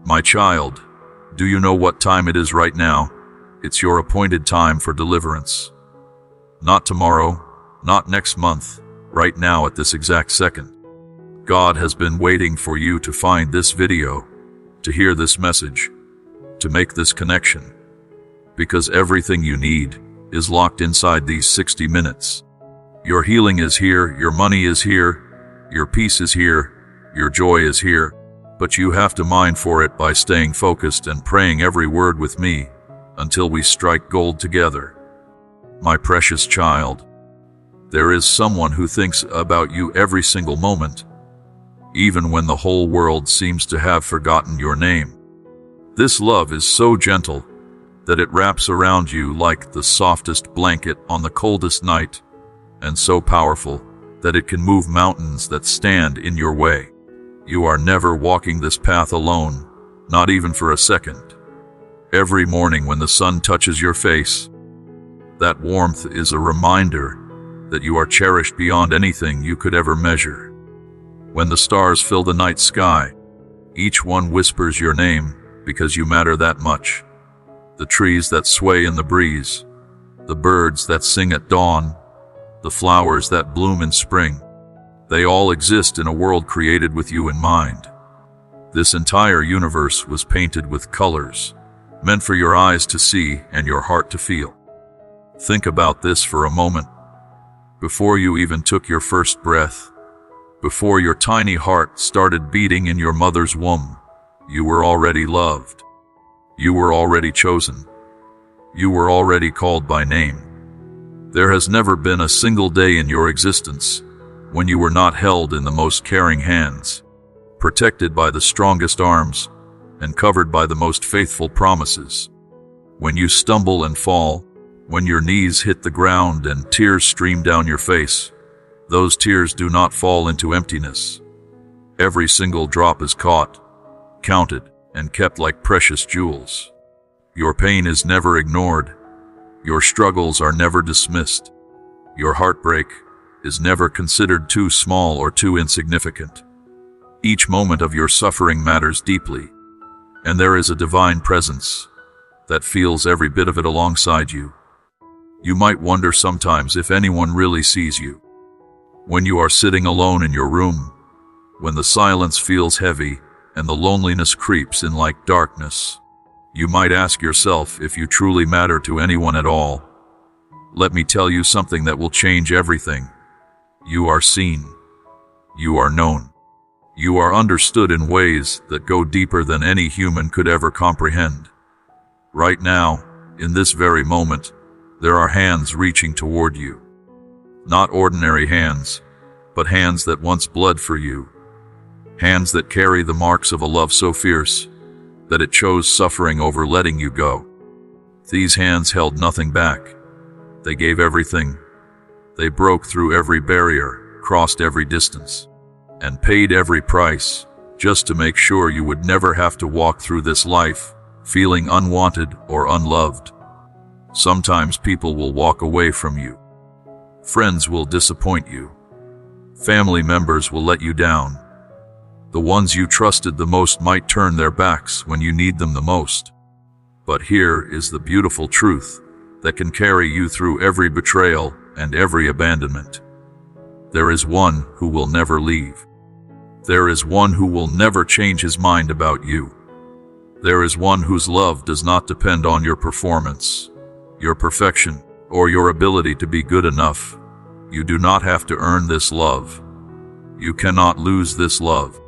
My child, do you know what time it is right now? It's your appointed time for deliverance. Not tomorrow, not next month, right now at this exact second. God has been waiting for you to find this video, to hear this message, to make this connection. Because everything you need is locked inside these 60 minutes. Your healing is here, your money is here, your peace is here, your joy is here, but you have to mine for it by staying focused and praying every word with me until we strike gold together. My precious child, there is someone who thinks about you every single moment, even when the whole world seems to have forgotten your name. This love is so gentle that it wraps around you like the softest blanket on the coldest night, and so powerful that it can move mountains that stand in your way. You are never walking this path alone, not even for a second. Every morning when the sun touches your face, that warmth is a reminder that you are cherished beyond anything you could ever measure. When the stars fill the night sky, each one whispers your name because you matter that much. The trees that sway in the breeze, the birds that sing at dawn, the flowers that bloom in spring, they all exist in a world created with you in mind. This entire universe was painted with colors, meant for your eyes to see and your heart to feel. Think about this for a moment. Before you even took your first breath, before your tiny heart started beating in your mother's womb, you were already loved. You were already chosen. You were already called by name. There has never been a single day in your existence when you were not held in the most caring hands, protected by the strongest arms, and covered by the most faithful promises. When you stumble and fall, when your knees hit the ground and tears stream down your face, those tears do not fall into emptiness. Every single drop is caught, counted, and kept like precious jewels. Your pain is never ignored. Your struggles are never dismissed. Your heartbreak is never considered too small or too insignificant. Each moment of your suffering matters deeply, and there is a divine presence that feels every bit of it alongside you. You might wonder sometimes if anyone really sees you. When you are sitting alone in your room, when the silence feels heavy and the loneliness creeps in like darkness, you might ask yourself if you truly matter to anyone at all. Let me tell you something that will change everything. You are seen. You are known. You are understood in ways that go deeper than any human could ever comprehend. Right now, in this very moment, there are hands reaching toward you. Not ordinary hands, but hands that once bled for you. Hands that carry the marks of a love so fierce that it chose suffering over letting you go. These hands held nothing back. They gave everything. They broke through every barrier, crossed every distance, and paid every price just to make sure you would never have to walk through this life feeling unwanted or unloved. Sometimes people will walk away from you. Friends will disappoint you. Family members will let you down. The ones you trusted the most might turn their backs when you need them the most. But here is the beautiful truth that can carry you through every betrayal and every abandonment. There is one who will never leave. There is one who will never change his mind about you. There is one whose love does not depend on your performance, your perfection, or your ability to be good enough. You do not have to earn this love. You cannot lose this love.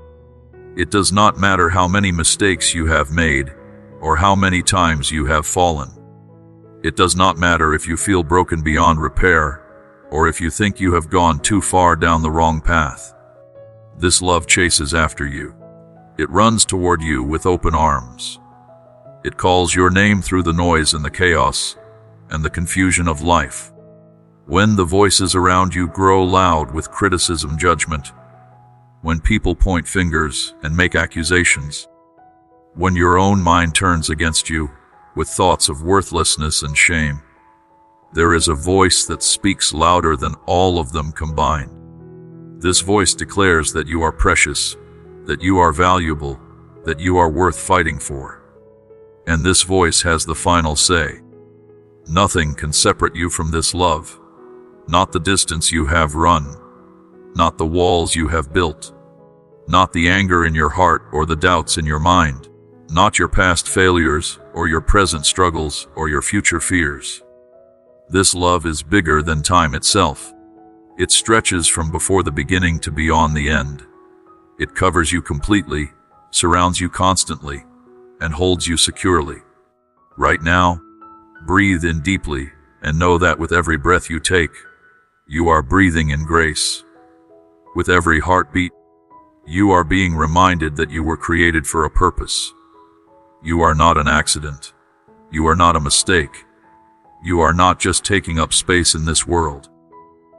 It does not matter how many mistakes you have made, or how many times you have fallen. It does not matter if you feel broken beyond repair, or if you think you have gone too far down the wrong path. This love chases after you. It runs toward you with open arms. It calls your name through the noise and the chaos and the confusion of life. When the voices around you grow loud with criticism, judgment, when people point fingers and make accusations, when your own mind turns against you with thoughts of worthlessness and shame, there is a voice that speaks louder than all of them combined. This voice declares that you are precious, that you are valuable, that you are worth fighting for. And this voice has the final say. Nothing can separate you from this love. Not the distance you have run. Not the walls you have built. Not the anger in your heart or the doubts in your mind. Not your past failures or your present struggles or your future fears. This love is bigger than time itself. It stretches from before the beginning to beyond the end. It covers you completely, surrounds you constantly, and holds you securely. Right now, breathe in deeply and know that with every breath you take, you are breathing in grace. With every heartbeat, you are being reminded that you were created for a purpose. You are not an accident. You are not a mistake. You are not just taking up space in this world.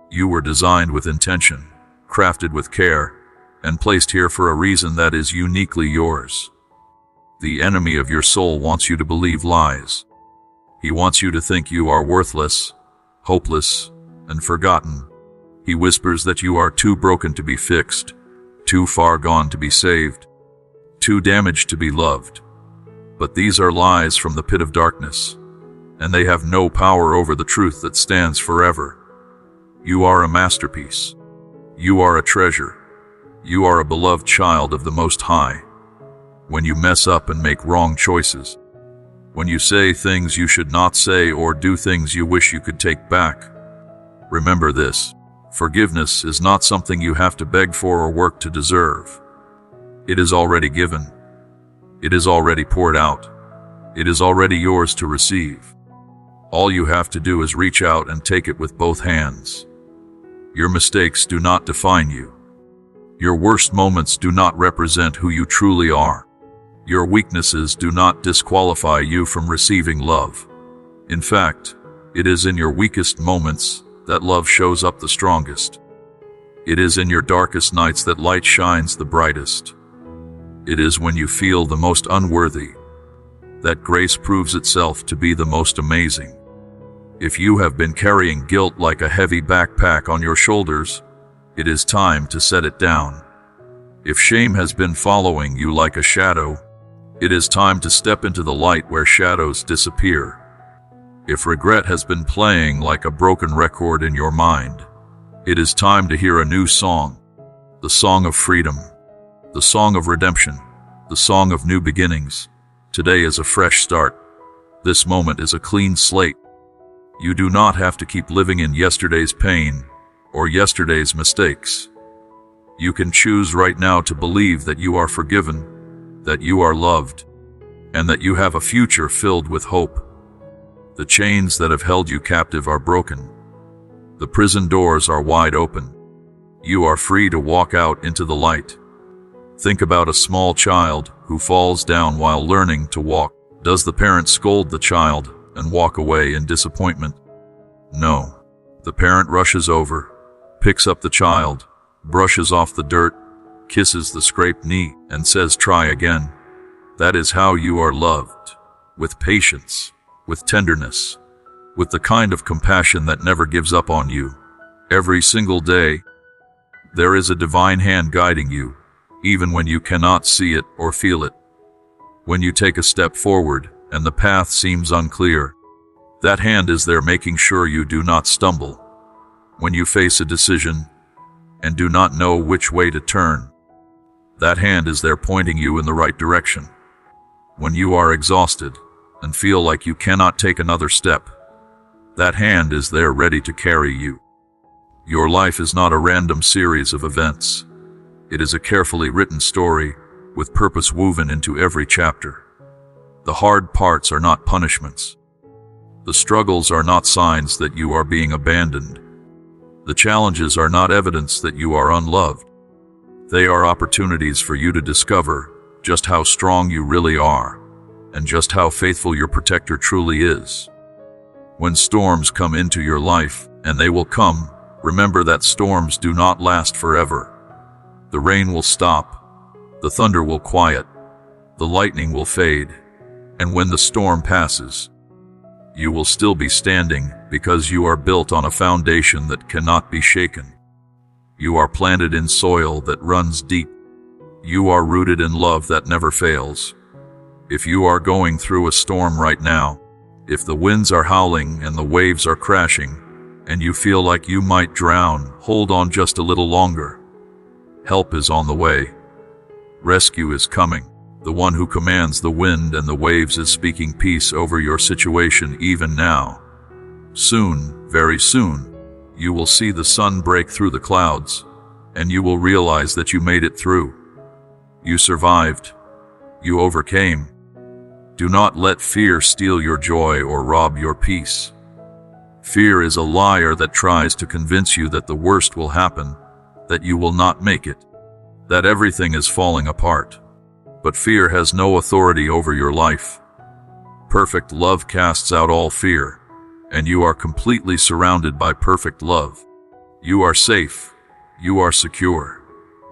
You were designed with intention, crafted with care, and placed here for a reason that is uniquely yours. The enemy of your soul wants you to believe lies. He wants you to think you are worthless, hopeless, and forgotten. He whispers that you are too broken to be fixed, too far gone to be saved, too damaged to be loved. But these are lies from the pit of darkness, and they have no power over the truth that stands forever. You are a masterpiece. You are a treasure. You are a beloved child of the Most High. When you mess up and make wrong choices, when you say things you should not say or do things you wish you could take back, remember this: forgiveness is not something you have to beg for or work to deserve. It is already given. It is already poured out. It is already yours to receive. All you have to do is reach out and take it with both hands. Your mistakes do not define you. Your worst moments do not represent who you truly are. Your weaknesses do not disqualify you from receiving love. In fact, it is in your weakest moments that love shows up the strongest. It is in your darkest nights that light shines the brightest. It is when you feel the most unworthy that grace proves itself to be the most amazing. If you have been carrying guilt like a heavy backpack on your shoulders, it is time to set it down. If shame has been following you like a shadow, it is time to step into the light where shadows disappear. If regret has been playing like a broken record in your mind, it is time to hear a new song, the song of freedom, the song of redemption, the song of new beginnings. Today is a fresh start. This moment is a clean slate. You do not have to keep living in yesterday's pain or yesterday's mistakes. You can choose right now to believe that you are forgiven, that you are loved, and that you have a future filled with hope. The chains that have held you captive are broken. The prison doors are wide open. You are free to walk out into the light. Think about a small child who falls down while learning to walk. Does the parent scold the child and walk away in disappointment? No. The parent rushes over, picks up the child, brushes off the dirt, kisses the scraped knee, and says, "Try again." That is how you are loved, with patience, with tenderness, with the kind of compassion that never gives up on you. Every single day, there is a divine hand guiding you, even when you cannot see it or feel it. When you take a step forward and the path seems unclear, that hand is there making sure you do not stumble. When you face a decision and do not know which way to turn, that hand is there pointing you in the right direction. When you are exhausted and feel like you cannot take another step, that hand is there ready to carry you. Your life is not a random series of events. It is a carefully written story with purpose woven into every chapter. The hard parts are not punishments. The struggles are not signs that you are being abandoned. The challenges are not evidence that you are unloved. They are opportunities for you to discover just how strong you really are and just how faithful your protector truly is. When storms come into your life, and they will come, remember that storms do not last forever. The rain will stop, the thunder will quiet, the lightning will fade, and when the storm passes, you will still be standing because you are built on a foundation that cannot be shaken. You are planted in soil that runs deep. You are rooted in love that never fails. If you are going through a storm right now, if the winds are howling and the waves are crashing, and you feel like you might drown, hold on just a little longer. Help is on the way. Rescue is coming. The one who commands the wind and the waves is speaking peace over your situation even now. Soon, very soon, you will see the sun break through the clouds, and you will realize that you made it through. You survived. You overcame. Do not let fear steal your joy or rob your peace. Fear is a liar that tries to convince you that the worst will happen, that you will not make it, that everything is falling apart. But fear has no authority over your life. Perfect love casts out all fear, and you are completely surrounded by perfect love. You are safe. You are secure.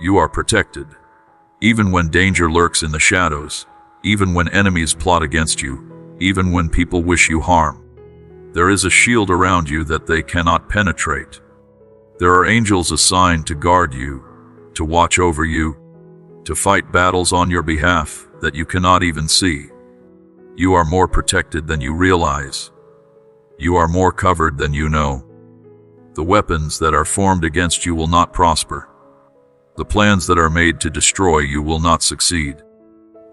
You are protected. Even when danger lurks in the shadows, even when enemies plot against you, even when people wish you harm, there is a shield around you that they cannot penetrate. There are angels assigned to guard you, to watch over you, to fight battles on your behalf that you cannot even see. You are more protected than you realize. You are more covered than you know. The weapons that are formed against you will not prosper. The plans that are made to destroy you will not succeed.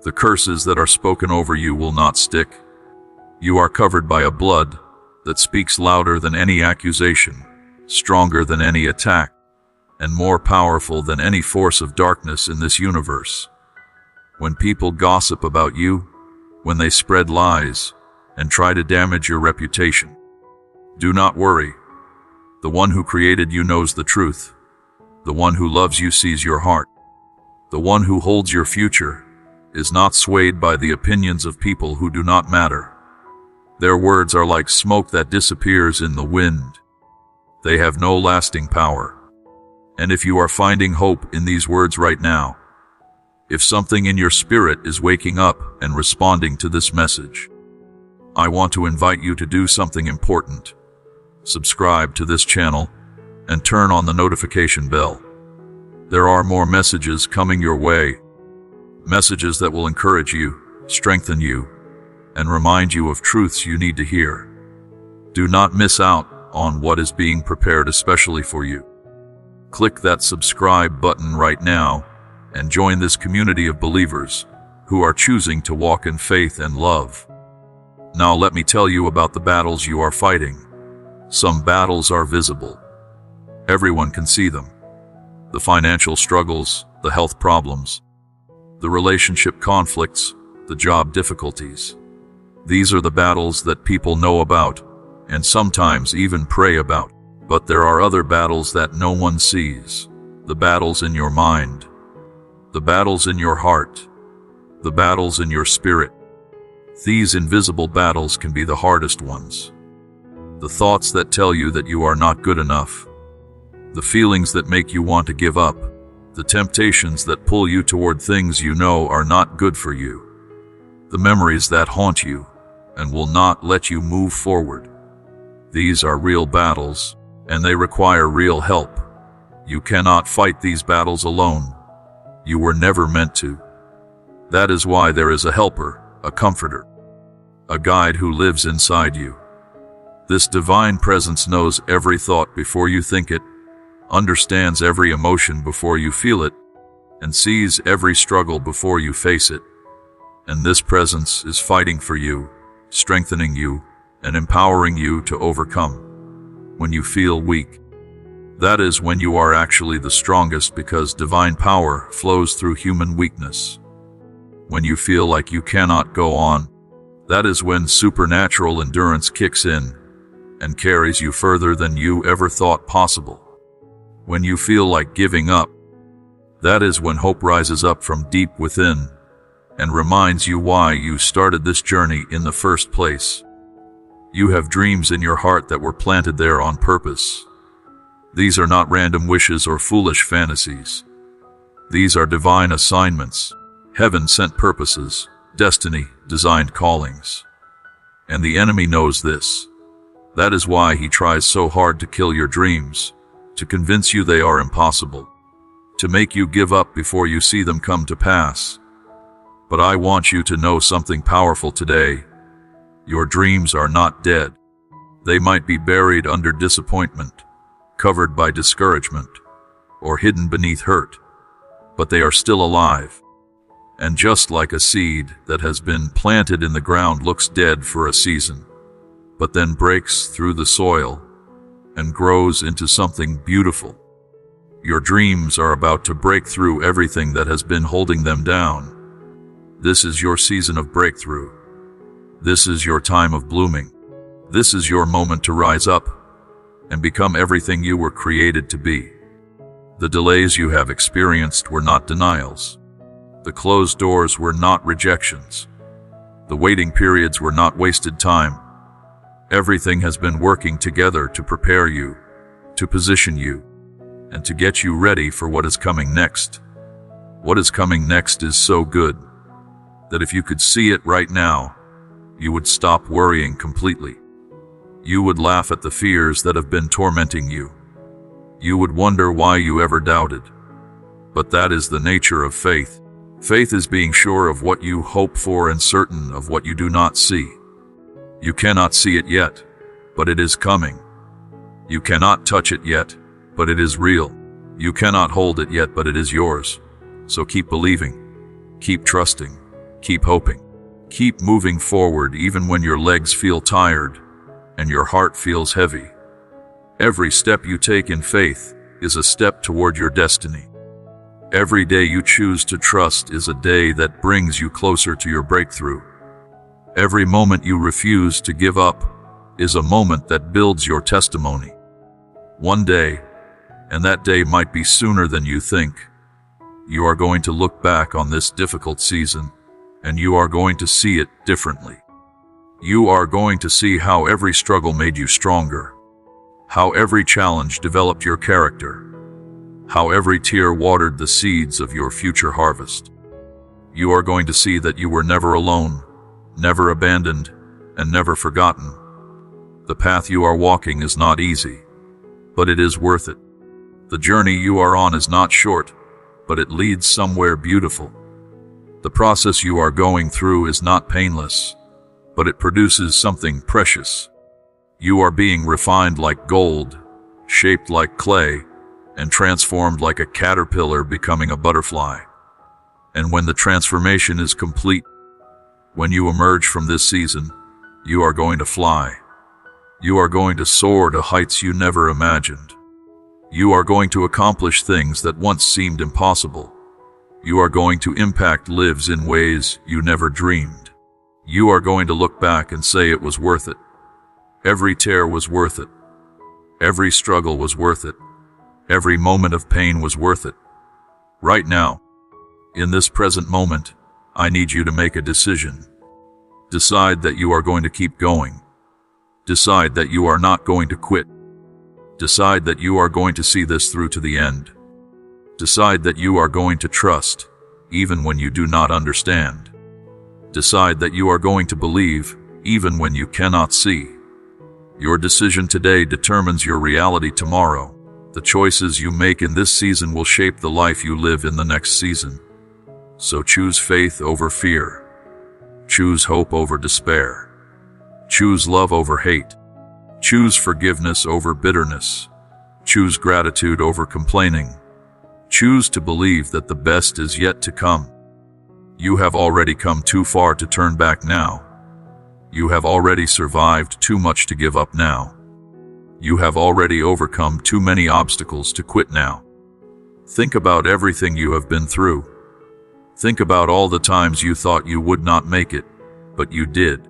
The curses that are spoken over you will not stick. You are covered by a blood that speaks louder than any accusation, stronger than any attack, and more powerful than any force of darkness in this universe. When people gossip about you, when they spread lies and try to damage your reputation, do not worry. The one who created you knows the truth. The one who loves you sees your heart. The one who holds your future is not swayed by the opinions of people who do not matter. Their words are like smoke that disappears in the wind. They have no lasting power. And if you are finding hope in these words right now, if something in your spirit is waking up and responding to this message, I want to invite you to do something important. Subscribe to this channel and turn on the notification bell. There are more messages coming your way. Messages that will encourage you, strengthen you, and remind you of truths you need to hear. Do not miss out on what is being prepared especially for you. Click that subscribe button right now and join this community of believers who are choosing to walk in faith and love. Now let me tell you about the battles you are fighting. Some battles are visible. Everyone can see them. The financial struggles, the health problems, the relationship conflicts, the job difficulties. These are the battles that people know about and sometimes even pray about. But there are other battles that no one sees. The battles in your mind, the battles in your heart, the battles in your spirit. These invisible battles can be the hardest ones. The thoughts that tell you that you are not good enough, the feelings that make you want to give up, the temptations that pull you toward things you know are not good for you, the memories that haunt you and will not let you move forward. These are real battles, and they require real help. You cannot fight these battles alone. You were never meant to. That is why there is a helper, a comforter, a guide who lives inside you. This divine presence knows every thought before you think it, understands every emotion before you feel it, and sees every struggle before you face it. And this presence is fighting for you, strengthening you, and empowering you to overcome. When you feel weak, that is when you are actually the strongest, because divine power flows through human weakness. When you feel like you cannot go on, that is when supernatural endurance kicks in and carries you further than you ever thought possible. When you feel like giving up, that is when hope rises up from deep within and reminds you why you started this journey in the first place. You have dreams in your heart that were planted there on purpose. These are not random wishes or foolish fantasies. These are divine assignments, heaven-sent purposes, destiny-designed callings. And the enemy knows this. That is why he tries so hard to kill your dreams, to convince you they are impossible, to make you give up before you see them come to pass. But I want you to know something powerful today. Your dreams are not dead. They might be buried under disappointment, covered by discouragement, or hidden beneath hurt, but they are still alive. And just like a seed that has been planted in the ground looks dead for a season, but then breaks through the soil and grows into something beautiful, your dreams are about to break through everything that has been holding them down. This is your season of breakthrough. This is your time of blooming. This is your moment to rise up and become everything you were created to be. The delays you have experienced were not denials. The closed doors were not rejections. The waiting periods were not wasted time. Everything has been working together to prepare you, to position you, and to get you ready for what is coming next. What is coming next is so good that if you could see it right now, you would stop worrying completely. You would laugh at the fears that have been tormenting you. You would wonder why you ever doubted. But that is the nature of faith. Faith is being sure of what you hope for and certain of what you do not see. You cannot see it yet, but it is coming. You cannot touch it yet, but it is real. You cannot hold it yet, but it is yours. So keep believing, keep trusting, keep hoping. Keep moving forward even when your legs feel tired and your heart feels heavy. Every step you take in faith is a step toward your destiny. Every day you choose to trust is a day that brings you closer to your breakthrough. Every moment you refuse to give up is a moment that builds your testimony. One day, and that day might be sooner than you think, you are going to look back on this difficult season, and you are going to see it differently. You are going to see how every struggle made you stronger, how every challenge developed your character, how every tear watered the seeds of your future harvest. You are going to see that you were never alone, never abandoned, and never forgotten. The path you are walking is not easy, but it is worth it. The journey you are on is not short, but it leads somewhere beautiful. The process you are going through is not painless, but it produces something precious. You are being refined like gold, shaped like clay, and transformed like a caterpillar becoming a butterfly. And when the transformation is complete, when you emerge from this season, you are going to fly. You are going to soar to heights you never imagined. You are going to accomplish things that once seemed impossible. You are going to impact lives in ways you never dreamed. You are going to look back and say it was worth it. Every tear was worth it. Every struggle was worth it. Every moment of pain was worth it. Right now, in this present moment, I need you to make a decision. Decide that you are going to keep going. Decide that you are not going to quit. Decide that you are going to see this through to the end. Decide that you are going to trust, even when you do not understand. Decide that you are going to believe, even when you cannot see. Your decision today determines your reality tomorrow. The choices you make in this season will shape the life you live in the next season. So choose faith over fear. Choose hope over despair. Choose love over hate. Choose forgiveness over bitterness. Choose gratitude over complaining. Choose to believe that the best is yet to come. You have already come too far to turn back now. You have already survived too much to give up now. You have already overcome too many obstacles to quit now. Think about everything you have been through. Think about all the times you thought you would not make it, but you did.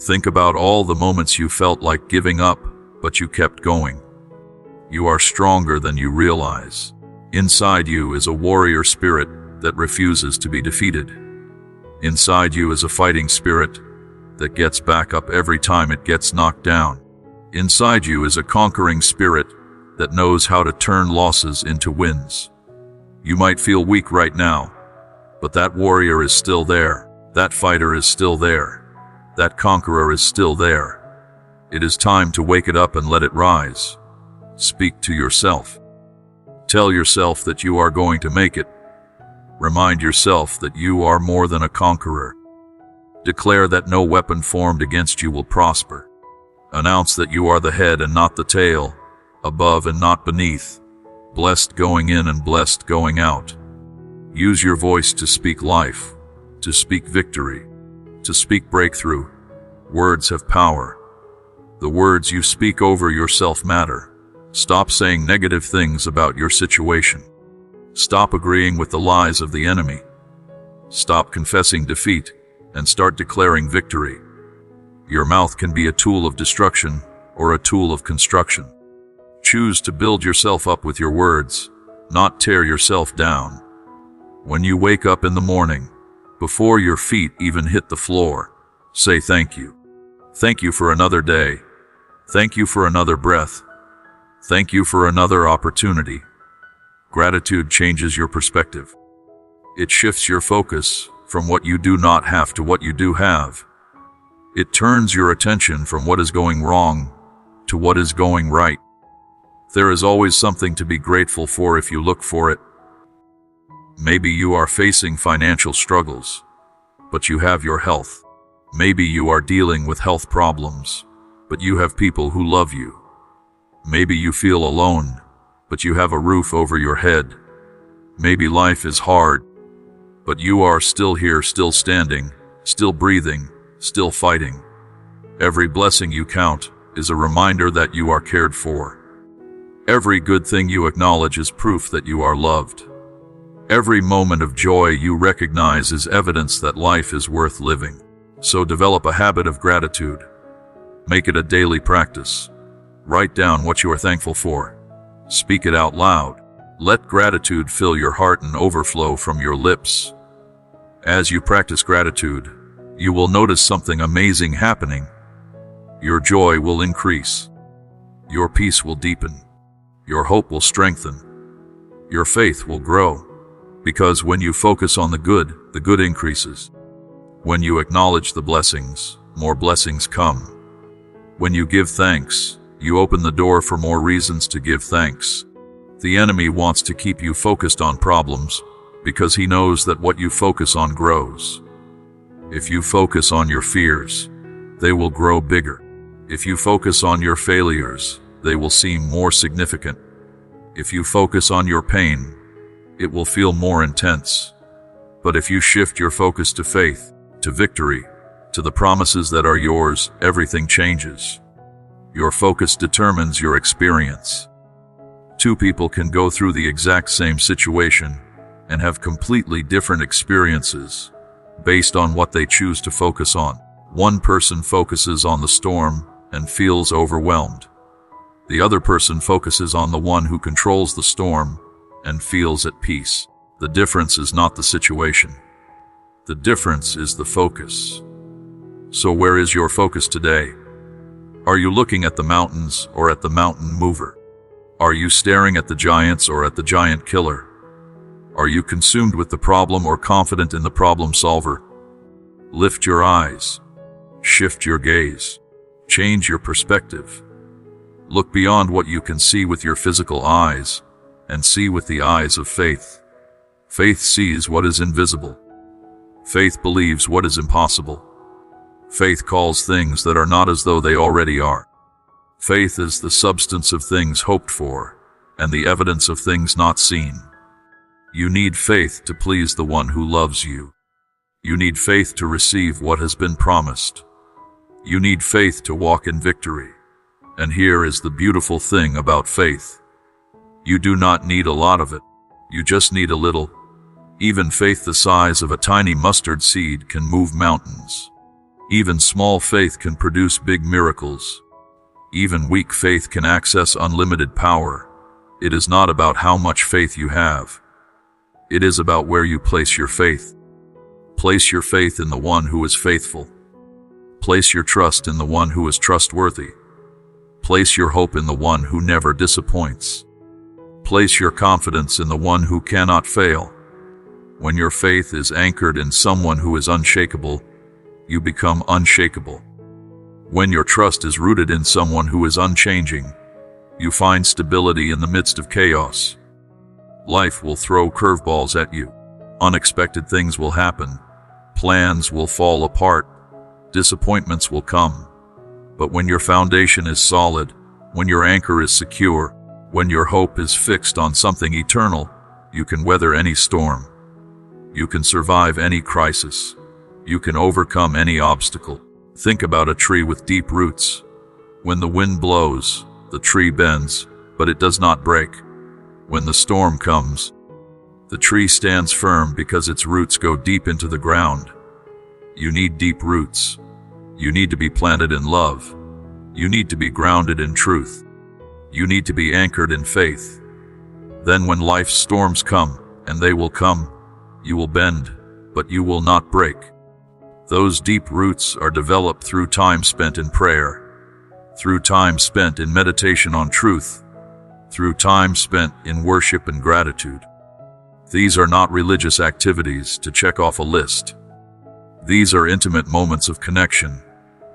Think about all the moments you felt like giving up, but you kept going. You are stronger than you realize. Inside you is a warrior spirit that refuses to be defeated. Inside you is a fighting spirit that gets back up every time it gets knocked down. Inside you is a conquering spirit that knows how to turn losses into wins. You might feel weak right now, but that warrior is still there. That fighter is still there. That conqueror is still there. It is time to wake it up and let it rise. Speak to yourself. Tell yourself that you are going to make it. Remind yourself that you are more than a conqueror. Declare that no weapon formed against you will prosper. Announce that you are the head and not the tail, above and not beneath, blessed going in and blessed going out. Use your voice to speak life, to speak victory, to speak breakthrough. Words have power. The words you speak over yourself matter. Stop saying negative things about your situation. Stop agreeing with the lies of the enemy. Stop confessing defeat and start declaring victory. Your mouth can be a tool of destruction or a tool of construction. Choose to build yourself up with your words, not tear yourself down. When you wake up in the morning, before your feet even hit the floor, say thank you. Thank you for another day. Thank you for another breath. Thank you for another opportunity. Gratitude changes your perspective. It shifts your focus from what you do not have to what you do have. It turns your attention from what is going wrong to what is going right. There is always something to be grateful for if you look for it. Maybe you are facing financial struggles, but you have your health. Maybe you are dealing with health problems, but you have people who love you. Maybe you feel alone, but you have a roof over your head. Maybe life is hard, but you are still here, still standing, still breathing, still fighting. Every blessing you count is a reminder that you are cared for. Every good thing you acknowledge is proof that you are loved. Every moment of joy you recognize is evidence that life is worth living. So develop a habit of gratitude. Make it a daily practice. Write down what you are thankful for. Speak it out loud. Let gratitude fill your heart and overflow from your lips. As you practice gratitude, you will notice something amazing happening. Your joy will increase. Your peace will deepen. Your hope will strengthen. Your faith will grow. Because when you focus on the good increases. When you acknowledge the blessings, more blessings come. When you give thanks, you open the door for more reasons to give thanks. The enemy wants to keep you focused on problems because he knows that what you focus on grows. If you focus on your fears, they will grow bigger. If you focus on your failures, they will seem more significant. If you focus on your pain, it will feel more intense. But if you shift your focus to faith, to victory, to the promises that are yours, everything changes. Your focus determines your experience. Two people can go through the exact same situation and have completely different experiences based on what they choose to focus on. One person focuses on the storm and feels overwhelmed. The other person focuses on the one who controls the storm and feels at peace. The difference is not the situation. The difference is the focus. So where is your focus today? Are you looking at the mountains or at the mountain mover? Are you staring at the giants or at the giant killer? Are you consumed with the problem or confident in the problem solver? Lift your eyes. Shift your gaze. Change your perspective. Look beyond what you can see with your physical eyes and see with the eyes of faith. Faith sees what is invisible. Faith believes what is impossible. Faith calls things that are not as though they already are. Faith is the substance of things hoped for and the evidence of things not seen. You need faith to please the one who loves you. You need faith to receive what has been promised. You need faith to walk in victory. And here is the beautiful thing about faith. You do not need a lot of it. You just need a little. Even faith the size of a tiny mustard seed can move mountains. Even small faith can produce big miracles. Even weak faith can access unlimited power. It is not about how much faith you have. It is about where you place your faith. Place your faith in the one who is faithful. Place your trust in the one who is trustworthy. Place your hope in the one who never disappoints. Place your confidence in the one who cannot fail. When your faith is anchored in someone who is unshakable, you become unshakable. When your trust is rooted in someone who is unchanging, you find stability in the midst of chaos. Life will throw curveballs at you. Unexpected things will happen. Plans will fall apart. Disappointments will come. But when your foundation is solid, when your anchor is secure, when your hope is fixed on something eternal, you can weather any storm. You can survive any crisis. You can overcome any obstacle. Think about a tree with deep roots. When the wind blows, the tree bends, but it does not break. When the storm comes, the tree stands firm because its roots go deep into the ground. You need deep roots. You need to be planted in love. You need to be grounded in truth. You need to be anchored in faith. Then when life's storms come, and they will come, you will bend, but you will not break. Those deep roots are developed through time spent in prayer, through time spent in meditation on truth, through time spent in worship and gratitude. These are not religious activities to check off a list. These are intimate moments of connection,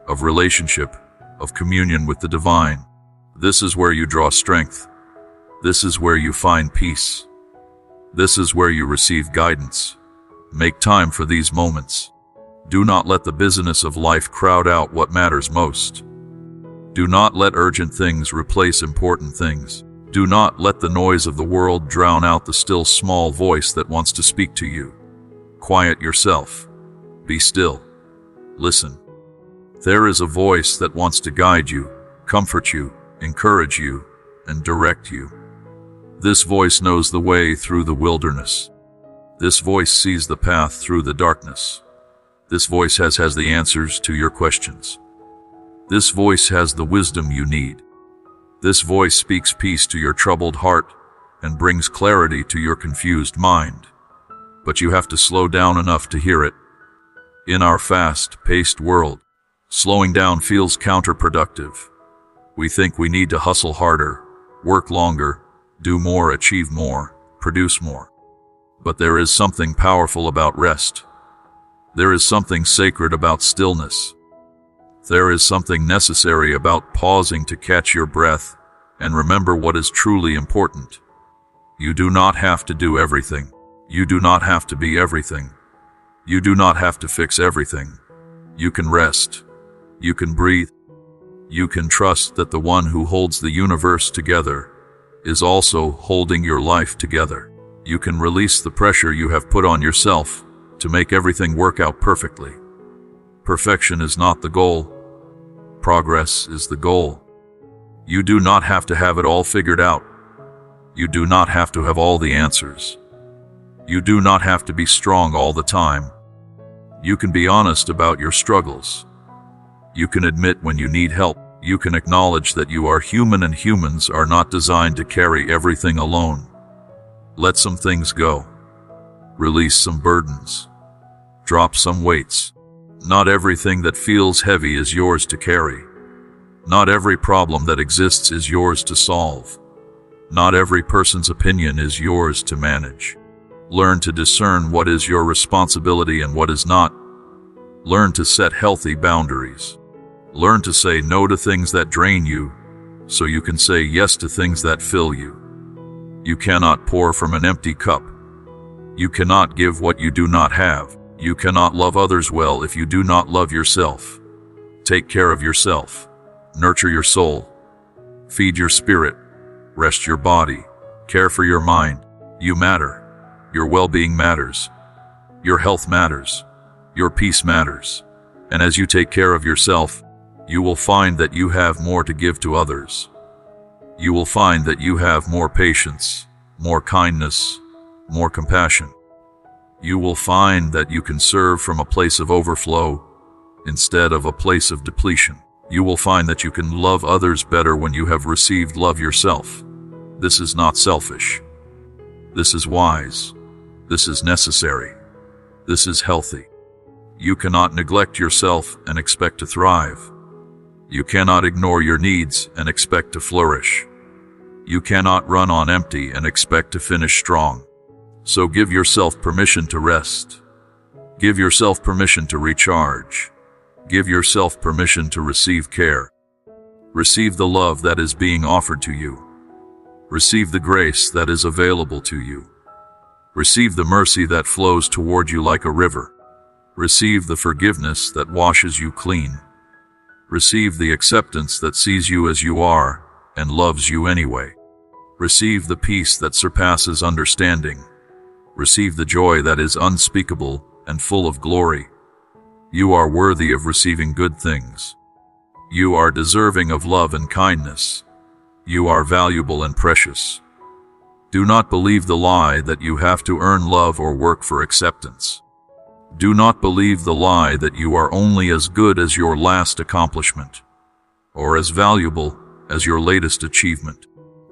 of relationship, of communion with the divine. This is where you draw strength. This is where you find peace. This is where you receive guidance. Make time for these moments. Do not let the busyness of life crowd out what matters most. Do not let urgent things replace important things. Do not let the noise of the world drown out the still small voice that wants to speak to you. Quiet yourself. Be still. Listen. There is a voice that wants to guide you, comfort you, encourage you, and direct you. This voice knows the way through the wilderness. This voice sees the path through the darkness. This voice has the answers to your questions. This voice has the wisdom you need. This voice speaks peace to your troubled heart and brings clarity to your confused mind. But you have to slow down enough to hear it. In our fast-paced world, slowing down feels counterproductive. We think we need to hustle harder, work longer, do more, achieve more, produce more. But there is something powerful about rest. There is something sacred about stillness. There is something necessary about pausing to catch your breath and remember what is truly important. You do not have to do everything. You do not have to be everything. You do not have to fix everything. You can rest. You can breathe. You can trust that the one who holds the universe together is also holding your life together. You can release the pressure you have put on yourself to make everything work out perfectly. Perfection is not the goal. Progress is the goal. You do not have to have it all figured out. You do not have to have all the answers. You do not have to be strong all the time. You can be honest about your struggles. You can admit when you need help. You can acknowledge that you are human and humans are not designed to carry everything alone. Let some things go. Release some burdens. Drop some weights. Not everything that feels heavy is yours to carry. Not every problem that exists is yours to solve. Not every person's opinion is yours to manage. Learn to discern what is your responsibility and what is not. Learn to set healthy boundaries. Learn to say no to things that drain you, so you can say yes to things that fill you. You cannot pour from an empty cup. You cannot give what you do not have. You cannot love others well if you do not love yourself. Take care of yourself. Nurture your soul. Feed your spirit. Rest your body. Care for your mind. You matter. Your well-being matters. Your health matters. Your peace matters. And as you take care of yourself, you will find that you have more to give to others. You will find that you have more patience, more kindness, more compassion. You will find that you can serve from a place of overflow instead of a place of depletion. You will find that you can love others better when you have received love yourself. This is not selfish. This is wise. This is necessary. This is healthy. You cannot neglect yourself and expect to thrive. You cannot ignore your needs and expect to flourish. You cannot run on empty and expect to finish strong. So give yourself permission to rest. Give yourself permission to recharge. Give yourself permission to receive care. Receive the love that is being offered to you. Receive the grace that is available to you. Receive the mercy that flows toward you like a river. Receive the forgiveness that washes you clean. Receive the acceptance that sees you as you are and loves you anyway. Receive the peace that surpasses understanding. Receive the joy that is unspeakable and full of glory. You are worthy of receiving good things. You are deserving of love and kindness. You are valuable and precious. Do not believe the lie that you have to earn love or work for acceptance. Do not believe the lie that you are only as good as your last accomplishment, or as valuable as your latest achievement.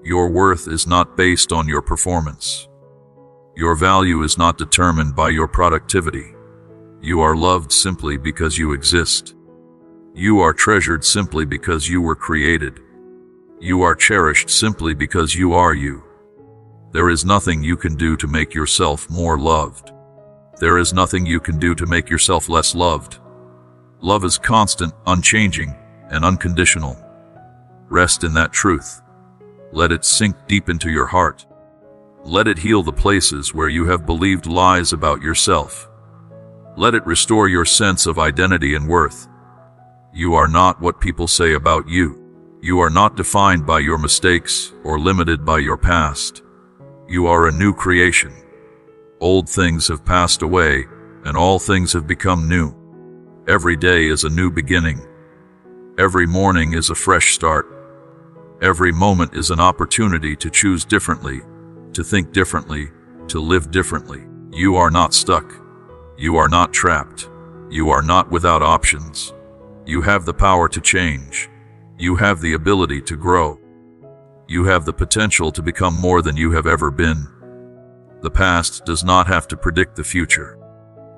Your worth is not based on your performance. Your value is not determined by your productivity. You are loved simply because you exist. You are treasured simply because you were created. You are cherished simply because you are you. There is nothing you can do to make yourself more loved. There is nothing you can do to make yourself less loved. Love is constant, unchanging, and unconditional. Rest in that truth. Let it sink deep into your heart. Let it heal the places where you have believed lies about yourself. Let it restore your sense of identity and worth. You are not what people say about you. You are not defined by your mistakes or limited by your past. You are a new creation. Old things have passed away, and all things have become new. Every day is a new beginning. Every morning is a fresh start. Every moment is an opportunity to choose differently, to think differently, to live differently. You are not stuck. You are not trapped. You are not without options. You have the power to change. You have the ability to grow. You have the potential to become more than you have ever been. The past does not have to predict the future.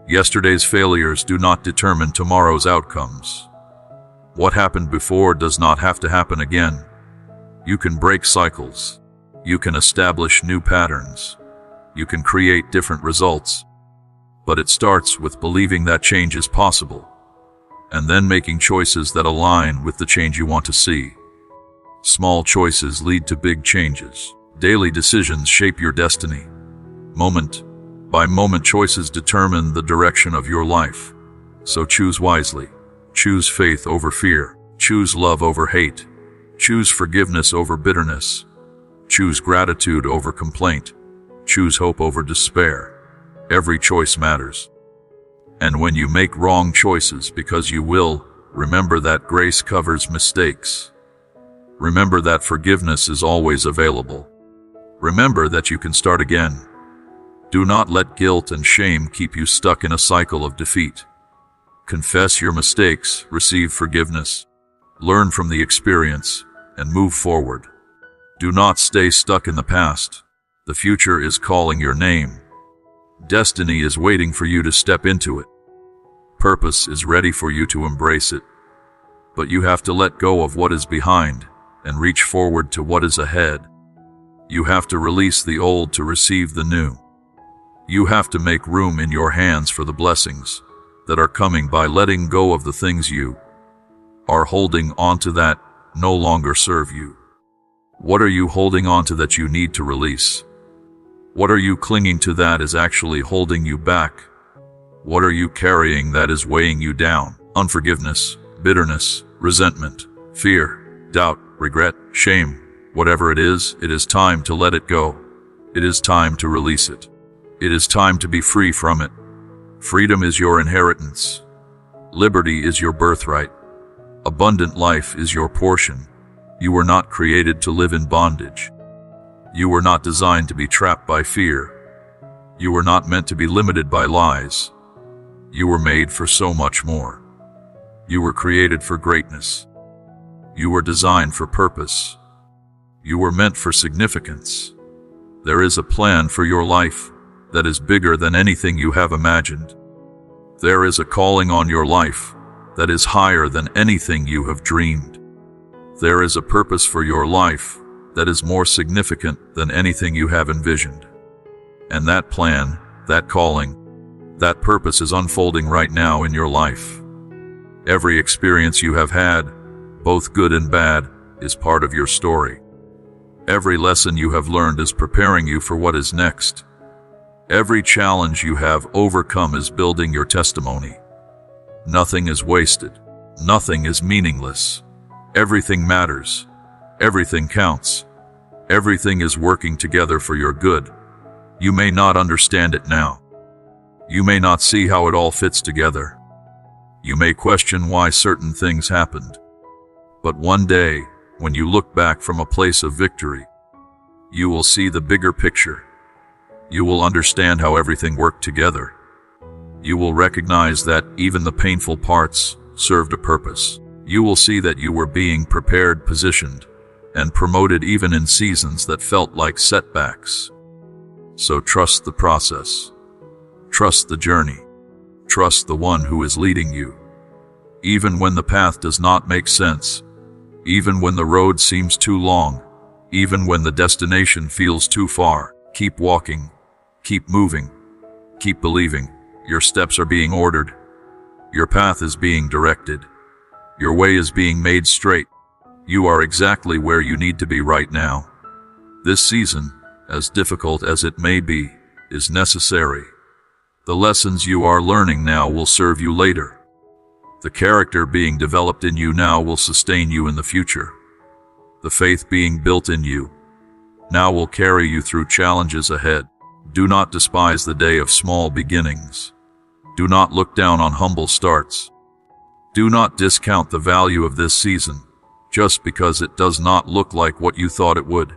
Yesterday's failures do not determine tomorrow's outcomes. What happened before does not have to happen again. You can break cycles. You can establish new patterns. You can create different results. But it starts with believing that change is possible, and then making choices that align with the change you want to see. Small choices lead to big changes. Daily decisions shape your destiny. Moment by moment choices determine the direction of your life. So choose wisely. Choose faith over fear. Choose love over hate. Choose forgiveness over bitterness. Choose gratitude over complaint. Choose hope over despair. Every choice matters. And when you make wrong choices because you will, remember that grace covers mistakes. Remember that forgiveness is always available. Remember that you can start again. Do not let guilt and shame keep you stuck in a cycle of defeat. Confess your mistakes, receive forgiveness, learn from the experience, and move forward. Do not stay stuck in the past. The future is calling your name. Destiny is waiting for you to step into it. Purpose is ready for you to embrace it. But you have to let go of what is behind and reach forward to what is ahead. You have to release the old to receive the new. You have to make room in your hands for the blessings that are coming by letting go of the things you are holding onto that no longer serve you. What are you holding onto that you need to release? What are you clinging to that is actually holding you back? What are you carrying that is weighing you down? Unforgiveness, bitterness, resentment, fear, doubt, regret, shame. Whatever it is time to let it go. It is time to release it. It is time to be free from it. Freedom is your inheritance. Liberty is your birthright. Abundant life is your portion. You were not created to live in bondage. You were not designed to be trapped by fear. You were not meant to be limited by lies. You were made for so much more. You were created for greatness. You were designed for purpose. You were meant for significance. There is a plan for your life that is bigger than anything you have imagined. There is a calling on your life that is higher than anything you have dreamed. There is a purpose for your life that is more significant than anything you have envisioned. And that plan, that calling, that purpose is unfolding right now in your life. Every experience you have had, both good and bad, is part of your story. Every lesson you have learned is preparing you for what is next. Every challenge you have overcome is building your testimony. Nothing is wasted. Nothing is meaningless. Everything matters. Everything counts. Everything is working together for your good. You may not understand it now. You may not see how it all fits together. You may question why certain things happened. But one day, when you look back from a place of victory, you will see the bigger picture. You will understand how everything worked together. You will recognize that even the painful parts served a purpose. You will see that you were being prepared, positioned, and promoted even in seasons that felt like setbacks. So trust the process. Trust the journey. Trust the one who is leading you. Even when the path does not make sense, even when the road seems too long, even when the destination feels too far, keep walking, keep moving, keep believing. Your steps are being ordered. Your path is being directed. Your way is being made straight. You are exactly where you need to be right now. This season, as difficult as it may be, is necessary. The lessons you are learning now will serve you later. The character being developed in you now will sustain you in the future. The faith being built in you now will carry you through challenges ahead. Do not despise the day of small beginnings. Do not look down on humble starts. Do not discount the value of this season just because it does not look like what you thought it would.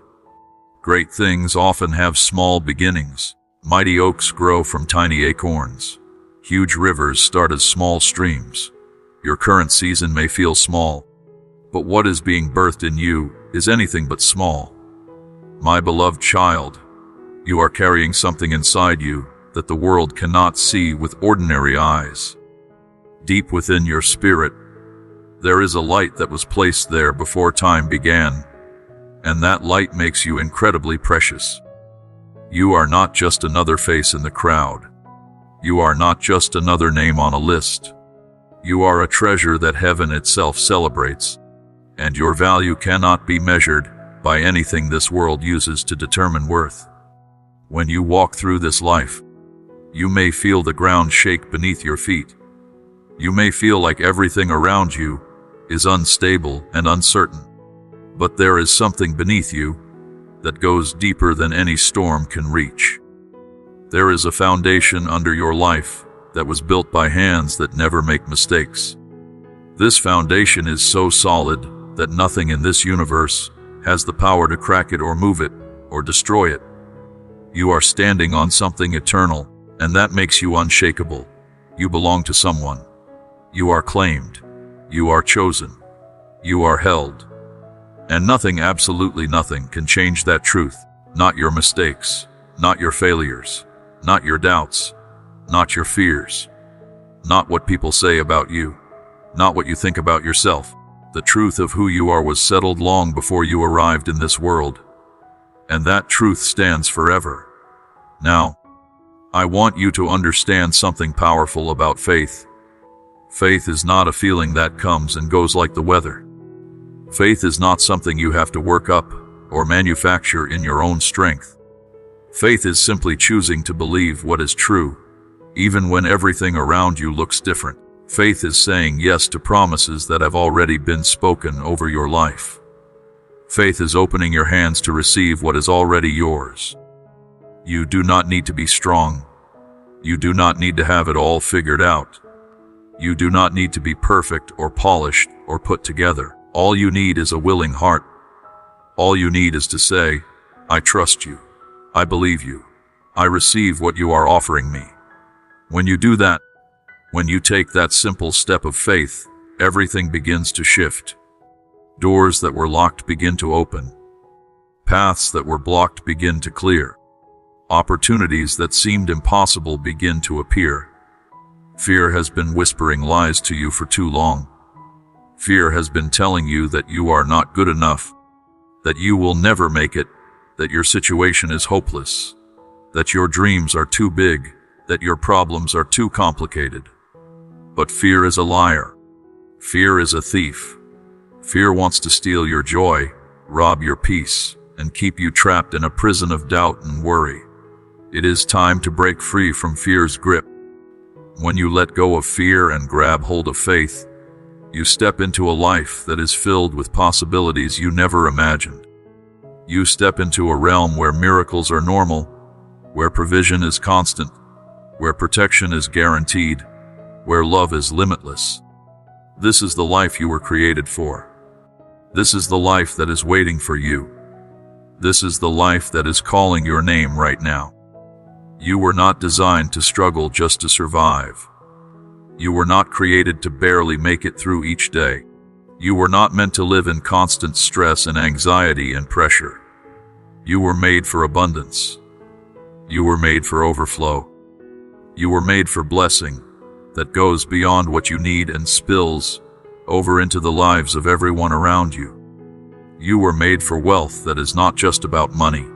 Great things often have small beginnings. Mighty oaks grow from tiny acorns. Huge rivers start as small streams. Your current season may feel small, but what is being birthed in you is anything but small. My beloved child, you are carrying something inside you that the world cannot see with ordinary eyes. Deep within your spirit, there is a light that was placed there before time began, and that light makes you incredibly precious. You are not just another face in the crowd. You are not just another name on a list. You are a treasure that heaven itself celebrates, and your value cannot be measured by anything this world uses to determine worth. When you walk through this life, you may feel the ground shake beneath your feet. You may feel like everything around you is unstable and uncertain, but there is something beneath you that goes deeper than any storm can reach. There is a foundation under your life that was built by hands that never make mistakes. This foundation is so solid that nothing in this universe has the power to crack it or move it or destroy it. You are standing on something eternal, and that makes you unshakable. You belong to someone. You are claimed. You are chosen. You are held. And nothing, absolutely nothing, can change that truth. Not your mistakes, not your failures, not your doubts, not your fears, not what people say about you, not what you think about yourself. The truth of who you are was settled long before you arrived in this world, and that truth stands forever. Now, I want you to understand something powerful about faith. Faith is not a feeling that comes and goes like the weather. Faith is not something you have to work up or manufacture in your own strength. Faith is simply choosing to believe what is true, even when everything around you looks different. Faith is saying yes to promises that have already been spoken over your life. Faith is opening your hands to receive what is already yours. You do not need to be strong. You do not need to have it all figured out. You do not need to be perfect or polished or put together. All you need is a willing heart. All you need is to say, I trust you. I believe you. I receive what you are offering me. When you do that, when you take that simple step of faith, everything begins to shift. Doors that were locked begin to open. Paths that were blocked begin to clear. Opportunities that seemed impossible begin to appear. Fear has been whispering lies to you for too long. Fear has been telling you that you are not good enough, that you will never make it, that your situation is hopeless, that your dreams are too big, that your problems are too complicated. But fear is a liar. Fear is a thief. Fear wants to steal your joy, rob your peace, and keep you trapped in a prison of doubt and worry. It is time to break free from fear's grip. When you let go of fear and grab hold of faith, you step into a life that is filled with possibilities you never imagined. You step into a realm where miracles are normal, where provision is constant, where protection is guaranteed, where love is limitless. This is the life you were created for. This is the life that is waiting for you. This is the life that is calling your name right now. You were not designed to struggle just to survive. You were not created to barely make it through each day. You were not meant to live in constant stress and anxiety and pressure. You were made for abundance. You were made for overflow. You were made for blessing that goes beyond what you need and spills over into the lives of everyone around you. You were made for wealth that is not just about money,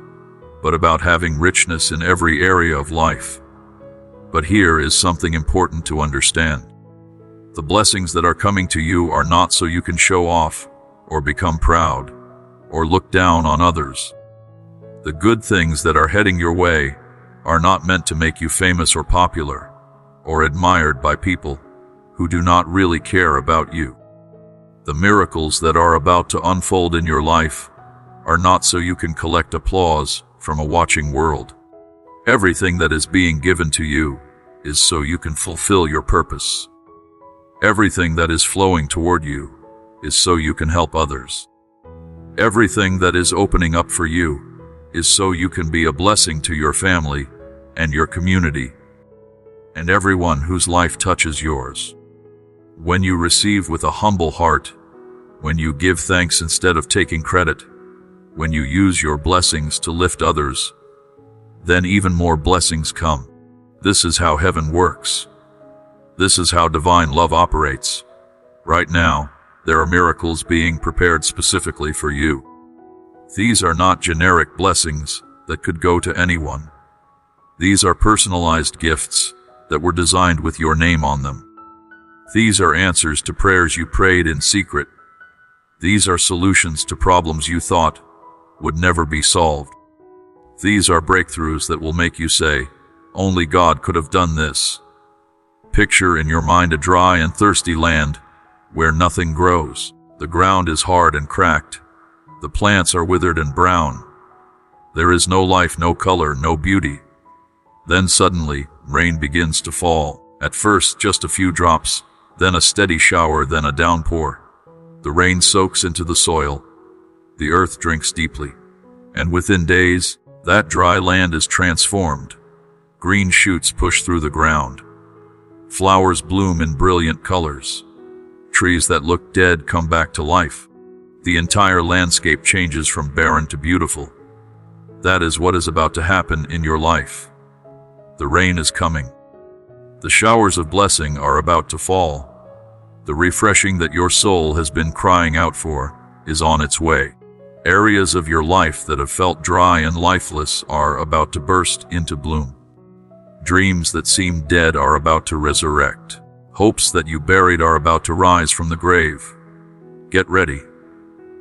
but about having richness in every area of life. But here is something important to understand. The blessings that are coming to you are not so you can show off, or become proud, or look down on others. The good things that are heading your way are not meant to make you famous or popular, or admired by people who do not really care about you. The miracles that are about to unfold in your life are not so you can collect applause from a watching world. Everything that is being given to you is so you can fulfill your purpose. Everything that is flowing toward you is so you can help others. Everything that is opening up for you is so you can be a blessing to your family and your community and everyone whose life touches yours. When you receive with a humble heart, when you give thanks instead of taking credit, when you use your blessings to lift others, then even more blessings come. This is how heaven works. This is how divine love operates. Right now, there are miracles being prepared specifically for you. These are not generic blessings that could go to anyone. These are personalized gifts that were designed with your name on them. These are answers to prayers you prayed in secret. These are solutions to problems you thought would never be solved. These are breakthroughs that will make you say, "Only God could have done this." Picture in your mind a dry and thirsty land where nothing grows. The ground is hard and cracked. The plants are withered and brown. There is no life, no color, no beauty. Then suddenly, rain begins to fall. At first, just a few drops, then a steady shower, then a downpour. The rain soaks into the soil. The earth drinks deeply. And within days, that dry land is transformed. Green shoots push through the ground. Flowers bloom in brilliant colors. Trees that look dead come back to life. The entire landscape changes from barren to beautiful. That is what is about to happen in your life. The rain is coming. The showers of blessing are about to fall. The refreshing that your soul has been crying out for is on its way. Areas of your life that have felt dry and lifeless are about to burst into bloom. Dreams that seem dead are about to resurrect. Hopes that you buried are about to rise from the grave. Get ready.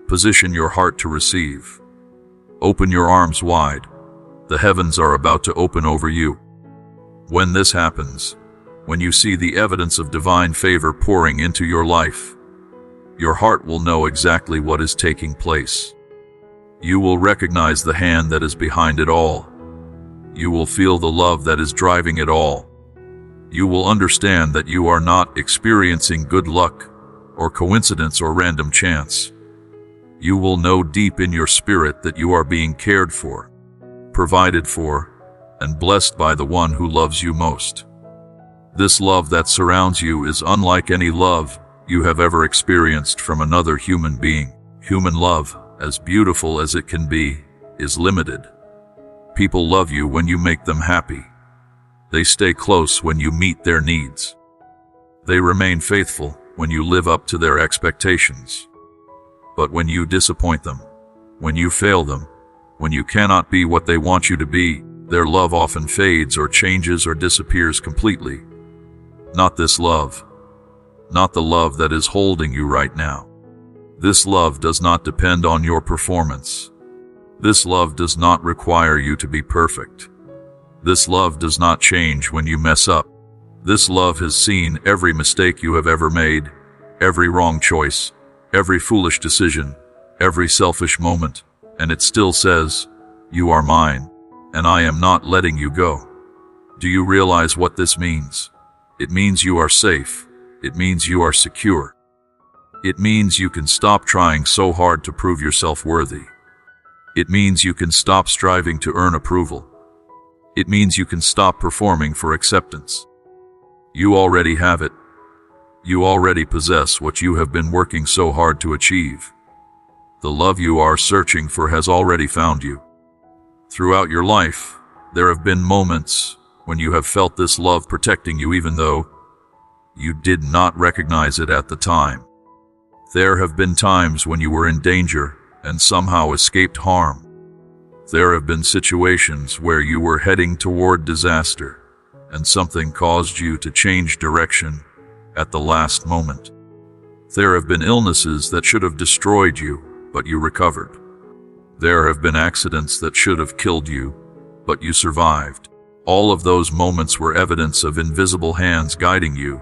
Position your heart to receive. Open your arms wide. The heavens are about to open over you. When this happens, when you see the evidence of divine favor pouring into your life, your heart will know exactly what is taking place. You will recognize the hand that is behind it all. You will feel the love that is driving it all. You will understand that you are not experiencing good luck, or coincidence, or random chance. You will know deep in your spirit that you are being cared for, provided for, and blessed by the one who loves you most. This love that surrounds you is unlike any love you have ever experienced from another human being. Human love, as beautiful as it can be, is limited. People love you when you make them happy. They stay close when you meet their needs. They remain faithful when you live up to their expectations. But when you disappoint them, when you fail them, when you cannot be what they want you to be, their love often fades or changes or disappears completely. Not this love. Not the love that is holding you right now. This love does not depend on your performance. This love does not require you to be perfect. This love does not change when you mess up. This love has seen every mistake you have ever made, every wrong choice, every foolish decision, every selfish moment, and it still says, "You are mine, and I am not letting you go." Do you realize what this means? It means you are safe. It means you are secure. It means you can stop trying so hard to prove yourself worthy. It means you can stop striving to earn approval. It means you can stop performing for acceptance. You already have it. You already possess what you have been working so hard to achieve. The love you are searching for has already found you. Throughout your life, there have been moments when you have felt this love protecting you even though you did not recognize it at the time. There have been times when you were in danger and somehow escaped harm. There have been situations where you were heading toward disaster and something caused you to change direction at the last moment. There have been illnesses that should have destroyed you, but you recovered. There have been accidents that should have killed you, but you survived. All of those moments were evidence of invisible hands guiding you,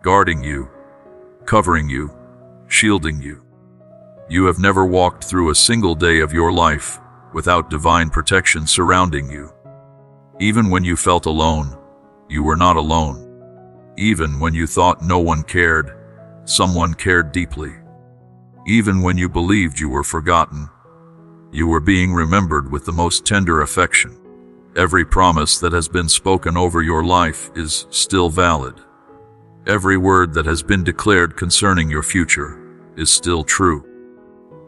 guarding you, covering you, shielding you. You have never walked through a single day of your life without divine protection surrounding you. Even when you felt alone, you were not alone. Even when you thought no one cared, someone cared deeply. Even when you believed you were forgotten, you were being remembered with the most tender affection. Every promise that has been spoken over your life is still valid. Every word that has been declared concerning your future is still true.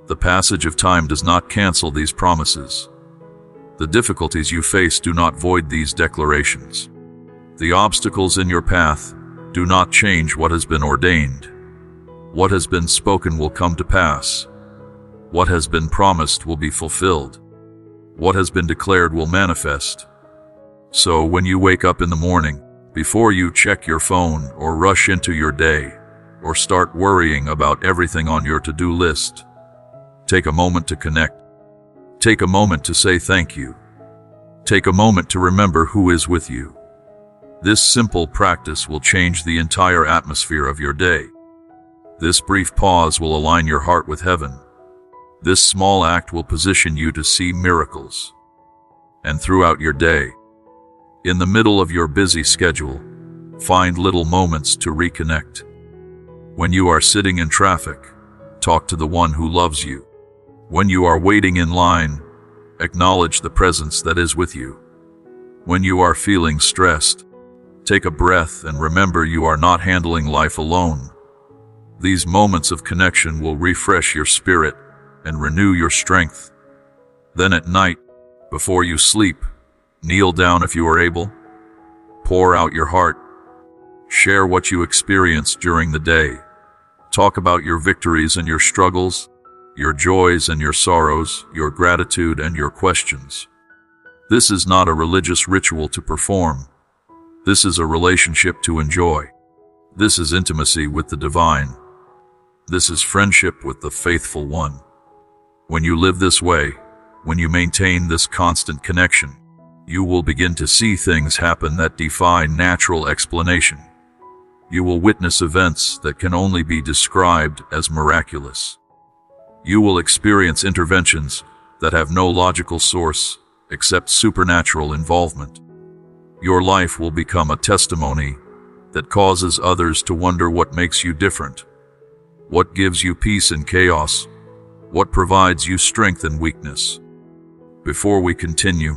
The passage of time does not cancel these promises. The difficulties you face do not void these declarations. The obstacles in your path do not change what has been ordained. What has been spoken will come to pass. What has been promised will be fulfilled. What has been declared will manifest. So when you wake up in the morning, before you check your phone or rush into your day, or start worrying about everything on your to-do list, take a moment to connect. Take a moment to say thank you. Take a moment to remember who is with you. This simple practice will change the entire atmosphere of your day. This brief pause will align your heart with heaven. This small act will position you to see miracles. And throughout your day, in the middle of your busy schedule, find little moments to reconnect. When you are sitting in traffic, talk to the one who loves you. When you are waiting in line, acknowledge the presence that is with you. When you are feeling stressed, take a breath and remember you are not handling life alone. These moments of connection will refresh your spirit and renew your strength. Then at night, before you sleep, kneel down if you are able. Pour out your heart. Share what you experienced during the day. Talk about your victories and your struggles, your joys and your sorrows, your gratitude and your questions. This is not a religious ritual to perform. This is a relationship to enjoy. This is intimacy with the divine. This is friendship with the faithful one. When you live this way, when you maintain this constant connection, you will begin to see things happen that defy natural explanation. You will witness events that can only be described as miraculous. You will experience interventions that have no logical source except supernatural involvement. Your life will become a testimony that causes others to wonder what makes you different, what gives you peace in chaos, what provides you strength in weakness. Before we continue,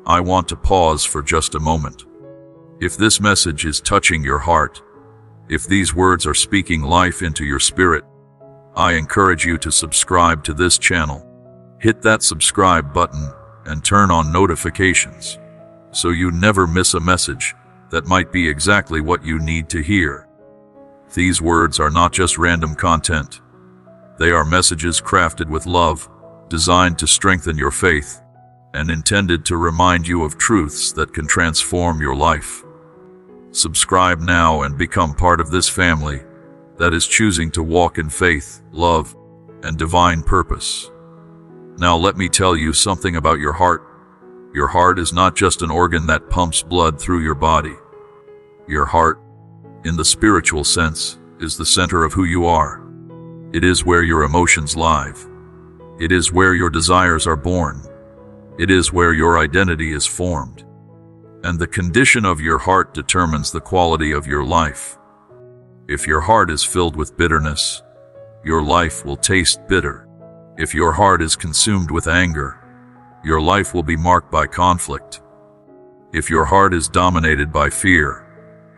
I want to pause for just a moment. If this message is touching your heart, if these words are speaking life into your spirit, I encourage you to subscribe to this channel. Hit that subscribe button and turn on notifications so you never miss a message that might be exactly what you need to hear. These words are not just random content. They are messages crafted with love, designed to strengthen your faith, and intended to remind you of truths that can transform your life. Subscribe now and become part of this family that is choosing to walk in faith, love, and divine purpose. Now let me tell you something about your heart. Your heart is not just an organ that pumps blood through your body. Your heart, in the spiritual sense, is the center of who you are. It is where your emotions live. It is where your desires are born. It is where your identity is formed. And the condition of your heart determines the quality of your life. If your heart is filled with bitterness, your life will taste bitter. If your heart is consumed with anger, your life will be marked by conflict. If your heart is dominated by fear,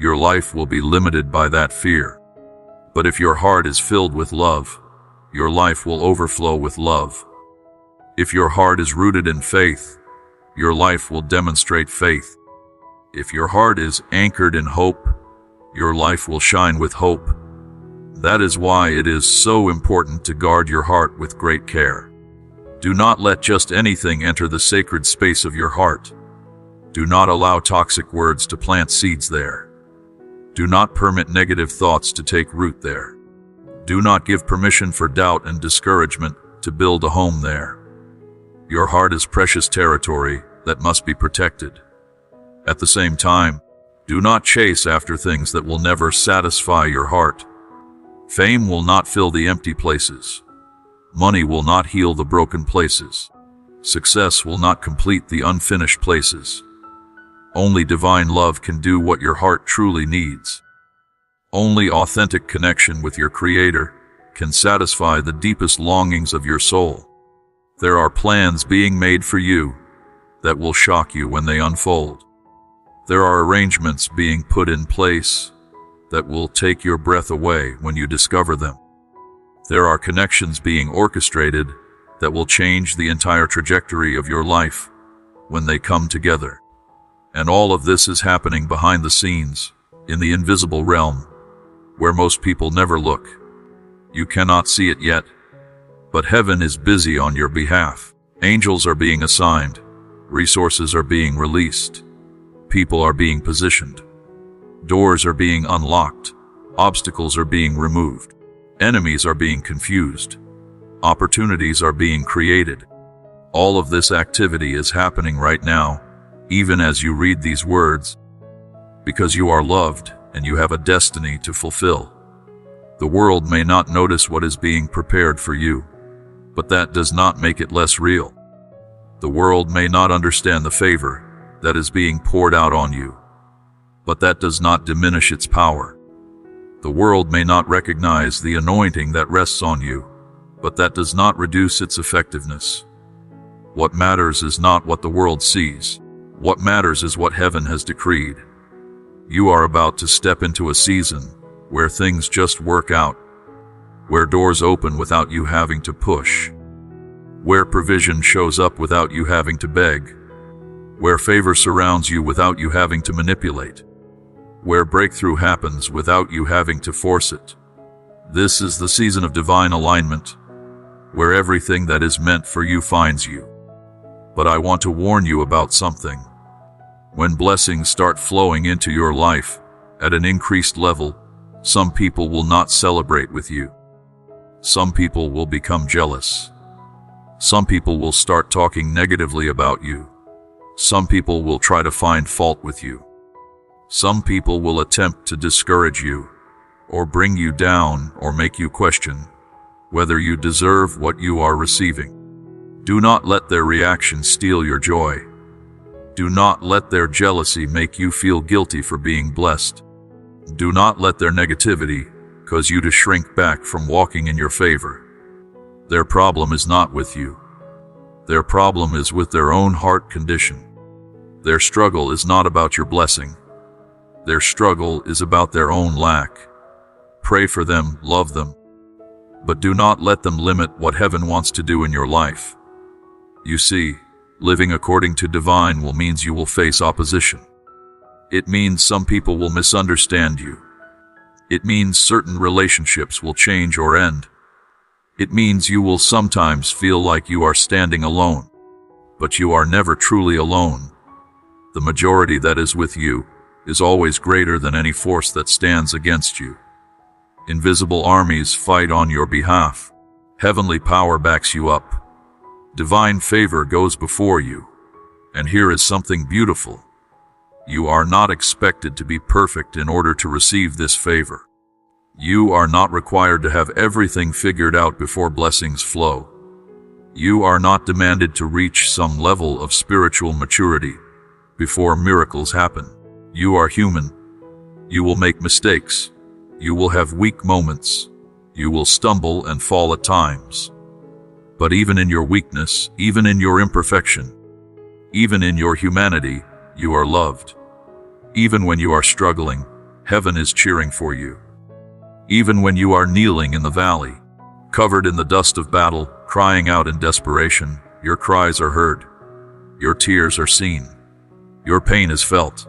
your life will be limited by that fear. But if your heart is filled with love, your life will overflow with love. If your heart is rooted in faith, your life will demonstrate faith. If your heart is anchored in hope, your life will shine with hope. That is why it is so important to guard your heart with great care. Do not let just anything enter the sacred space of your heart. Do not allow toxic words to plant seeds there. Do not permit negative thoughts to take root there. Do not give permission for doubt and discouragement to build a home there. Your heart is precious territory that must be protected. At the same time, do not chase after things that will never satisfy your heart. Fame will not fill the empty places. Money will not heal the broken places. Success will not complete the unfinished places. Only divine love can do what your heart truly needs. Only authentic connection with your Creator can satisfy the deepest longings of your soul. There are plans being made for you that will shock you when they unfold. There are arrangements being put in place that will take your breath away when you discover them. There are connections being orchestrated that will change the entire trajectory of your life when they come together. And all of this is happening behind the scenes, in the invisible realm, where most people never look. You cannot see it yet, but heaven is busy on your behalf. Angels are being assigned, resources are being released, people are being positioned. Doors are being unlocked, obstacles are being removed, enemies are being confused, opportunities are being created. All of this activity is happening right now, even as you read these words, because you are loved and you have a destiny to fulfill. The world may not notice what is being prepared for you, but that does not make it less real. The world may not understand the favor that is being poured out on you, but that does not diminish its power. The world may not recognize the anointing that rests on you, but that does not reduce its effectiveness. What matters is not what the world sees. What matters is what heaven has decreed. You are about to step into a season where things just work out, where doors open without you having to push, where provision shows up without you having to beg, where favor surrounds you without you having to manipulate, where breakthrough happens without you having to force it. This is the season of divine alignment, where everything that is meant for you finds you. But I want to warn you about something. When blessings start flowing into your life at an increased level, some people will not celebrate with you. Some people will become jealous. Some people will start talking negatively about you. Some people will try to find fault with you. Some people will attempt to discourage you, or bring you down, or make you question whether you deserve what you are receiving. Do not let their reaction steal your joy. Do not let their jealousy make you feel guilty for being blessed. Do not let their negativity cause you to shrink back from walking in your favor. Their problem is not with you. Their problem is with their own heart condition. Their struggle is not about your blessing. Their struggle is about their own lack. Pray for them, love them, but do not let them limit what heaven wants to do in your life. You see, living according to divine will means you will face opposition. It means some people will misunderstand you. It means certain relationships will change or end. It means you will sometimes feel like you are standing alone, but you are never truly alone. The majority that is with you is always greater than any force that stands against you. Invisible armies fight on your behalf. Heavenly power backs you up. Divine favor goes before you. And here is something beautiful. You are not expected to be perfect in order to receive this favor. You are not required to have everything figured out before blessings flow. You are not demanded to reach some level of spiritual maturity before miracles happen. You are human. You will make mistakes. You will have weak moments. You will stumble and fall at times. But even in your weakness, even in your imperfection, even in your humanity, you are loved. Even when you are struggling, heaven is cheering for you. Even when you are kneeling in the valley, covered in the dust of battle, crying out in desperation, your cries are heard. Your tears are seen. Your pain is felt.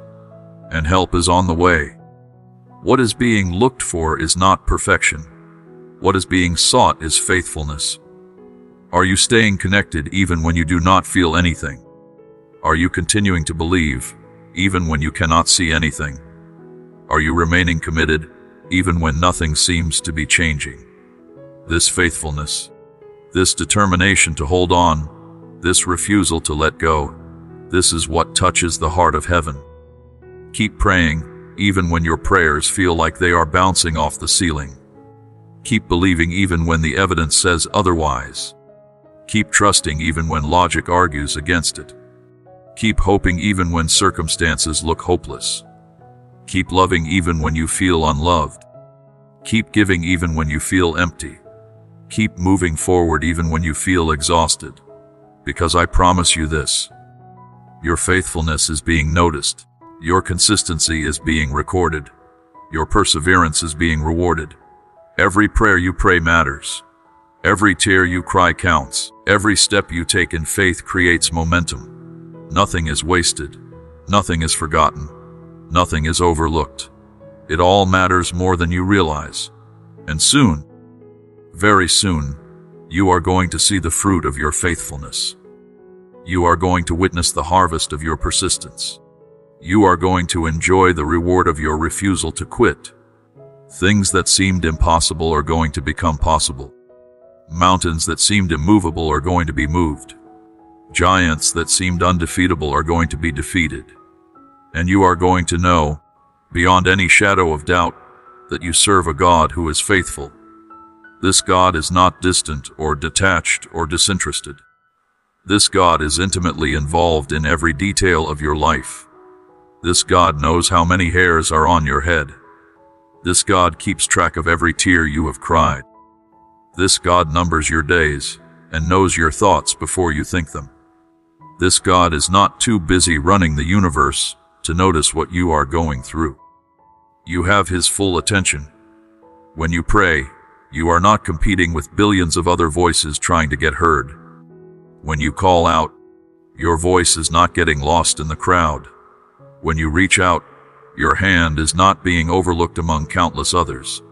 And help is on the way. What is being looked for is not perfection. What is being sought is faithfulness. Are you staying connected even when you do not feel anything? Are you continuing to believe even when you cannot see anything? Are you remaining committed even when nothing seems to be changing? This faithfulness, this determination to hold on, this refusal to let go, this is what touches the heart of heaven. Keep praying even when your prayers feel like they are bouncing off the ceiling. Keep believing even when the evidence says otherwise. Keep trusting even when logic argues against it. Keep hoping even when circumstances look hopeless. Keep loving even when you feel unloved. Keep giving even when you feel empty. Keep moving forward even when you feel exhausted. Because I promise you this: your faithfulness is being noticed. Your consistency is being recorded. Your perseverance is being rewarded. Every prayer you pray matters. Every tear you cry counts. Every step you take in faith creates momentum. Nothing is wasted. Nothing is forgotten. Nothing is overlooked. It all matters more than you realize. And soon, very soon, you are going to see the fruit of your faithfulness. You are going to witness the harvest of your persistence. You are going to enjoy the reward of your refusal to quit. Things that seemed impossible are going to become possible. Mountains that seemed immovable are going to be moved. Giants that seemed undefeatable are going to be defeated. And you are going to know, beyond any shadow of doubt, that you serve a God who is faithful. This God is not distant or detached or disinterested. This God is intimately involved in every detail of your life. This God knows how many hairs are on your head. This God keeps track of every tear you have cried. This God numbers your days and knows your thoughts before you think them. This God is not too busy running the universe to notice what you are going through. You have His full attention. When you pray, you are not competing with billions of other voices trying to get heard. When you call out, your voice is not getting lost in the crowd. When you reach out, your hand is not being overlooked among countless others.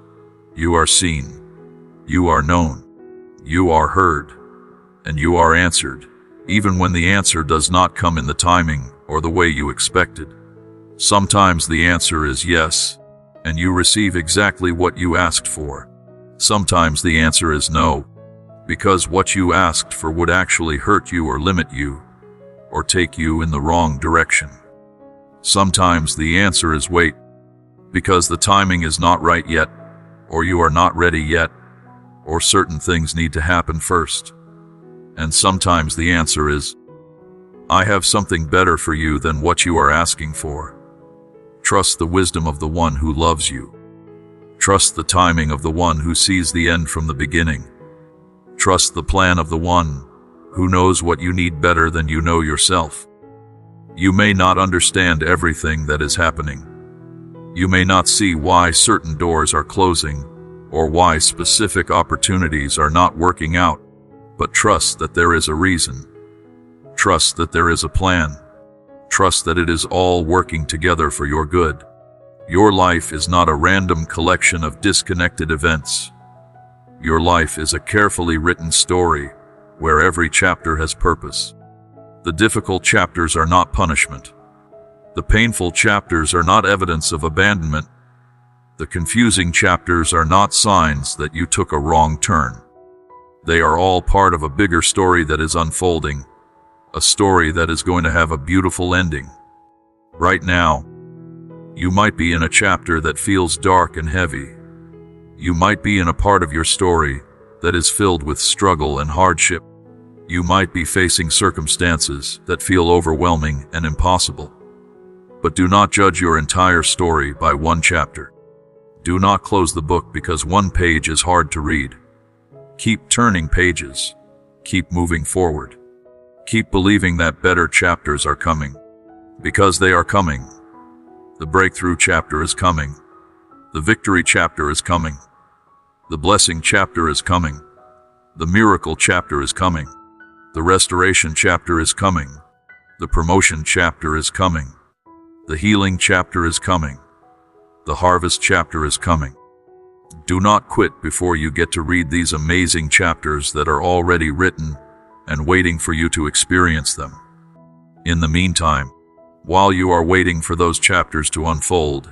You are seen. You are known. You are heard. And you are answered, even when the answer does not come in the timing or the way you expected. Sometimes the answer is yes, and you receive exactly what you asked for. Sometimes the answer is no, because what you asked for would actually hurt you or limit you, or take you in the wrong direction. Sometimes the answer is wait, because the timing is not right yet, or you are not ready yet, or certain things need to happen first. And sometimes the answer is, I have something better for you than what you are asking for. Trust the wisdom of the one who loves you. Trust the timing of the one who sees the end from the beginning. Trust the plan of the one who knows what you need better than you know yourself. You may not understand everything that is happening. You may not see why certain doors are closing or why specific opportunities are not working out, but trust that there is a reason. Trust that there is a plan. Trust that it is all working together for your good. Your life is not a random collection of disconnected events. Your life is a carefully written story where every chapter has purpose. The difficult chapters are not punishment. The painful chapters are not evidence of abandonment. The confusing chapters are not signs that you took a wrong turn. They are all part of a bigger story that is unfolding, a story that is going to have a beautiful ending. Right now, you might be in a chapter that feels dark and heavy. You might be in a part of your story that is filled with struggle and hardship. You might be facing circumstances that feel overwhelming and impossible. But do not judge your entire story by one chapter. Do not close the book because one page is hard to read. Keep turning pages. Keep moving forward. Keep believing that better chapters are coming. Because they are coming. The breakthrough chapter is coming. The victory chapter is coming. The blessing chapter is coming. The miracle chapter is coming. The restoration chapter is coming. The promotion chapter is coming. The healing chapter is coming. The harvest chapter is coming. Do not quit before you get to read these amazing chapters that are already written and waiting for you to experience them. In the meantime, while you are waiting for those chapters to unfold,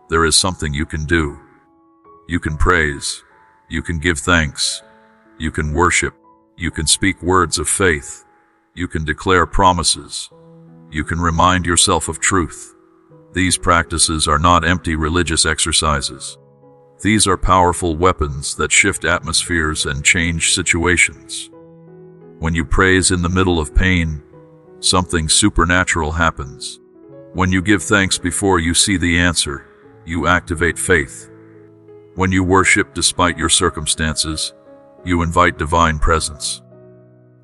there is something you can do. You can praise. You can give thanks. You can worship. You can speak words of faith. You can declare promises. You can remind yourself of truth. These practices are not empty religious exercises. These are powerful weapons that shift atmospheres and change situations. When you praise in the middle of pain, something supernatural happens. When you give thanks before you see the answer, you activate faith. When you worship despite your circumstances, you invite divine presence.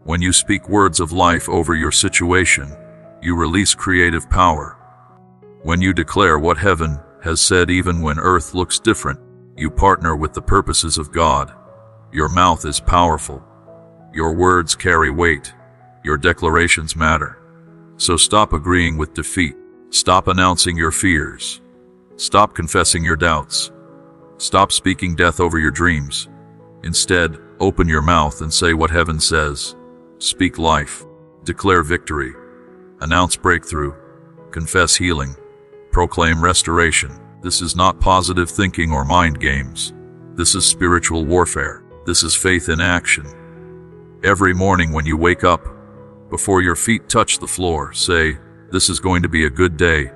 When you speak words of life over your situation, you release creative power. When you declare what heaven has said even when earth looks different, you partner with the purposes of God. Your mouth is powerful. Your words carry weight. Your declarations matter. So stop agreeing with defeat. Stop announcing your fears. Stop confessing your doubts. Stop speaking death over your dreams. Instead, open your mouth and say what heaven says. Speak life. Declare victory. Announce breakthrough. Confess healing. Proclaim restoration. This is not positive thinking or mind games. This is spiritual warfare. This is faith in action. Every morning when you wake up, before your feet touch the floor, say, "This is going to be a good day."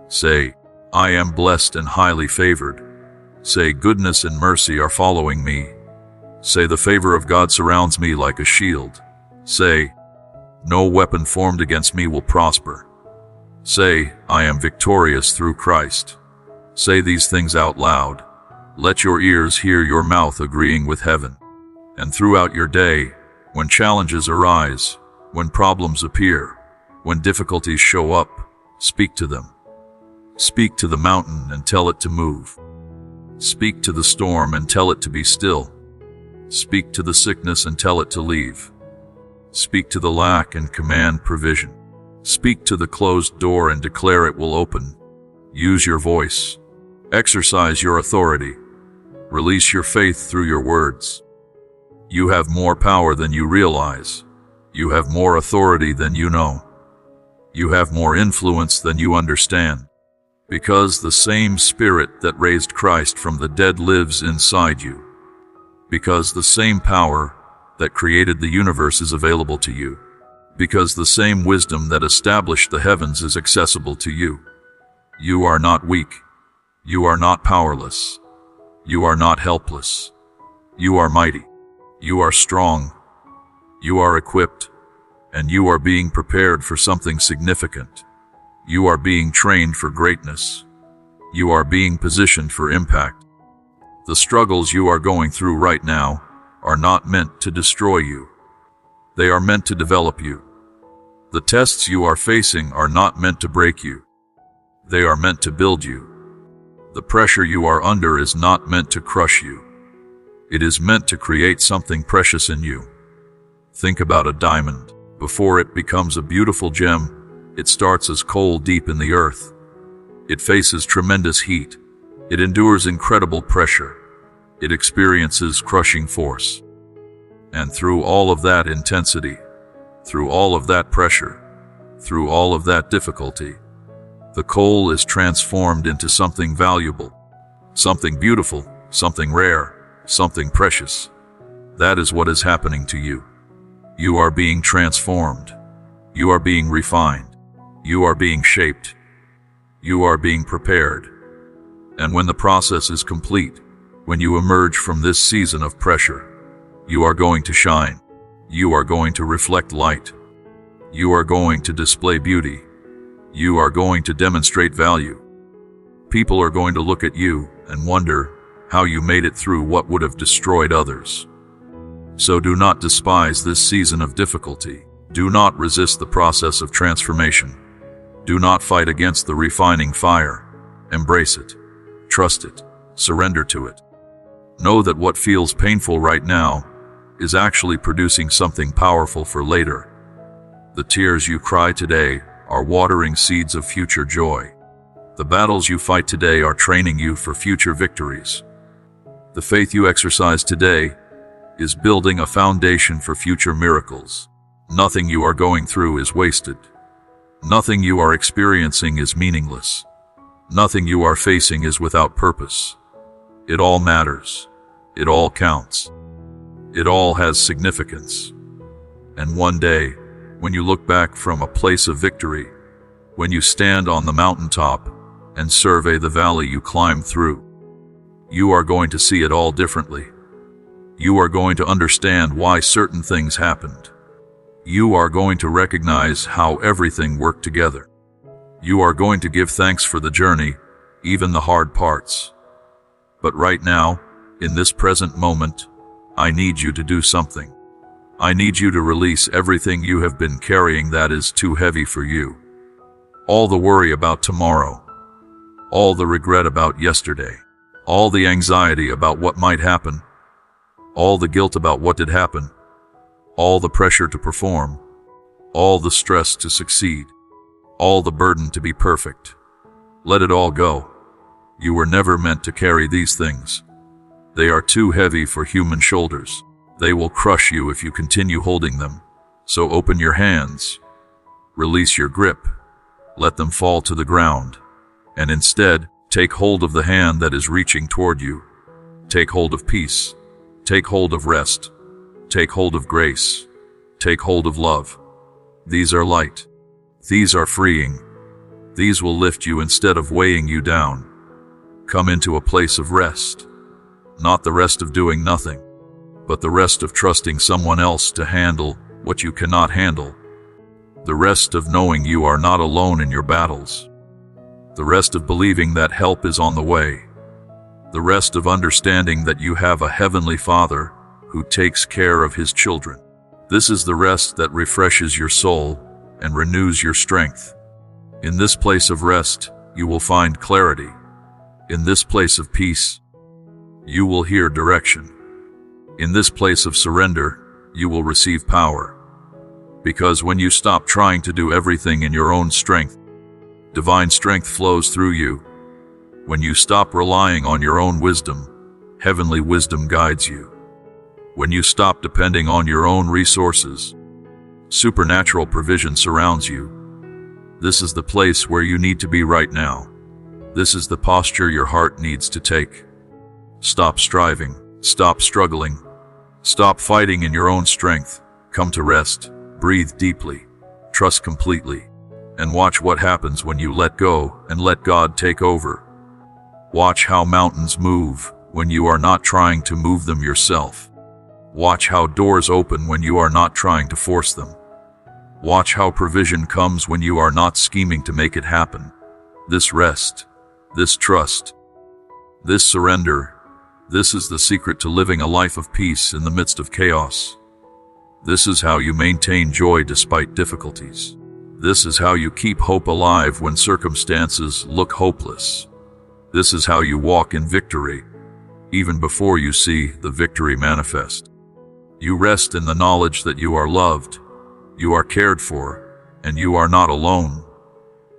Say, "I am blessed and highly favored." Say, "Goodness and mercy are following me." Say, "The favor of God surrounds me like a shield." Say, "No weapon formed against me will prosper." Say, "I am victorious through Christ." Say these things out loud. Let your ears hear your mouth agreeing with heaven. And throughout your day, when challenges arise, when problems appear, when difficulties show up, speak to them. Speak to the mountain and tell it to move. Speak to the storm and tell it to be still. Speak to the sickness and tell it to leave. Speak to the lack and command provision. Speak to the closed door and declare it will open. Use your voice. Exercise your authority. Release your faith through your words. You have more power than you realize. You have more authority than you know. You have more influence than you understand. Because the same Spirit that raised Christ from the dead lives inside you. Because the same power that created the universe is available to you. Because the same wisdom that established the heavens is accessible to you. You are not weak. You are not powerless. You are not helpless. You are mighty. You are strong. You are equipped. And you are being prepared for something significant. You are being trained for greatness. You are being positioned for impact. The struggles you are going through right now are not meant to destroy you. They are meant to develop you. The tests you are facing are not meant to break you. They are meant to build you. The pressure you are under is not meant to crush you. It is meant to create something precious in you. Think about a diamond. Before it becomes a beautiful gem, it starts as coal deep in the earth. It faces tremendous heat. It endures incredible pressure. It experiences crushing force. And through all of that intensity, through all of that pressure, through all of that difficulty, the coal is transformed into something valuable, something beautiful, something rare, something precious. That is what is happening to you. You are being transformed. You are being refined. You are being shaped. You are being prepared. And when the process is complete, when you emerge from this season of pressure, you are going to shine. You are going to reflect light. You are going to display beauty. You are going to demonstrate value. People are going to look at you and wonder how you made it through what would have destroyed others. So do not despise this season of difficulty. Do not resist the process of transformation. Do not fight against the refining fire. Embrace it. Trust it. Surrender to it. Know that what feels painful right now is actually producing something powerful for later. The tears you cry today are watering seeds of future joy. The battles you fight today are training you for future victories. The faith you exercise today is building a foundation for future miracles. Nothing you are going through is wasted. Nothing you are experiencing is meaningless. Nothing you are facing is without purpose. It all matters. It all counts. It all has significance. And one day, when you look back from a place of victory, when you stand on the mountaintop and survey the valley you climbed through, you are going to see it all differently. You are going to understand why certain things happened. You are going to recognize how everything worked together. You are going to give thanks for the journey, even the hard parts. But right now, in this present moment, I need you to do something. I need you to release everything you have been carrying that is too heavy for you. All the worry about tomorrow. All the regret about yesterday. All the anxiety about what might happen. All the guilt about what did happen. All the pressure to perform. All the stress to succeed. All the burden to be perfect. Let it all go. You were never meant to carry these things. They are too heavy for human shoulders. They will crush you if you continue holding them. So open your hands. Release your grip. Let them fall to the ground. And instead, take hold of the hand that is reaching toward you. Take hold of peace. Take hold of rest. Take hold of grace. Take hold of love. These are light. These are freeing. These will lift you instead of weighing you down. Come into a place of rest. Not the rest of doing nothing, but the rest of trusting someone else to handle what you cannot handle. The rest of knowing you are not alone in your battles. The rest of believing that help is on the way. The rest of understanding that you have a heavenly Father who takes care of his children. This is the rest that refreshes your soul and renews your strength. In this place of rest, you will find clarity. In this place of peace, you will hear direction. In this place of surrender, you will receive power. Because when you stop trying to do everything in your own strength, divine strength flows through you. When you stop relying on your own wisdom, heavenly wisdom guides you. When you stop depending on your own resources, supernatural provision surrounds you. This is the place where you need to be right now. This is the posture your heart needs to take. Stop striving. Stop struggling. Stop fighting in your own strength. Come to rest. Breathe deeply. Trust completely. And watch what happens when you let go and let God take over. Watch how mountains move when you are not trying to move them yourself. Watch how doors open when you are not trying to force them. Watch how provision comes when you are not scheming to make it happen. This rest, this trust, this surrender, this is the secret to living a life of peace in the midst of chaos. This is how you maintain joy despite difficulties. This is how you keep hope alive when circumstances look hopeless. This is how you walk in victory, even before you see the victory manifest. You rest in the knowledge that you are loved, you are cared for, and you are not alone.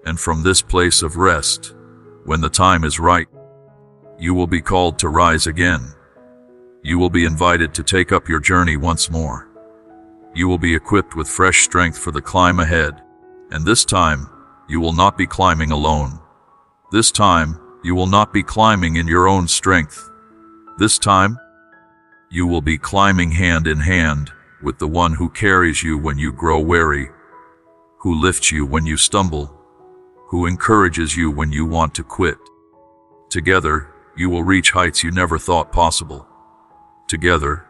And from this place of rest, when the time is right, you will be called to rise again. You will be invited to take up your journey once more. You will be equipped with fresh strength for the climb ahead. And this time, you will not be climbing alone. This time, you will not be climbing in your own strength. This time, You will be climbing hand in hand with the one who carries you when you grow weary, who lifts you when you stumble, who encourages you when you want to quit. Together, you will reach heights you never thought possible. Together,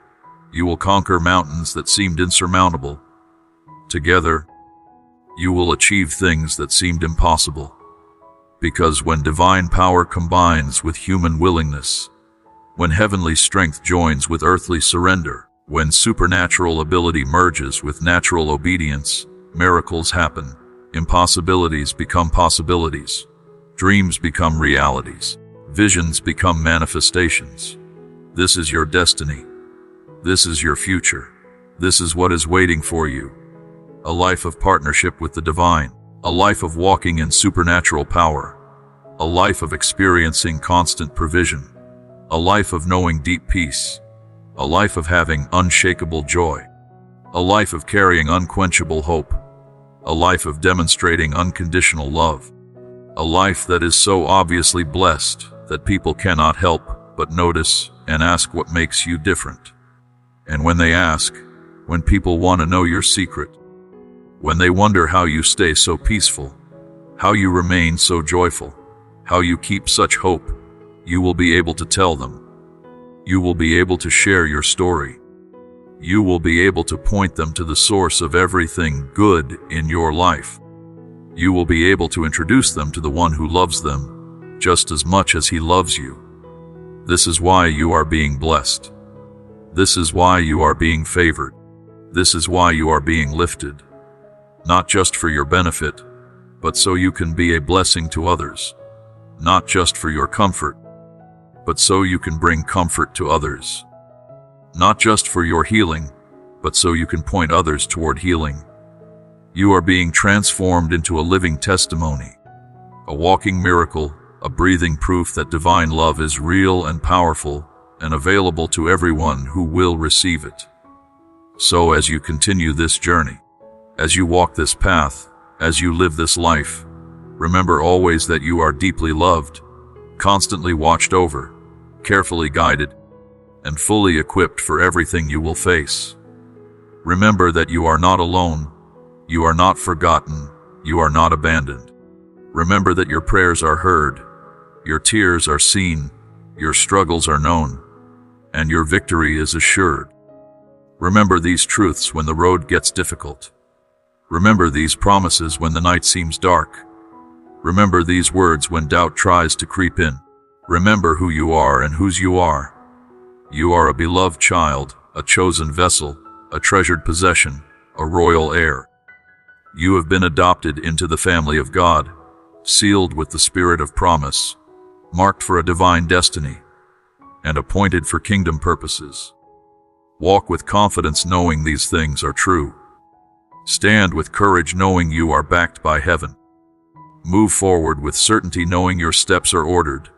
you will conquer mountains that seemed insurmountable. Together, you will achieve things that seemed impossible. Because when divine power combines with human willingness, when heavenly strength joins with earthly surrender, when supernatural ability merges with natural obedience, miracles happen, impossibilities become possibilities, dreams become realities, visions become manifestations. This is your destiny. This is your future. This is what is waiting for you. A life of partnership with the divine, a life of walking in supernatural power, a life of experiencing constant provision, a life of knowing deep peace, a life of having unshakable joy, a life of carrying unquenchable hope, a life of demonstrating unconditional love, a life that is so obviously blessed that people cannot help but notice and ask what makes you different. And when they ask, when people want to know your secret, when they wonder how you stay so peaceful, how you remain so joyful, how you keep such hope, you will be able to tell them. You will be able to share your story. You will be able to point them to the source of everything good in your life. You will be able to introduce them to the one who loves them just as much as he loves you. This is why you are being blessed. This is why you are being favored. This is why you are being lifted. Not just for your benefit, but so you can be a blessing to others. Not just for your comfort, but so you can bring comfort to others. Not just for your healing, but so you can point others toward healing. You are being transformed into a living testimony, a walking miracle, a breathing proof that divine love is real and powerful and available to everyone who will receive it. So as you continue this journey, as you walk this path, as you live this life, remember always that you are deeply loved, constantly watched over, carefully guided, and fully equipped for everything you will face. Remember that you are not alone, you are not forgotten, you are not abandoned. Remember that your prayers are heard, your tears are seen, your struggles are known, and your victory is assured. Remember these truths when the road gets difficult. Remember these promises when the night seems dark. Remember these words when doubt tries to creep in. Remember who you are and whose you are. You are a beloved child, a chosen vessel, a treasured possession, a royal heir. You have been adopted into the family of God, sealed with the spirit of promise, marked for a divine destiny, and appointed for kingdom purposes. Walk with confidence knowing these things are true. Stand with courage knowing you are backed by heaven. Move forward with certainty knowing your steps are ordered.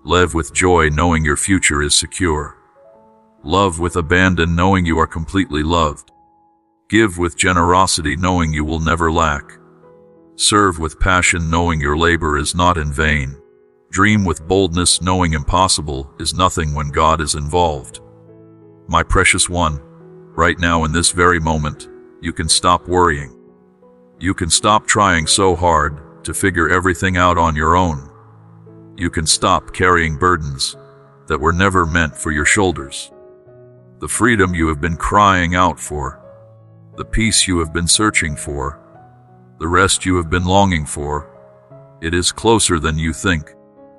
Live with joy knowing your future is secure. Love with abandon knowing you are completely loved. Give with generosity knowing you will never lack. Serve with passion knowing your labor is not in vain. Dream with boldness knowing impossible is nothing when God is involved. My precious one, right now in this very moment, you can stop worrying. You can stop trying so hard to figure everything out on your own. You can stop carrying burdens that were never meant for your shoulders. The freedom you have been crying out for, the peace you have been searching for, the rest you have been longing for, it is closer than you think.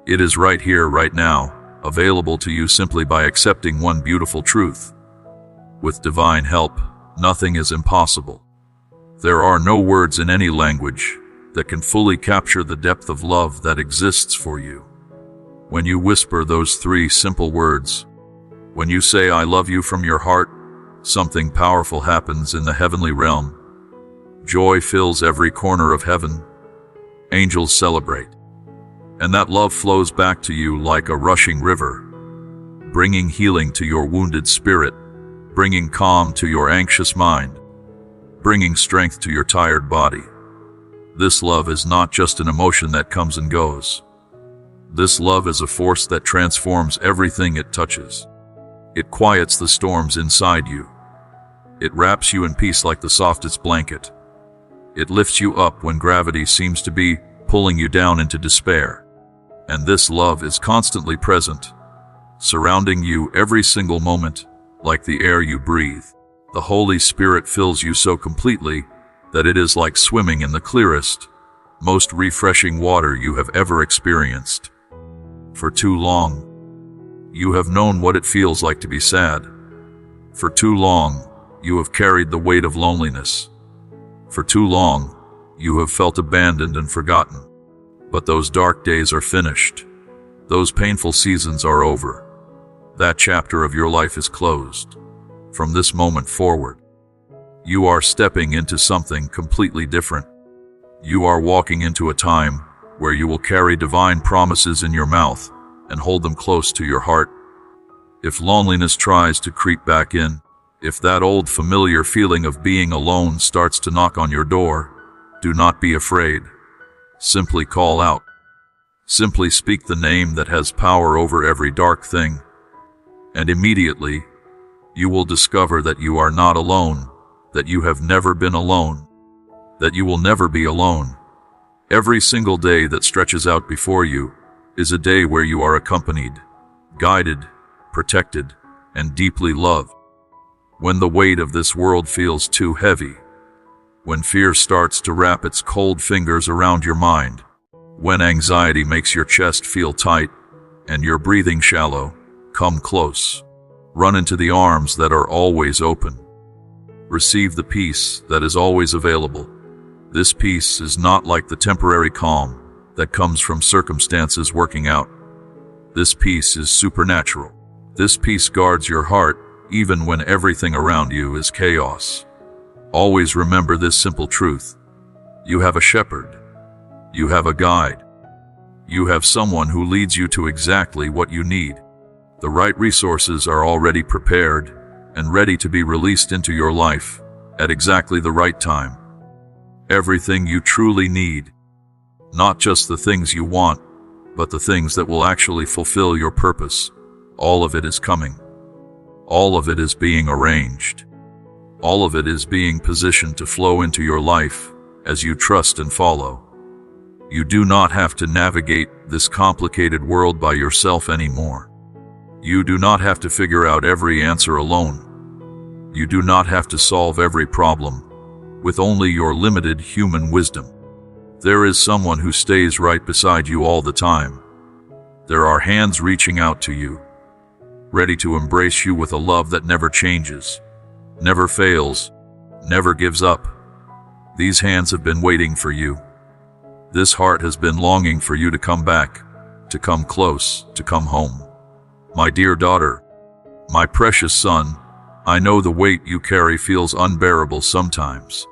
It is right here, right now, available to you simply by accepting one beautiful truth. With divine help, nothing is impossible. There are no words in any language that can fully capture the depth of love that exists for you. When you whisper those 3 simple words, when you say I love you from your heart, something powerful happens in the heavenly realm. Joy fills every corner of heaven. Angels celebrate. And that love flows back to you like a rushing river, bringing healing to your wounded spirit, bringing calm to your anxious mind, bringing strength to your tired body. This love is not just an emotion that comes and goes. This love is a force that transforms everything it touches. It quiets the storms inside you. It wraps you in peace like the softest blanket. It lifts you up when gravity seems to be pulling you down into despair. And this love is constantly present, surrounding you every single moment, like the air you breathe. The Holy Spirit fills you so completely that it is like swimming in the clearest, most refreshing water you have ever experienced. For too long, you have known what it feels like to be sad. For too long, you have carried the weight of loneliness. For too long, you have felt abandoned and forgotten. But those dark days are finished. Those painful seasons are over. That chapter of your life is closed. From this moment forward, you are stepping into something completely different. You are walking into a time where you will carry divine promises in your mouth and hold them close to your heart. If loneliness tries to creep back in, if that old familiar feeling of being alone starts to knock on your door, do not be afraid. Simply call out. Simply speak the name that has power over every dark thing. And immediately, you will discover that you are not alone, that you have never been alone, that you will never be alone. Every single day that stretches out before you is a day where you are accompanied, guided, protected, and deeply loved. When the weight of this world feels too heavy, when fear starts to wrap its cold fingers around your mind, when anxiety makes your chest feel tight and your breathing shallow, come close. Run into the arms that are always open. Receive the peace that is always available. This peace is not like the temporary calm that comes from circumstances working out. This peace is supernatural. This peace guards your heart even when everything around you is chaos. Always remember this simple truth. You have a shepherd. You have a guide. You have someone who leads you to exactly what you need. The right resources are already prepared and ready to be released into your life at exactly the right time. Everything you truly need, not just the things you want, but the things that will actually fulfill your purpose. All of it is coming. All of it is being arranged. All of it is being positioned to flow into your life as you trust and follow. You do not have to navigate this complicated world by yourself anymore. You do not have to figure out every answer alone. You do not have to solve every problem with only your limited human wisdom. There is someone who stays right beside you all the time. There are hands reaching out to you, ready to embrace you with a love that never changes, never fails, never gives up. These hands have been waiting for you. This heart has been longing for you to come back, to come close, to come home. My dear daughter, my precious son, I know the weight you carry feels unbearable sometimes.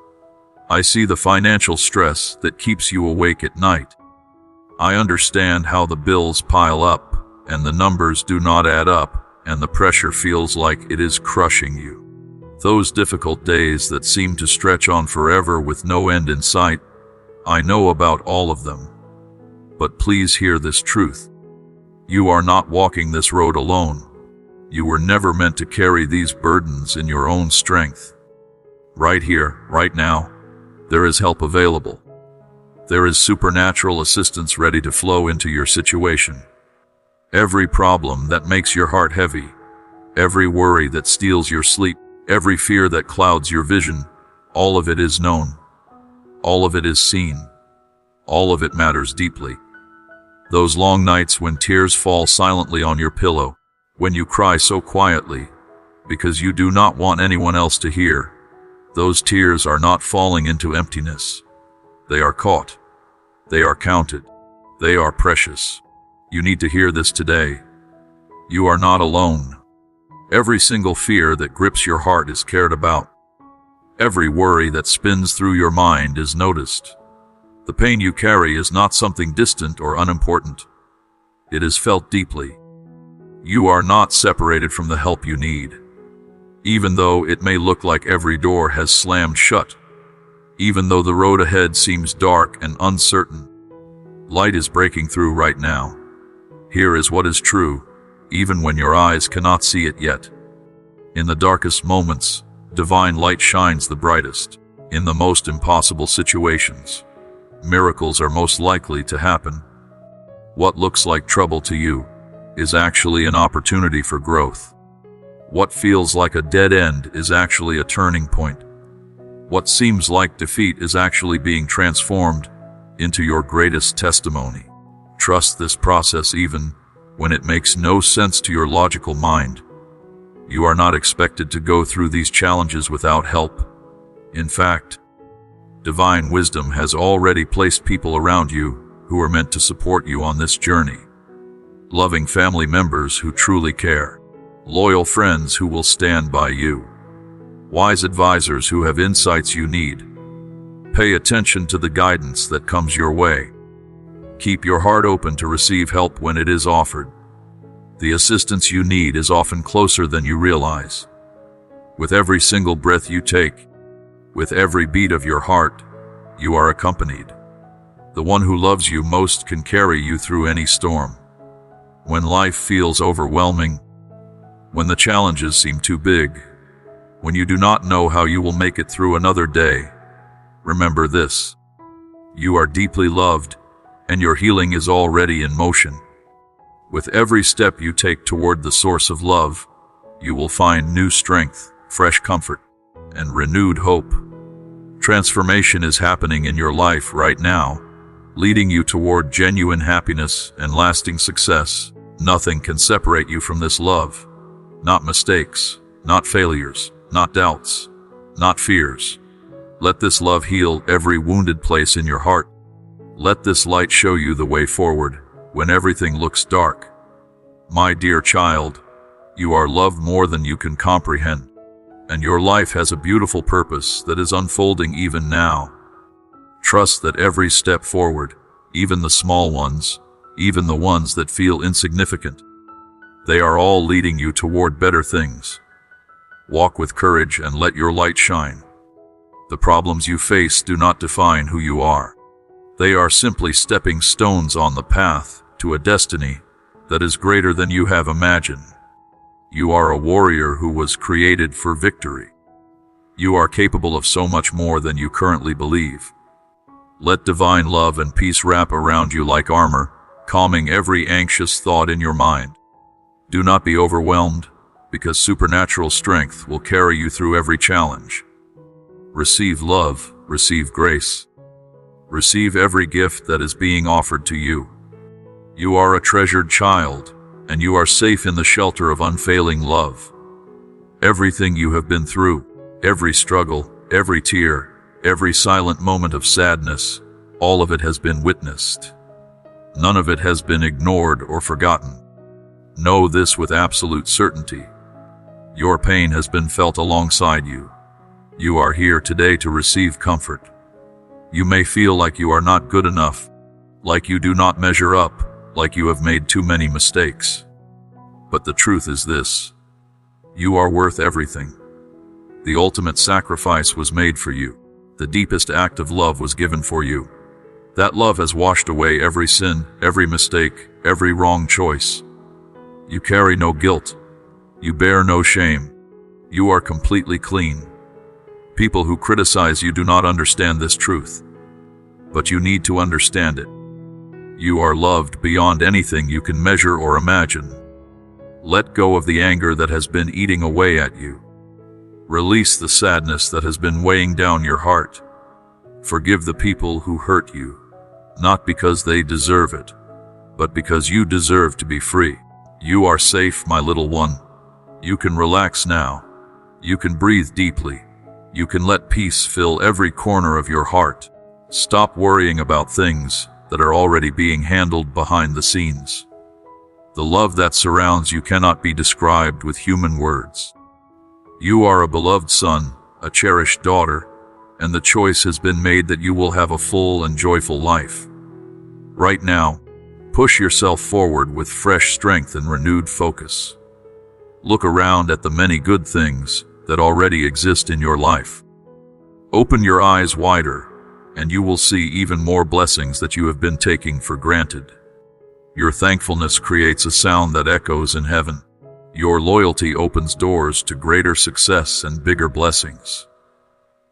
I see the financial stress that keeps you awake at night. I understand how the bills pile up and the numbers do not add up and the pressure feels like it is crushing you. Those difficult days that seem to stretch on forever with no end in sight, I know about all of them. But please hear this truth. You are not walking this road alone. You were never meant to carry these burdens in your own strength. Right here, right now, there is help available. There is supernatural assistance ready to flow into your situation. Every problem that makes your heart heavy, every worry that steals your sleep, every fear that clouds your vision, all of it is known. All of it is seen. All of it matters deeply. Those long nights when tears fall silently on your pillow, when you cry so quietly, because you do not want anyone else to hear, those tears are not falling into emptiness. They are caught. They are counted. They are precious. You need to hear this today. You are not alone. Every single fear that grips your heart is cared about. Every worry that spins through your mind is noticed. The pain you carry is not something distant or unimportant. It is felt deeply. You are not separated from the help you need. Even though it may look like every door has slammed shut, even though the road ahead seems dark and uncertain, light is breaking through right now. Here is what is true. even when your eyes cannot see it yet. In the darkest moments, divine light shines the brightest. In the most impossible situations, miracles are most likely to happen. What looks like trouble to you is actually an opportunity for growth. What feels like a dead end is actually a turning point. What seems like defeat is actually being transformed into your greatest testimony. Trust this process even when it makes no sense to your logical mind. You are not expected to go through these challenges without help. In fact, divine wisdom has already placed people around you who are meant to support you on this journey. Loving family members who truly care. Loyal friends who will stand by you. Wise advisors who have insights you need. Pay attention to the guidance that comes your way. Keep your heart open to receive help when it is offered. The assistance you need is often closer than you realize. With every single breath you take, with every beat of your heart, you are accompanied. The one who loves you most can carry you through any storm. When life feels overwhelming, when the challenges seem too big, when you do not know how you will make it through another day, remember this: you are deeply loved, and your healing is already in motion. With every step you take toward the source of love, you will find new strength, fresh comfort, and renewed hope. Transformation is happening in your life right now, leading you toward genuine happiness and lasting success. Nothing can separate you from this love. Not mistakes, not failures, not doubts, not fears. Let this love heal every wounded place in your heart. Let this light show you the way forward when everything looks dark. My dear child, you are loved more than you can comprehend, and your life has a beautiful purpose that is unfolding even now. Trust that every step forward, even the small ones, even the ones that feel insignificant, they are all leading you toward better things. Walk with courage and let your light shine. The problems you face do not define who you are. They are simply stepping stones on the path to a destiny that is greater than you have imagined. You are a warrior who was created for victory. You are capable of so much more than you currently believe. Let divine love and peace wrap around you like armor, calming every anxious thought in your mind. Do not be overwhelmed, because supernatural strength will carry you through every challenge. Receive love, receive grace. Receive every gift that is being offered to you. You are a treasured child, and you are safe in the shelter of unfailing love. Everything you have been through, every struggle, every tear, every silent moment of sadness, all of it has been witnessed. None of it has been ignored or forgotten. Know this with absolute certainty. Your pain has been felt alongside you. You are here today to receive comfort. You may feel like you are not good enough, like you do not measure up, like you have made too many mistakes. But the truth is this: you are worth everything. The ultimate sacrifice was made for you. The deepest act of love was given for you. That love has washed away every sin, every mistake, every wrong choice. You carry no guilt. You bear no shame. You are completely clean. People who criticize you do not understand this truth, but you need to understand it. You are loved beyond anything you can measure or imagine. Let go of the anger that has been eating away at you. Release the sadness that has been weighing down your heart. Forgive the people who hurt you, not because they deserve it, but because you deserve to be free. You are safe, my little one. You can relax now. You can breathe deeply. You can let peace fill every corner of your heart. Stop worrying about things that are already being handled behind the scenes. The love that surrounds you cannot be described with human words. You are a beloved son, a cherished daughter, and the choice has been made that you will have a full and joyful life. Right now, push yourself forward with fresh strength and renewed focus. Look around at the many good things that already exist in your life. Open your eyes wider, and you will see even more blessings that you have been taking for granted. Your thankfulness creates a sound that echoes in heaven. Your loyalty opens doors to greater success and bigger blessings.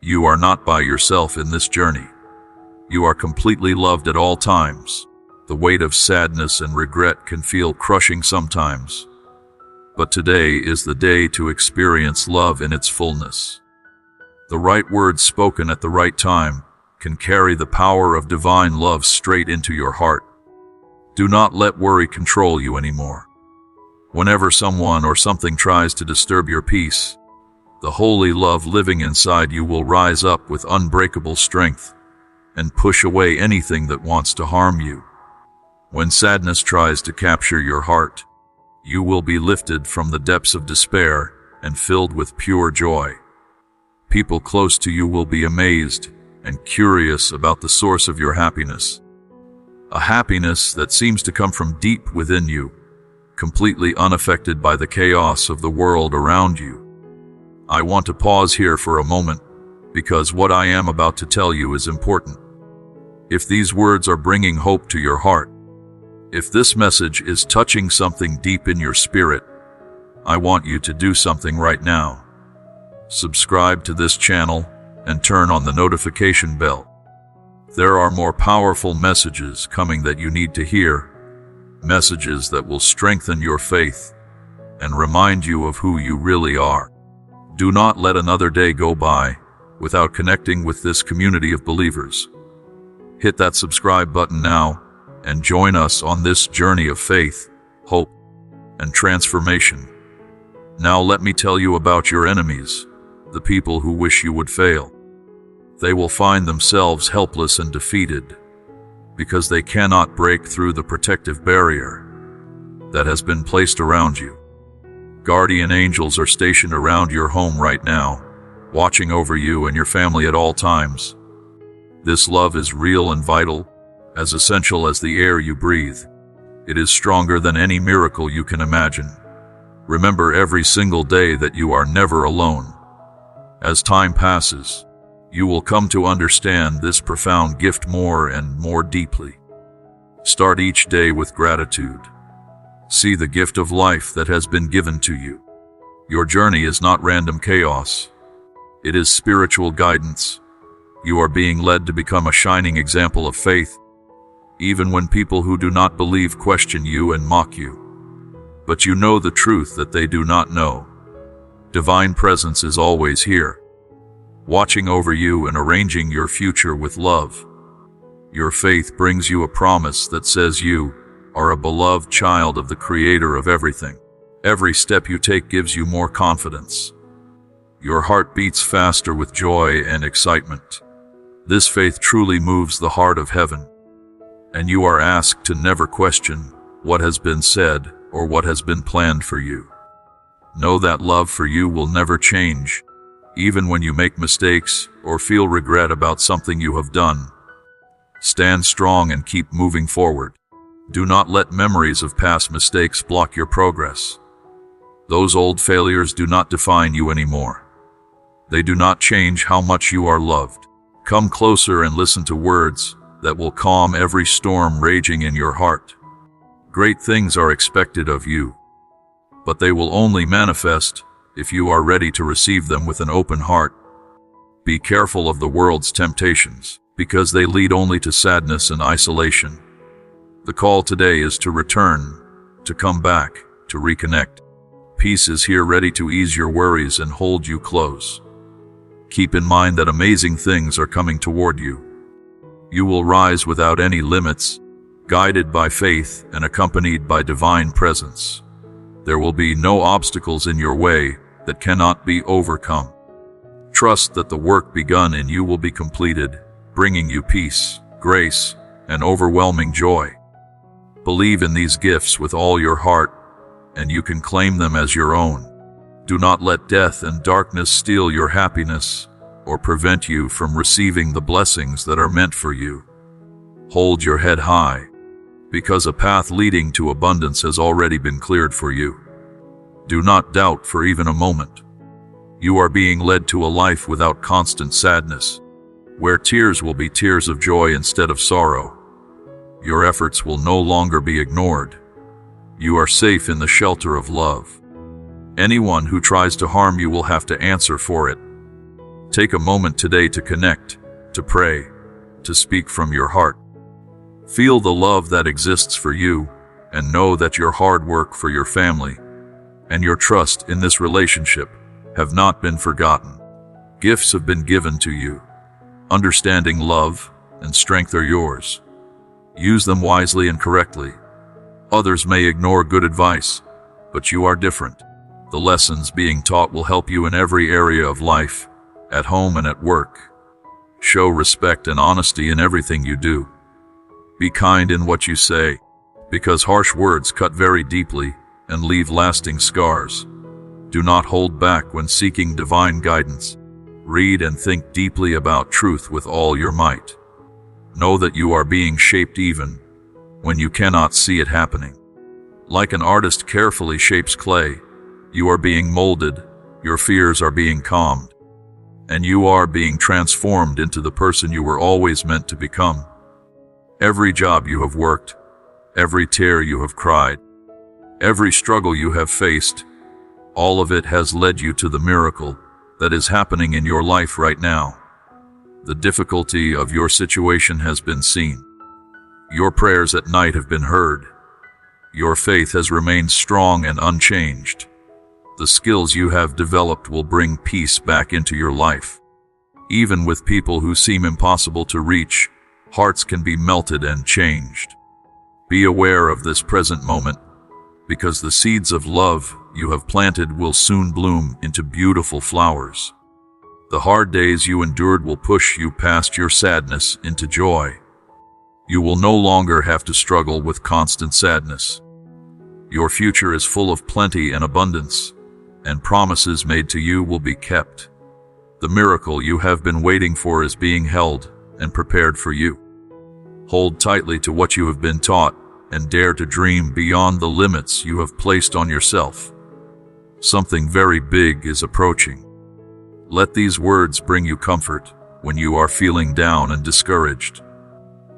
You are not by yourself in this journey. You are completely loved at all times. The weight of sadness and regret can feel crushing sometimes, but today is the day to experience love in its fullness. The right words spoken at the right time can carry the power of divine love straight into your heart. Do not let worry control you anymore. Whenever someone or something tries to disturb your peace, the holy love living inside you will rise up with unbreakable strength and push away anything that wants to harm you. When sadness tries to capture your heart, you will be lifted from the depths of despair and filled with pure joy. People close to you will be amazed and curious about the source of your happiness. A happiness that seems to come from deep within you, completely unaffected by the chaos of the world around you. I want to pause here for a moment, because what I am about to tell you is important. If these words are bringing hope to your heart, if this message is touching something deep in your spirit, I want you to do something right now. Subscribe to this channel and turn on the notification bell. There are more powerful messages coming that you need to hear, messages that will strengthen your faith and remind you of who you really are. Do not let another day go by without connecting with this community of believers. Hit that subscribe button now and join us on this journey of faith, hope, and transformation. Now let me tell you about your enemies, the people who wish you would fail. They will find themselves helpless and defeated because they cannot break through the protective barrier that has been placed around you. Guardian angels are stationed around your home right now, watching over you and your family at all times. This love is real and vital, as essential as the air you breathe. It is stronger than any miracle you can imagine. Remember every single day that you are never alone. As time passes, you will come to understand this profound gift more and more deeply. Start each day with gratitude. See the gift of life that has been given to you. Your journey is not random chaos. It is spiritual guidance. You are being led to become a shining example of faith, even when people who do not believe question you and mock you. But you know the truth that they do not know. Divine presence is always here, watching over you and arranging your future with love. Your faith brings you a promise that says you are a beloved child of the Creator of everything. Every step you take gives you more confidence. Your heart beats faster with joy and excitement. This faith truly moves the heart of heaven, and you are asked to never question what has been said or what has been planned for you. Know that love for you will never change, even when you make mistakes or feel regret about something you have done. Stand strong and keep moving forward. Do not let memories of past mistakes block your progress. Those old failures do not define you anymore. They do not change how much you are loved. Come closer and listen to words that will calm every storm raging in your heart. Great things are expected of you, but they will only manifest if you are ready to receive them with an open heart. Be careful of the world's temptations, because they lead only to sadness and isolation. The call today is to return, to come back, to reconnect. Peace is here ready to ease your worries and hold you close. Keep in mind that amazing things are coming toward you. You will rise without any limits, guided by faith and accompanied by divine presence. There will be no obstacles in your way that cannot be overcome. Trust that the work begun in you will be completed, bringing you peace, grace, and overwhelming joy. Believe in these gifts with all your heart, and you can claim them as your own. Do not let death and darkness steal your happiness or prevent you from receiving the blessings that are meant for you. Hold your head high, because a path leading to abundance has already been cleared for you. Do not doubt for even a moment. You are being led to a life without constant sadness, where tears will be tears of joy instead of sorrow. Your efforts will no longer be ignored. You are safe in the shelter of love. Anyone who tries to harm you will have to answer for it. Take a moment today to connect, to pray, to speak from your heart. Feel the love that exists for you, and know that your hard work for your family and your trust in this relationship have not been forgotten. Gifts have been given to you. Understanding, love, and strength are yours. Use them wisely and correctly. Others may ignore good advice, but you are different. The lessons being taught will help you in every area of life, at home and at work. Show respect and honesty in everything you do. Be kind in what you say, because harsh words cut very deeply and leave lasting scars. Do not hold back when seeking divine guidance. Read and think deeply about truth with all your might. Know that you are being shaped even when you cannot see it happening. Like an artist carefully shapes clay, you are being molded, your fears are being calmed, and you are being transformed into the person you were always meant to become. Every job you have worked, every tear you have cried, every struggle you have faced, all of it has led you to the miracle that is happening in your life right now. The difficulty of your situation has been seen. Your prayers at night have been heard. Your faith has remained strong and unchanged. The skills you have developed will bring peace back into your life. Even with people who seem impossible to reach, hearts can be melted and changed. Be aware of this present moment, because the seeds of love you have planted will soon bloom into beautiful flowers. The hard days you endured will push you past your sadness into joy. You will no longer have to struggle with constant sadness. Your future is full of plenty and abundance, and promises made to you will be kept. The miracle you have been waiting for is being held and prepared for you. Hold tightly to what you have been taught and dare to dream beyond the limits you have placed on yourself. Something very big is approaching. Let these words bring you comfort when you are feeling down and discouraged.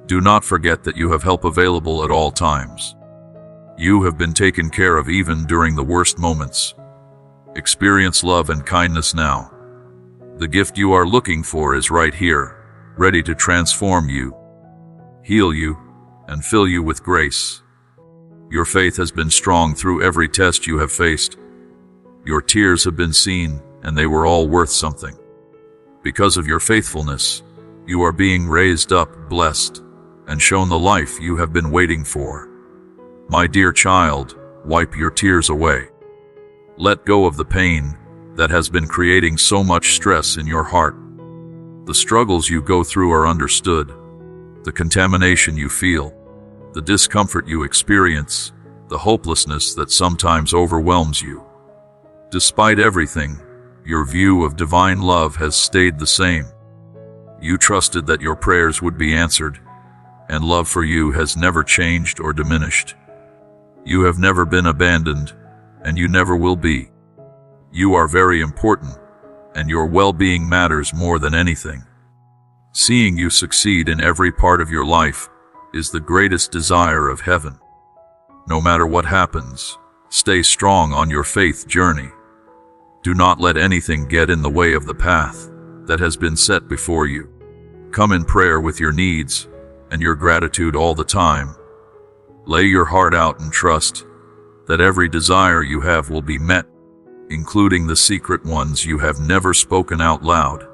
Do not forget that you have help available at all times. You have been taken care of even during the worst moments. Experience love and kindness now. The gift you are looking for is right here, ready to transform you, heal you, and fill you with grace. Your faith has been strong through every test you have faced. Your tears have been seen, and they were all worth something. Because of your faithfulness, you are being raised up, blessed, and shown the life you have been waiting for. My dear child, wipe your tears away. Let go of the pain that has been creating so much stress in your heart. The struggles you go through are understood. The contamination you feel, the discomfort you experience, the hopelessness that sometimes overwhelms you. Despite everything, your view of divine love has stayed the same. You trusted that your prayers would be answered, and love for you has never changed or diminished. You have never been abandoned, and you never will be. You are very important, and your well-being matters more than anything. Seeing you succeed in every part of your life is the greatest desire of heaven. No matter what happens, stay strong on your faith journey. Do not let anything get in the way of the path that has been set before you. Come in prayer with your needs and your gratitude all the time. Lay your heart out and trust that every desire you have will be met, including the secret ones you have never spoken out loud.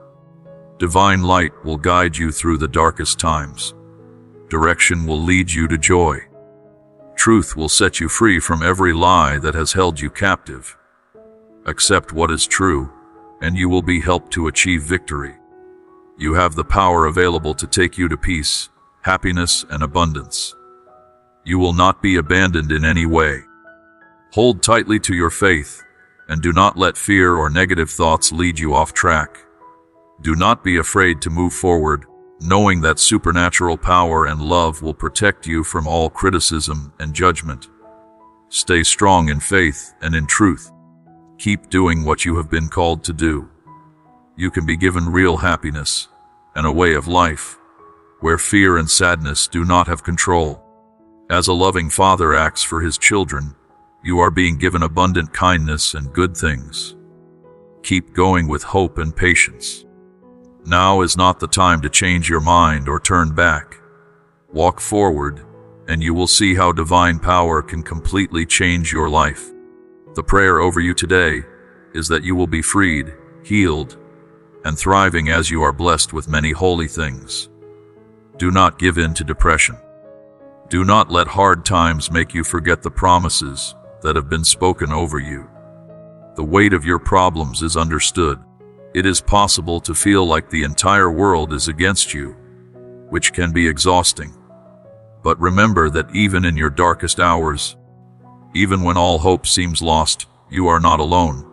Divine light will guide you through the darkest times. Direction will lead you to joy. Truth will set you free from every lie that has held you captive. Accept what is true, and you will be helped to achieve victory. You have the power available to take you to peace, happiness, and abundance. You will not be abandoned in any way. Hold tightly to your faith, and do not let fear or negative thoughts lead you off track. Do not be afraid to move forward, knowing that supernatural power and love will protect you from all criticism and judgment. Stay strong in faith and in truth. Keep doing what you have been called to do. You can be given real happiness and a way of life. where fear and sadness do not have control. As a loving father acts for his children, you are being given abundant kindness and good things. Keep going with hope and patience. Now is not the time to change your mind or turn back. Walk forward, and you will see how divine power can completely change your life. The prayer over you today is that you will be freed, healed, and thriving as you are blessed with many holy things. Do not give in to depression. Do not let hard times make you forget the promises that have been spoken over you. The weight of your problems is understood. It is possible to feel like the entire world is against you, which can be exhausting. But remember that even in your darkest hours, even when all hope seems lost, you are not alone.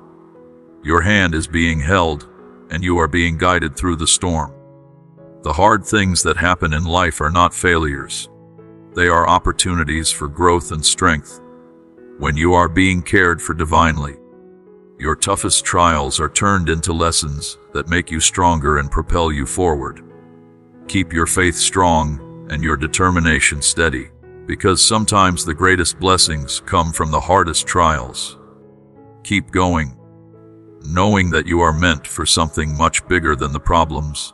Your hand is being held, and you are being guided through the storm. The hard things that happen in life are not failures. They are opportunities for growth and strength. When you are being cared for divinely, your toughest trials are turned into lessons that make you stronger and propel you forward. Keep your faith strong and your determination steady, because sometimes the greatest blessings come from the hardest trials. Keep going, knowing that you are meant for something much bigger than the problems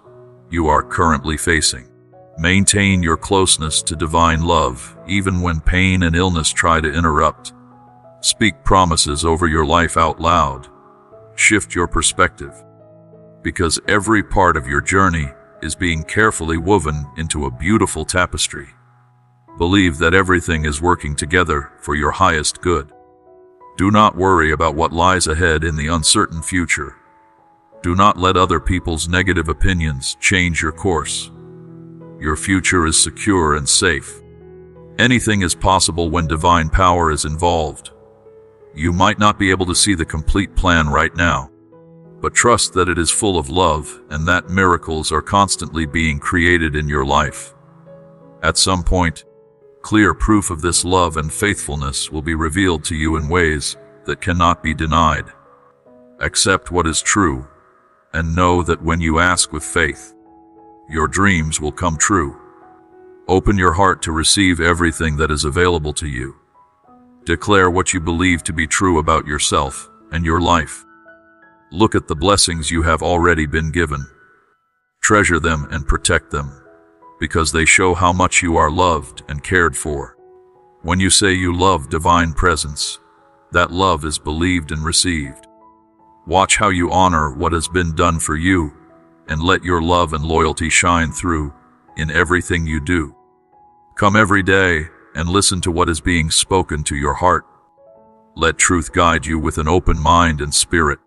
you are currently facing. Maintain your closeness to divine love, even when pain and illness try to interrupt. Speak promises over your life out loud. Shift your perspective, because every part of your journey is being carefully woven into a beautiful tapestry. Believe that everything is working together for your highest good. Do not worry about what lies ahead in the uncertain future. Do not let other people's negative opinions change your course. Your future is secure and safe. Anything is possible when divine power is involved. You might not be able to see the complete plan right now, but trust that it is full of love and that miracles are constantly being created in your life. At some point, clear proof of this love and faithfulness will be revealed to you in ways that cannot be denied. Accept what is true, and know that when you ask with faith, your dreams will come true. Open your heart to receive everything that is available to you. Declare what you believe to be true about yourself and your life. Look at the blessings you have already been given. Treasure them and protect them, because they show how much you are loved and cared for. When you say you love divine presence, that love is believed and received. Watch how you honor what has been done for you, and let your love and loyalty shine through in everything you do. Come every day and listen to what is being spoken to your heart. Let truth guide you with an open mind and spirit.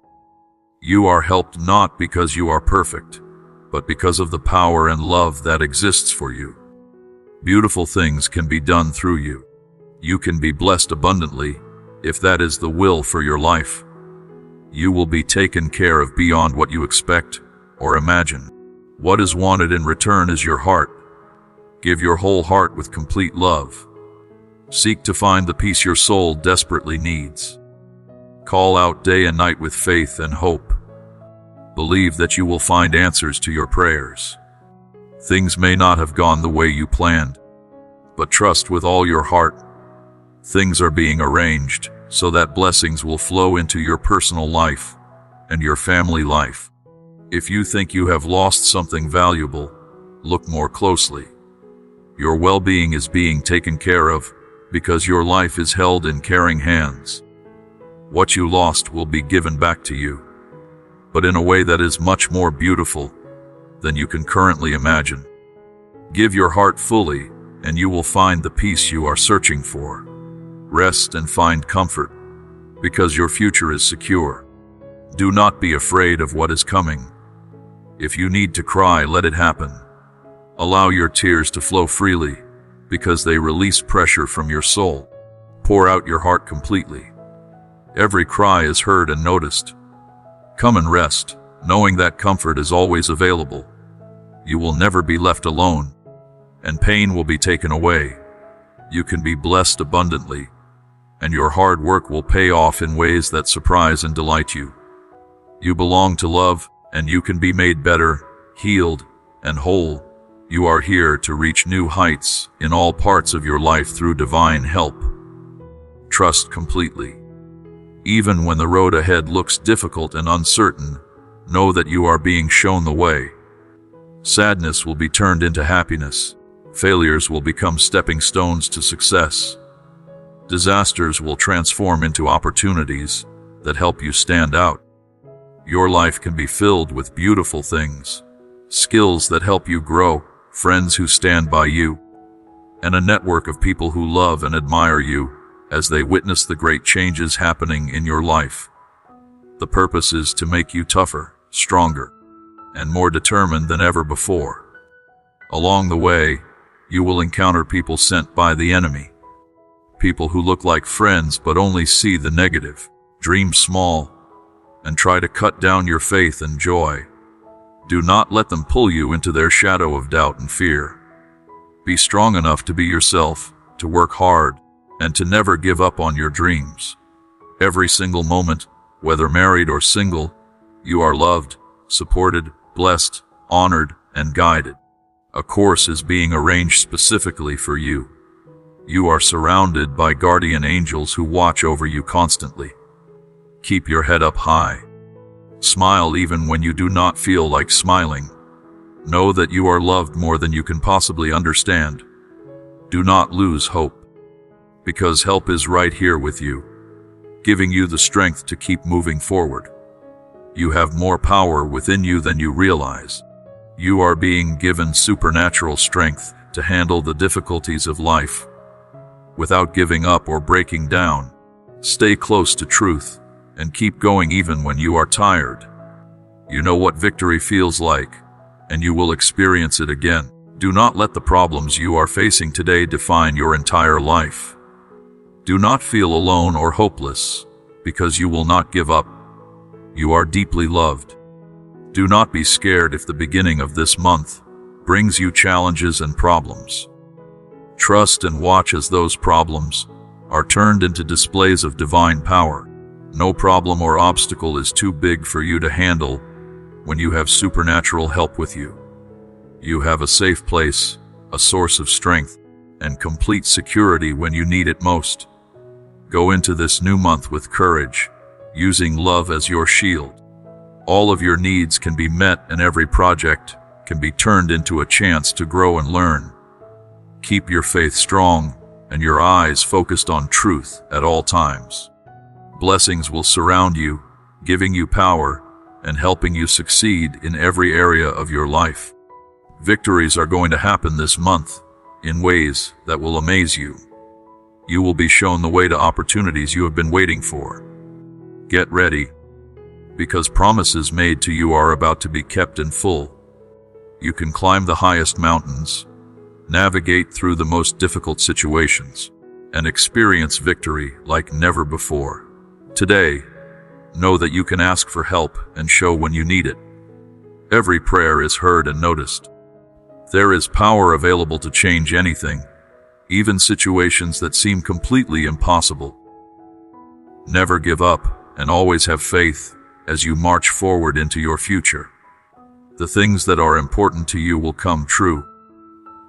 You are helped not because you are perfect, but because of the power and love that exists for you. Beautiful things can be done through you. You can be blessed abundantly if that is the will for your life. You will be taken care of beyond what you expect or imagine. What is wanted in return is your heart. Give your whole heart with complete love. Seek to find the peace your soul desperately needs. Call out day and night with faith and hope. Believe that you will find answers to your prayers. Things may not have gone the way you planned, but trust with all your heart. Things are being arranged so that blessings will flow into your personal life and your family life. If you think you have lost something valuable, look more closely. Your well-being is being taken care of because your life is held in caring hands. What you lost will be given back to you, but in a way that is much more beautiful than you can currently imagine. Give your heart fully, and you will find the peace you are searching for. Rest and find comfort, because your future is secure. Do not be afraid of what is coming. If you need to cry, let it happen. Allow your tears to flow freely, because they release pressure from your soul. Pour out your heart completely. Every cry is heard and noticed. Come and rest, knowing that comfort is always available. You will never be left alone, and pain will be taken away. You can be blessed abundantly, and your hard work will pay off in ways that surprise and delight you. You belong to love, and you can be made better, healed, and whole. You are here to reach new heights in all parts of your life through divine help. Trust completely. Even when the road ahead looks difficult and uncertain, know that you are being shown the way. Sadness will be turned into happiness. Failures will become stepping stones to success. Disasters will transform into opportunities that help you stand out. Your life can be filled with beautiful things, skills that help you grow, friends who stand by you, and a network of people who love and admire you as they witness the great changes happening in your life. The purpose is to make you tougher, stronger, and more determined than ever before. Along the way, you will encounter people sent by the enemy. People who look like friends but only see the negative, dream small, and try to cut down your faith and joy. Do not let them pull you into their shadow of doubt and fear. Be strong enough to be yourself, to work hard, and to never give up on your dreams. Every single moment, whether married or single, you are loved, supported, blessed, honored, and guided. A course is being arranged specifically for you. You are surrounded by guardian angels who watch over you constantly. Keep your head up high. Smile even when you do not feel like smiling. Know that you are loved more than you can possibly understand. Do not lose hope, because help is right here with you, giving you the strength to keep moving forward. You have more power within you than you realize. You are being given supernatural strength to handle the difficulties of life. Without giving up or breaking down, stay close to truth and keep going even when you are tired. You know what victory feels like, and you will experience it again. Do not let the problems you are facing today define your entire life. Do not feel alone or hopeless, because you will not give up. You are deeply loved. Do not be scared if the beginning of this month brings you challenges and problems. Trust and watch as those problems are turned into displays of divine power. No problem or obstacle is too big for you to handle when you have supernatural help with you. You have a safe place, a source of strength, and complete security when you need it most. Go into this new month with courage, using love as your shield. All of your needs can be met and every project can be turned into a chance to grow and learn. Keep your faith strong and your eyes focused on truth at all times. Blessings will surround you, giving you power and helping you succeed in every area of your life. Victories are going to happen this month in ways that will amaze you. You will be shown the way to opportunities you have been waiting for. Get ready, because promises made to you are about to be kept in full. You can climb the highest mountains, navigate through the most difficult situations, and experience victory like never before. Today, know that you can ask for help and show when you need it. Every prayer is heard and noticed. There is power available to change anything, even situations that seem completely impossible. Never give up and always have faith as you march forward into your future. The things that are important to you will come true,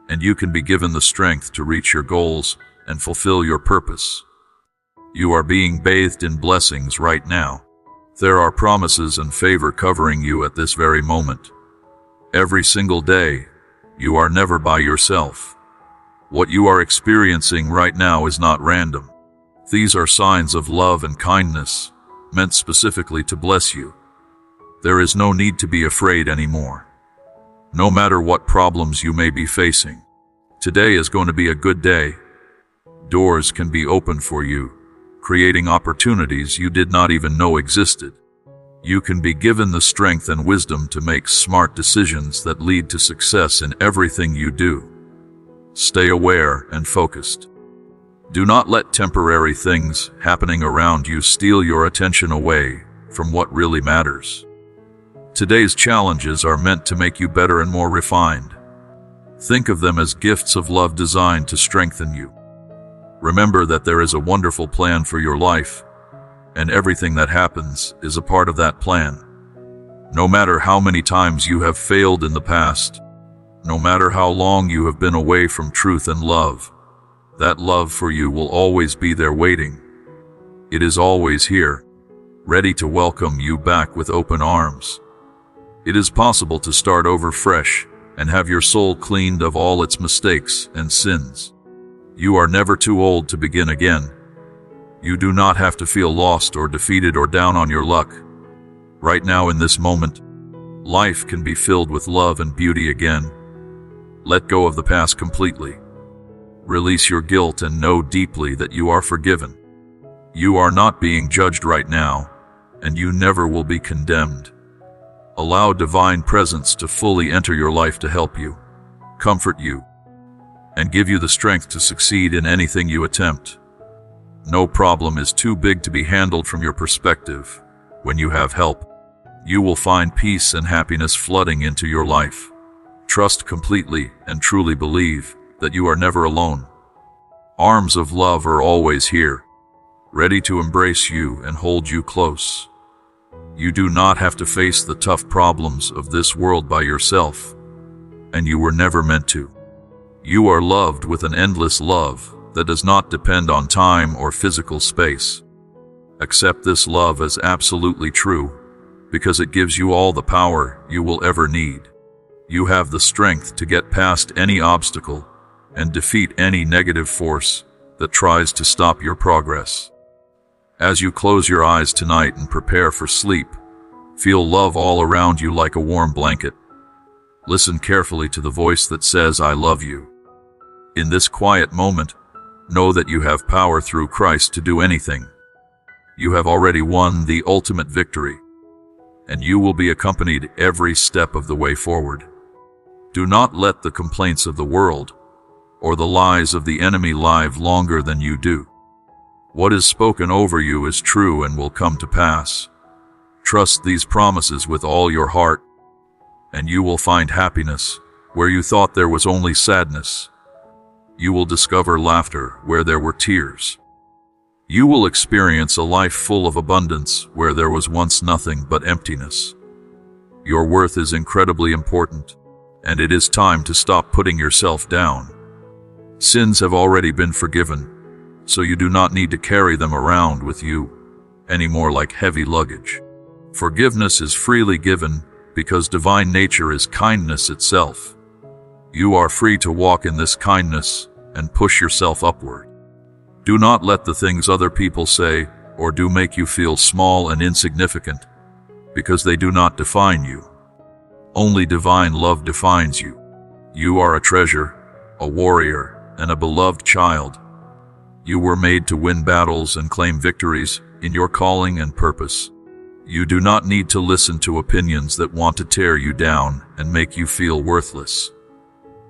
and you can be given the strength to reach your goals and fulfill your purpose. You are being bathed in blessings right now. There are promises and favor covering you at this very moment. Every single day, you are never by yourself. What you are experiencing right now is not random. These are signs of love and kindness, meant specifically to bless you. There is no need to be afraid anymore. No matter what problems you may be facing, today is going to be a good day. Doors can be opened for you, creating opportunities you did not even know existed. You can be given the strength and wisdom to make smart decisions that lead to success in everything you do. Stay aware and focused. Do not let temporary things happening around you steal your attention away from what really matters. Today's challenges are meant to make you better and more refined. Think of them as gifts of love designed to strengthen you. Remember that there is a wonderful plan for your life, and everything that happens is a part of that plan. No matter how many times you have failed in the past, No matter how long you have been away from truth and love, that love for you will always be there waiting. It is always here, ready to welcome you back with open arms. It is possible to start over fresh and have your soul cleaned of all its mistakes and sins. You are never too old to begin again. You do not have to feel lost or defeated or down on your luck. Right now in this moment, life can be filled with love and beauty again. Let go of the past completely. Release your guilt and know deeply that you are forgiven. You are not being judged right now, and you never will be condemned. Allow divine presence to fully enter your life to help you, comfort you, and give you the strength to succeed in anything you attempt. No problem is too big to be handled from your perspective. When you have help, you will find peace and happiness flooding into your life. Trust completely and truly believe that you are never alone. Arms of love are always here, ready to embrace you and hold you close. You do not have to face the tough problems of this world by yourself, and you were never meant to. You are loved with an endless love that does not depend on time or physical space. Accept this love as absolutely true, because it gives you all the power you will ever need. You have the strength to get past any obstacle and defeat any negative force that tries to stop your progress. As you close your eyes tonight and prepare for sleep, feel love all around you like a warm blanket. Listen carefully to the voice that says, "I love you." In this quiet moment, know that you have power through Christ to do anything. You have already won the ultimate victory, and you will be accompanied every step of the way forward. Do not let the complaints of the world or the lies of the enemy live longer than you do. What is spoken over you is true and will come to pass. Trust these promises with all your heart, and you will find happiness where you thought there was only sadness. You will discover laughter where there were tears. You will experience a life full of abundance where there was once nothing but emptiness. Your worth is incredibly important, and it is time to stop putting yourself down. Sins have already been forgiven, so you do not need to carry them around with you anymore like heavy luggage. Forgiveness is freely given because divine nature is kindness itself. You are free to walk in this kindness and push yourself upward. Do not let the things other people say or do make you feel small and insignificant, because they do not define you. Only divine love defines you. You are a treasure, a warrior, and a beloved child. You were made to win battles and claim victories in your calling and purpose. You do not need to listen to opinions that want to tear you down and make you feel worthless.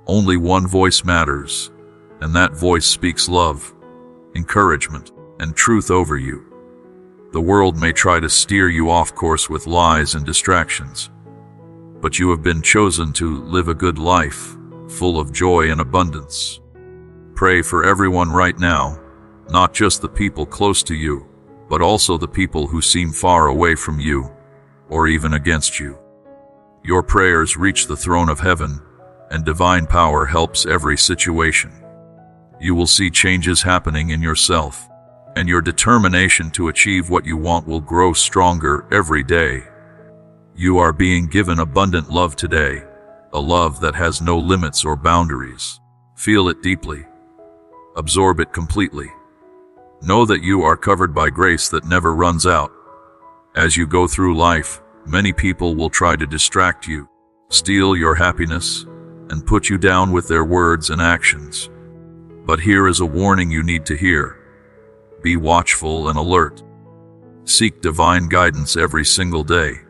Only one voice matters, and that voice speaks love, encouragement, and truth over you. The world may try to steer you off course with lies and distractions, but you have been chosen to live a good life, full of joy and abundance. Pray for everyone right now, not just the people close to you, but also the people who seem far away from you, or even against you. Your prayers reach the throne of heaven, and divine power helps every situation. You will see changes happening in yourself, and your determination to achieve what you want will grow stronger every day. You are being given abundant love today, a love that has no limits or boundaries. Feel it deeply. Absorb it completely. Know that you are covered by grace that never runs out. As you go through life, many people will try to distract you, steal your happiness, and put you down with their words and actions. But here is a warning you need to hear. Be watchful and alert. Seek divine guidance every single day,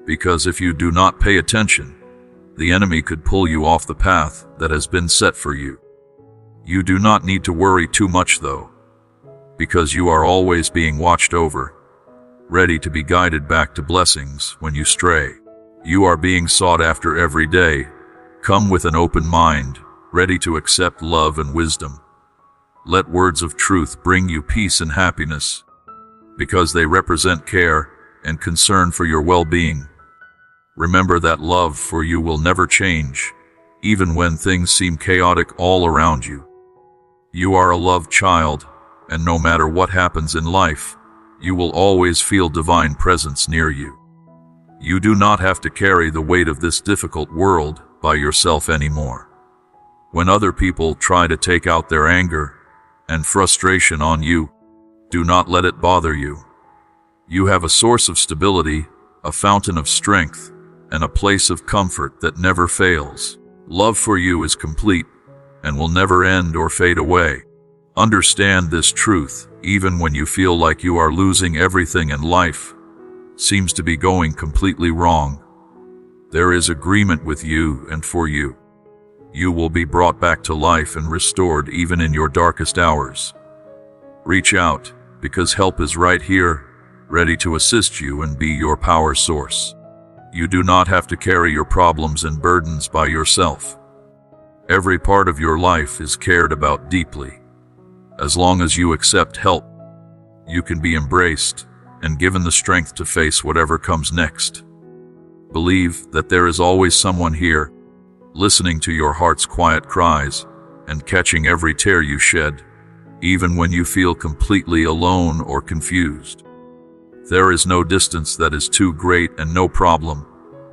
because if you do not pay attention, the enemy could pull you off the path that has been set for you. You do not need to worry too much though, because you are always being watched over, ready to be guided back to blessings when you stray. You are being sought after every day. Come with an open mind, ready to accept love and wisdom. Let words of truth bring you peace and happiness, because they represent care and concern for your well-being. Remember that love for you will never change, even when things seem chaotic all around you. You are a loved child, and no matter what happens in life, you will always feel divine presence near you. You do not have to carry the weight of this difficult world by yourself anymore. When other people try to take out their anger and frustration on you, do not let it bother you. You have a source of stability, a fountain of strength, and a place of comfort that never fails. Love for you is complete and will never end or fade away. Understand this truth even when you feel like you are losing everything and life seems to be going completely wrong. There is agreement with you and for you. You will be brought back to life and restored even in your darkest hours. Reach out, because help is right here, ready to assist you and be your power source. You do not have to carry your problems and burdens by yourself. Every part of your life is cared about deeply. As long as you accept help, you can be embraced and given the strength to face whatever comes next. Believe that there is always someone here, listening to your heart's quiet cries and catching every tear you shed, even when you feel completely alone or confused. There is no distance that is too great and no problem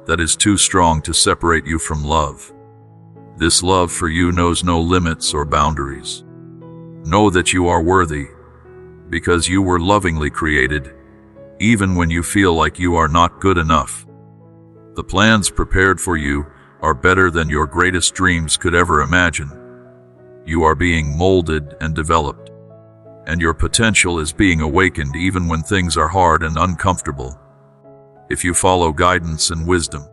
that is too strong to separate you from love. This love for you knows no limits or boundaries. Know that you are worthy, because you were lovingly created, even when you feel like you are not good enough. The plans prepared for you are better than your greatest dreams could ever imagine. You are being molded and developed, and your potential is being awakened even when things are hard and uncomfortable. If you follow guidance and wisdom,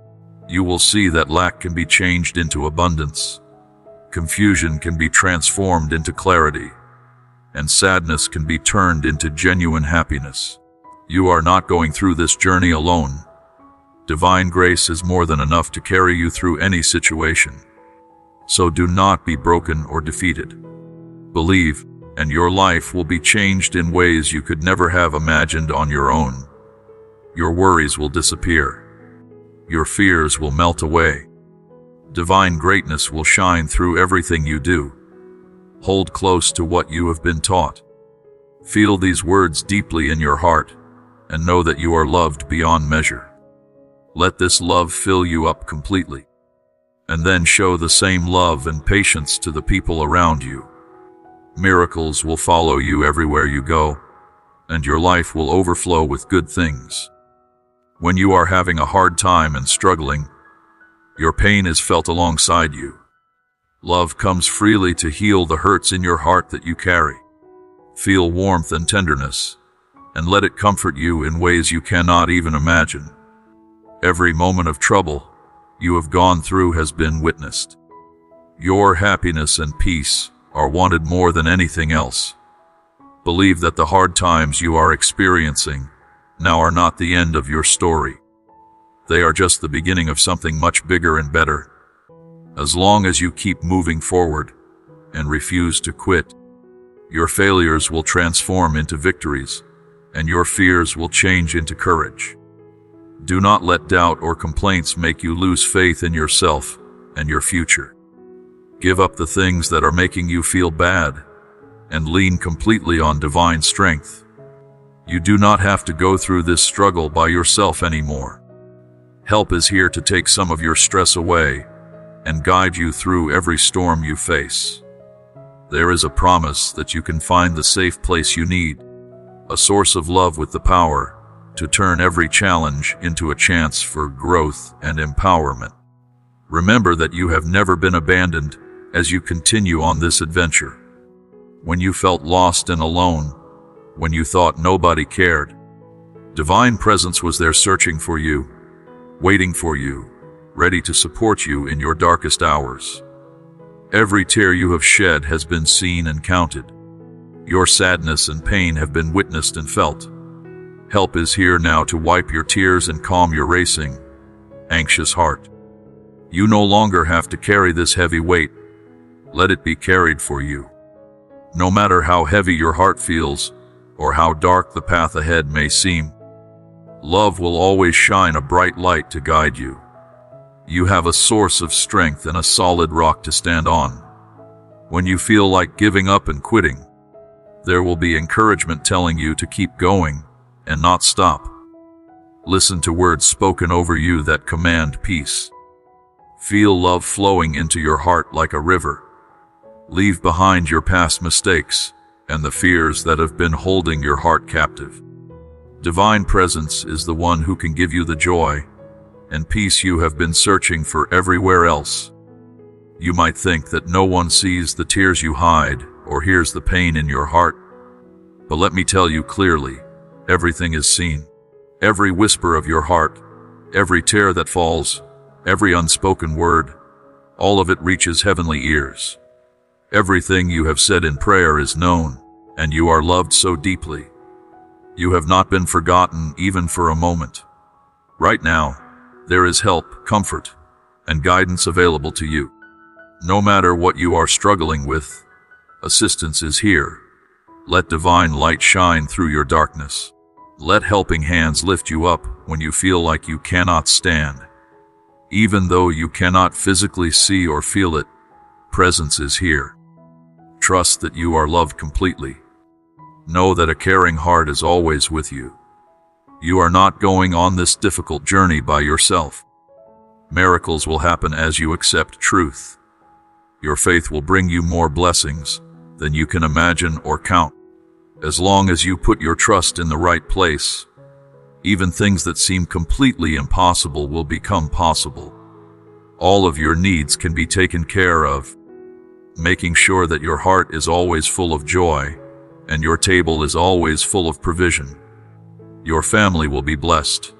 you will see that lack can be changed into abundance, confusion can be transformed into clarity, and sadness can be turned into genuine happiness. You are not going through this journey alone. Divine grace is more than enough to carry you through any situation. So do not be broken or defeated. Believe, and your life will be changed in ways you could never have imagined on your own. Your worries will disappear. Your fears will melt away. Divine greatness will shine through everything you do. Hold close to what you have been taught. Feel these words deeply in your heart, and know that you are loved beyond measure. Let this love fill you up completely, and then show the same love and patience to the people around you. Miracles will follow you everywhere you go, and your life will overflow with good things. When you are having a hard time and struggling, your pain is felt alongside you. Love comes freely to heal the hurts in your heart that you carry. Feel warmth and tenderness, and let it comfort you in ways you cannot even imagine. Every moment of trouble you have gone through has been witnessed. Your happiness and peace are wanted more than anything else. Believe that the hard times you are experiencing now are not the end of your story. They are just the beginning of something much bigger and better. As long as you keep moving forward and refuse to quit, your failures will transform into victories, and your fears will change into courage. Do not let doubt or complaints make you lose faith in yourself and your future. Give up the things that are making you feel bad and lean completely on divine strength. You do not have to go through this struggle by yourself anymore. Help is here to take some of your stress away and guide you through every storm you face. There is a promise that you can find the safe place you need, a source of love with the power to turn every challenge into a chance for growth and empowerment. Remember that you have never been abandoned as you continue on this adventure. When you felt lost and alone, when you thought nobody cared, divine presence was there searching for you, waiting for you, ready to support you in your darkest hours. Every tear you have shed has been seen and counted. Your sadness and pain have been witnessed and felt. Help is here now to wipe your tears and calm your racing, anxious heart. You no longer have to carry this heavy weight. Let it be carried for you. No matter how heavy your heart feels or how dark the path ahead may seem, love will always shine a bright light to guide you. You have a source of strength and a solid rock to stand on. When you feel like giving up and quitting, there will be encouragement telling you to keep going and not stop. Listen to words spoken over you that command peace. Feel love flowing into your heart like a river. Leave behind your past mistakes and the fears that have been holding your heart captive. Divine presence is the one who can give you the joy and peace you have been searching for everywhere else. You might think that no one sees the tears you hide or hears the pain in your heart, but let me tell you clearly, everything is seen. Every whisper of your heart, every tear that falls, every unspoken word, all of it reaches heavenly ears. Everything you have said in prayer is known, and you are loved so deeply. You have not been forgotten even for a moment. Right now, there is help, comfort, and guidance available to you. No matter what you are struggling with, assistance is here. Let divine light shine through your darkness. Let helping hands lift you up when you feel like you cannot stand. Even though you cannot physically see or feel it, presence is here. Trust that you are loved completely. Know that a caring heart is always with you. You are not going on this difficult journey by yourself. Miracles will happen as you accept truth. Your faith will bring you more blessings than you can imagine or count. As long as you put your trust in the right place, even things that seem completely impossible will become possible. All of your needs can be taken care of, making sure that your heart is always full of joy and your table is always full of provision. Your family will be blessed,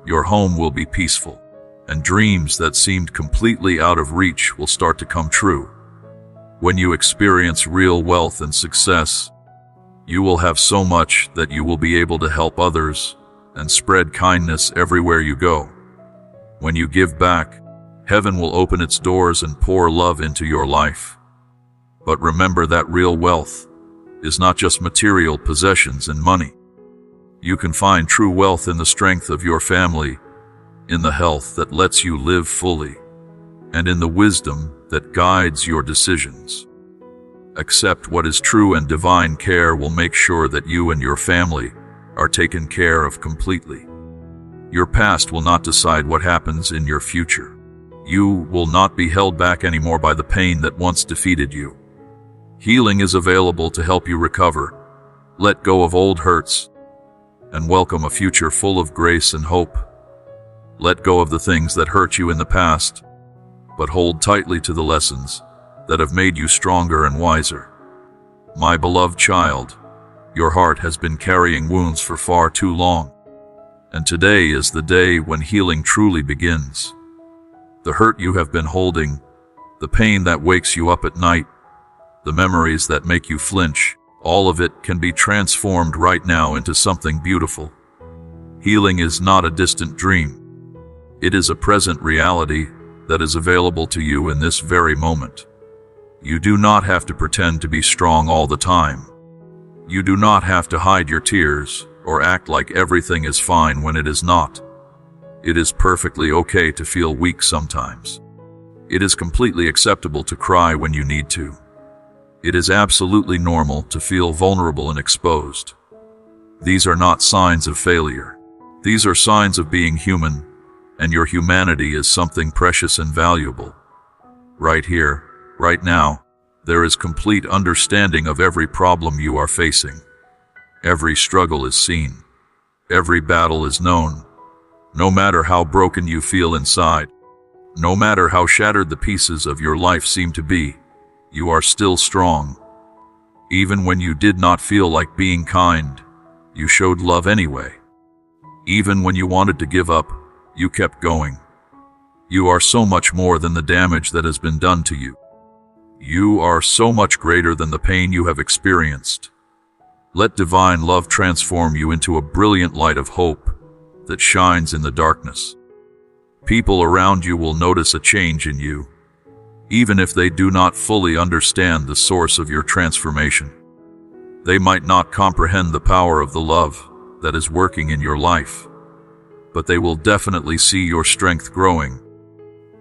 your home will be peaceful, and dreams that seemed completely out of reach will start to come true. When you experience real wealth and success, you will have so much that you will be able to help others and spread kindness everywhere you go. When you give back, heaven will open its doors and pour love into your life. But remember that real wealth is not just material possessions and money. You can find true wealth in the strength of your family, in the health that lets you live fully, and in the wisdom that guides your decisions. Accept what is true, and divine care will make sure that you and your family are taken care of completely. Your past will not decide what happens in your future. You will not be held back anymore by the pain that once defeated you. Healing is available to help you recover. Let go of old hurts and welcome a future full of grace and hope. Let go of the things that hurt you in the past, but hold tightly to the lessons that have made you stronger and wiser. My beloved child, your heart has been carrying wounds for far too long, and today is the day when healing truly begins. The hurt you have been holding, the pain that wakes you up at night, the memories that make you flinch, all of it can be transformed right now into something beautiful. Healing is not a distant dream. It is a present reality that is available to you in this very moment. You do not have to pretend to be strong all the time. You do not have to hide your tears or act like everything is fine when it is not. It is perfectly okay to feel weak sometimes. It is completely acceptable to cry when you need to. It is absolutely normal to feel vulnerable and exposed. These are not signs of failure. These are signs of being human, and your humanity is something precious and valuable. Right here, right now, there is complete understanding of every problem you are facing. Every struggle is seen. Every battle is known. No matter how broken you feel inside, no matter how shattered the pieces of your life seem to be, you are still strong. Even when you did not feel like being kind, you showed love anyway. Even when you wanted to give up, you kept going. You are so much more than the damage that has been done to you. You are so much greater than the pain you have experienced. Let divine love transform you into a brilliant light of hope that shines in the darkness. People around you will notice a change in you, even if they do not fully understand the source of your transformation. They might not comprehend the power of the love that is working in your life, but they will definitely see your strength growing.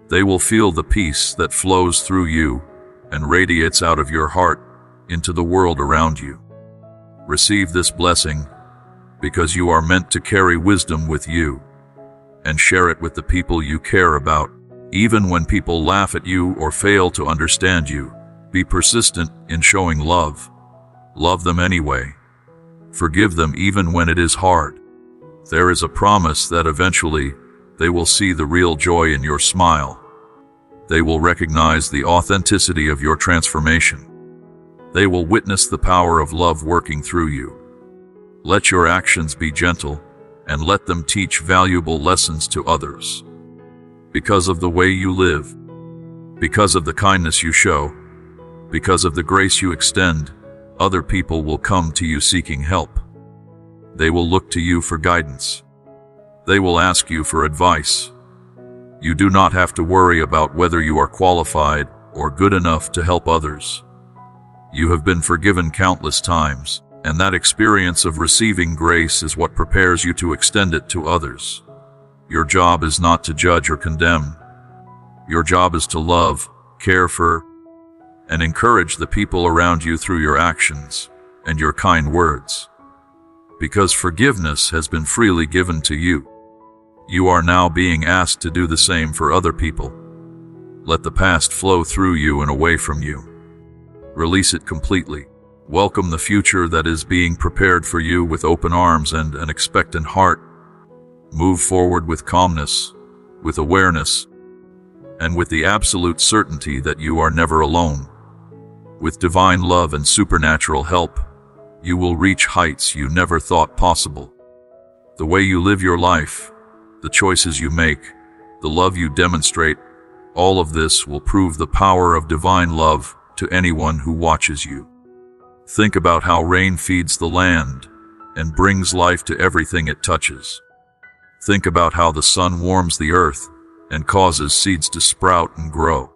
They will feel the peace that flows through you and radiates out of your heart into the world around you. Receive this blessing because you are meant to carry wisdom with you and share it with the people you care about. Even when people laugh at you or fail to understand you, be persistent in showing love. Love them anyway. Forgive them even when it is hard. There is a promise that eventually they will see the real joy in your smile. They will recognize the authenticity of your transformation. They will witness the power of love working through you. Let your actions be gentle and let them teach valuable lessons to others. Because of the way you live, because of the kindness you show, because of the grace you extend, other people will come to you seeking help. They will look to you for guidance. They will ask you for advice. You do not have to worry about whether you are qualified or good enough to help others. You have been forgiven countless times, and that experience of receiving grace is what prepares you to extend it to others. Your job is not to judge or condemn. Your job is to love, care for, and encourage the people around you through your actions and your kind words. Because forgiveness has been freely given to you, you are now being asked to do the same for other people. Let the past flow through you and away from you. Release it completely. Welcome the future that is being prepared for you with open arms and an expectant heart. Move forward with calmness, with awareness, and with the absolute certainty that you are never alone. With divine love and supernatural help, you will reach heights you never thought possible. The way you live your life, the choices you make, the love you demonstrate, all of this will prove the power of divine love to anyone who watches you. Think about how rain feeds the land and brings life to everything it touches. Think about how the sun warms the earth and causes seeds to sprout and grow.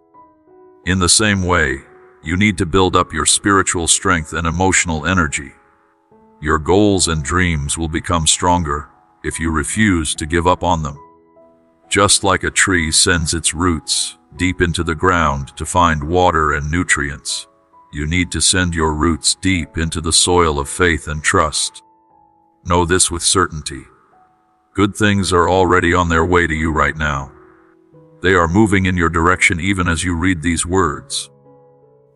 In the same way, you need to build up your spiritual strength and emotional energy. Your goals and dreams will become stronger if you refuse to give up on them. Just like a tree sends its roots deep into the ground to find water and nutrients, you need to send your roots deep into the soil of faith and trust. Know this with certainty. Good things are already on their way to you right now. They are moving in your direction even as you read these words.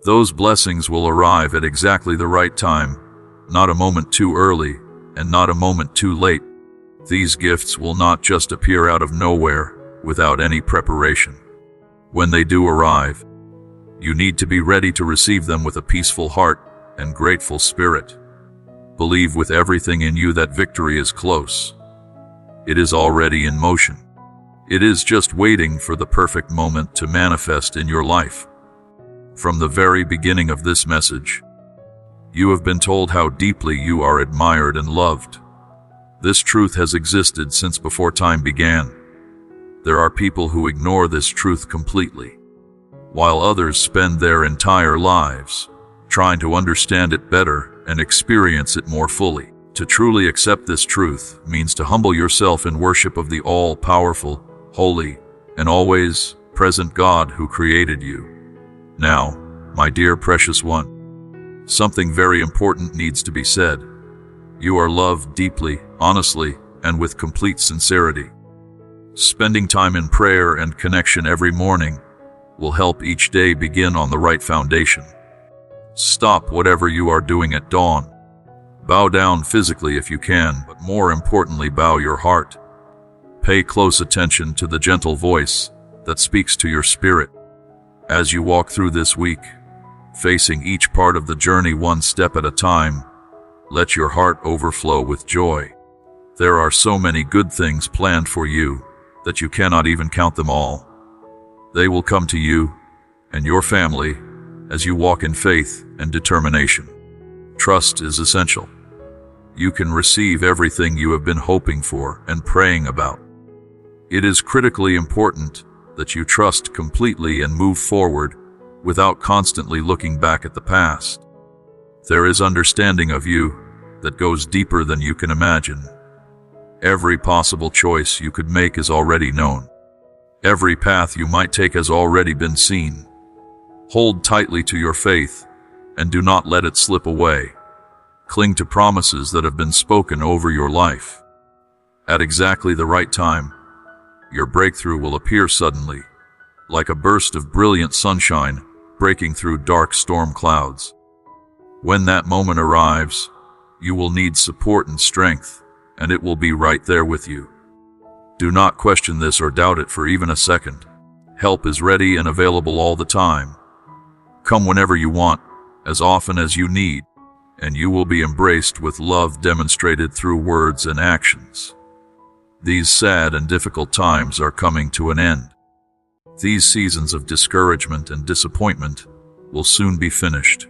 Those blessings will arrive at exactly the right time, not a moment too early and not a moment too late. These gifts will not just appear out of nowhere without any preparation. When they do arrive, you need to be ready to receive them with a peaceful heart and grateful spirit. Believe with everything in you that victory is close. It is already in motion. It is just waiting for the perfect moment to manifest in your life. From the very beginning of this message, you have been told how deeply you are admired and loved. This truth has existed since before time began. There are people who ignore this truth completely, while others spend their entire lives trying to understand it better and experience it more fully. To truly accept this truth means to humble yourself in worship of the all-powerful, holy, and always present God who created you. Now, my dear precious one, something very important needs to be said. You are loved deeply, honestly, and with complete sincerity. Spending time in prayer and connection every morning will help each day begin on the right foundation. Stop whatever you are doing at dawn. Bow down physically if you can, but more importantly, bow your heart. Pay close attention to the gentle voice that speaks to your spirit. As you walk through this week, facing each part of the journey one step at a time, let your heart overflow with joy. There are so many good things planned for you that you cannot even count them all. They will come to you and your family as you walk in faith and determination. Trust is essential. You can receive everything you have been hoping for and praying about. It is critically important that you trust completely and move forward without constantly looking back at the past. There is understanding of you that goes deeper than you can imagine. Every possible choice you could make is already known. Every path you might take has already been seen. Hold tightly to your faith and do not let it slip away. Cling to promises that have been spoken over your life. At exactly the right time, your breakthrough will appear suddenly, like a burst of brilliant sunshine breaking through dark storm clouds. When that moment arrives, you will need support and strength, and it will be right there with you. Do not question this or doubt it for even a second. Help is ready and available all the time. Come whenever you want, as often as you need, and you will be embraced with love demonstrated through words and actions. These sad and difficult times are coming to an end. These seasons of discouragement and disappointment will soon be finished.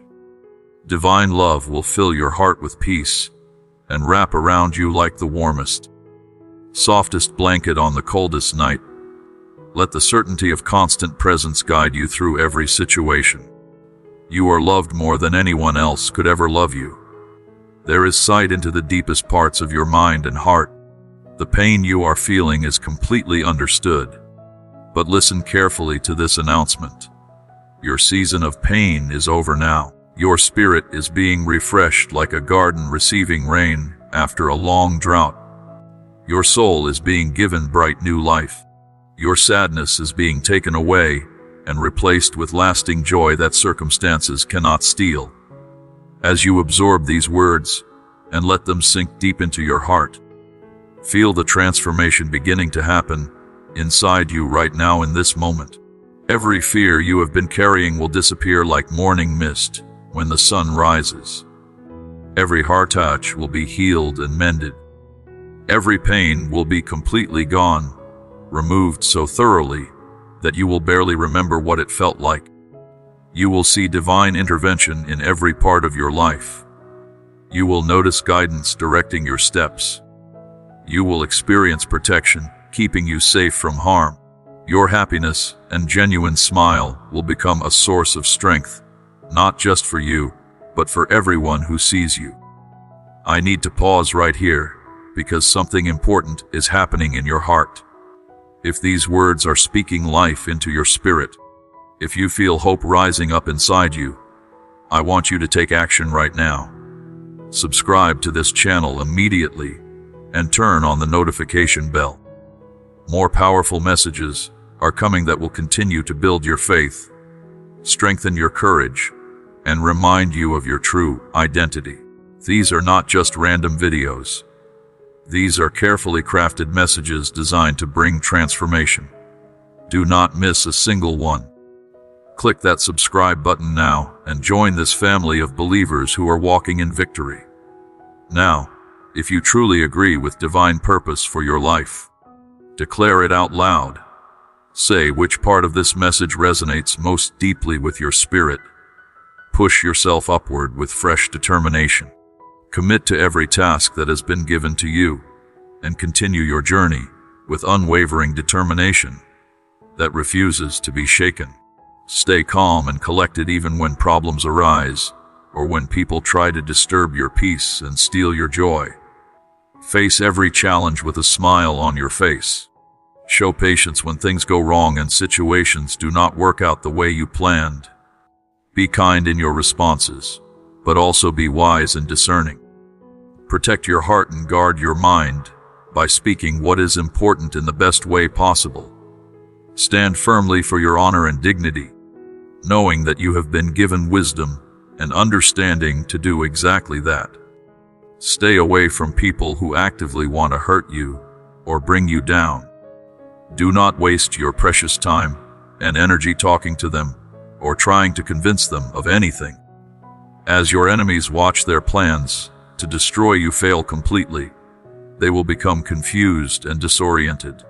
Divine love will fill your heart with peace and wrap around you like the warmest, softest blanket on the coldest night. Let the certainty of constant presence guide you through every situation. You are loved more than anyone else could ever love you. There is sight into the deepest parts of your mind and heart. The pain you are feeling is completely understood. But listen carefully to this announcement. Your season of pain is over now. Your spirit is being refreshed like a garden receiving rain after a long drought. Your soul is being given bright new life. Your sadness is being taken away and replaced with lasting joy that circumstances cannot steal. As you absorb these words and let them sink deep into your heart, feel the transformation beginning to happen inside you right now in this moment. Every fear you have been carrying will disappear like morning mist when the sun rises. Every heart touch will be healed and mended. Every pain will be completely gone, removed so thoroughly that you will barely remember what it felt like. You will see divine intervention in every part of your life. You will notice guidance directing your steps. You will experience protection, keeping you safe from harm. Your happiness and genuine smile will become a source of strength, not just for you, but for everyone who sees you. I need to pause right here, because something important is happening in your heart. If these words are speaking life into your spirit, if you feel hope rising up inside you, I want you to take action right now. Subscribe to this channel immediately and turn on the notification bell. More powerful messages are coming that will continue to build your faith, strengthen your courage, and remind you of your true identity. These are not just random videos. These are carefully crafted messages designed to bring transformation. Do not miss a single one. Click that subscribe button now and join this family of believers who are walking in victory. Now, if you truly agree with divine purpose for your life, declare it out loud. Say which part of this message resonates most deeply with your spirit. Push yourself upward with fresh determination. Commit to every task that has been given to you, and continue your journey with unwavering determination that refuses to be shaken. Stay calm and collected even when problems arise, or when people try to disturb your peace and steal your joy. Face every challenge with a smile on your face. Show patience when things go wrong and situations do not work out the way you planned. Be kind in your responses, but also be wise and discerning. Protect your heart and guard your mind by speaking what is important in the best way possible. Stand firmly for your honor and dignity, knowing that you have been given wisdom and understanding to do exactly that. Stay away from people who actively want to hurt you or bring you down. Do not waste your precious time and energy talking to them or trying to convince them of anything. As your enemies watch their plans to destroy you fail completely, they will become confused and disoriented.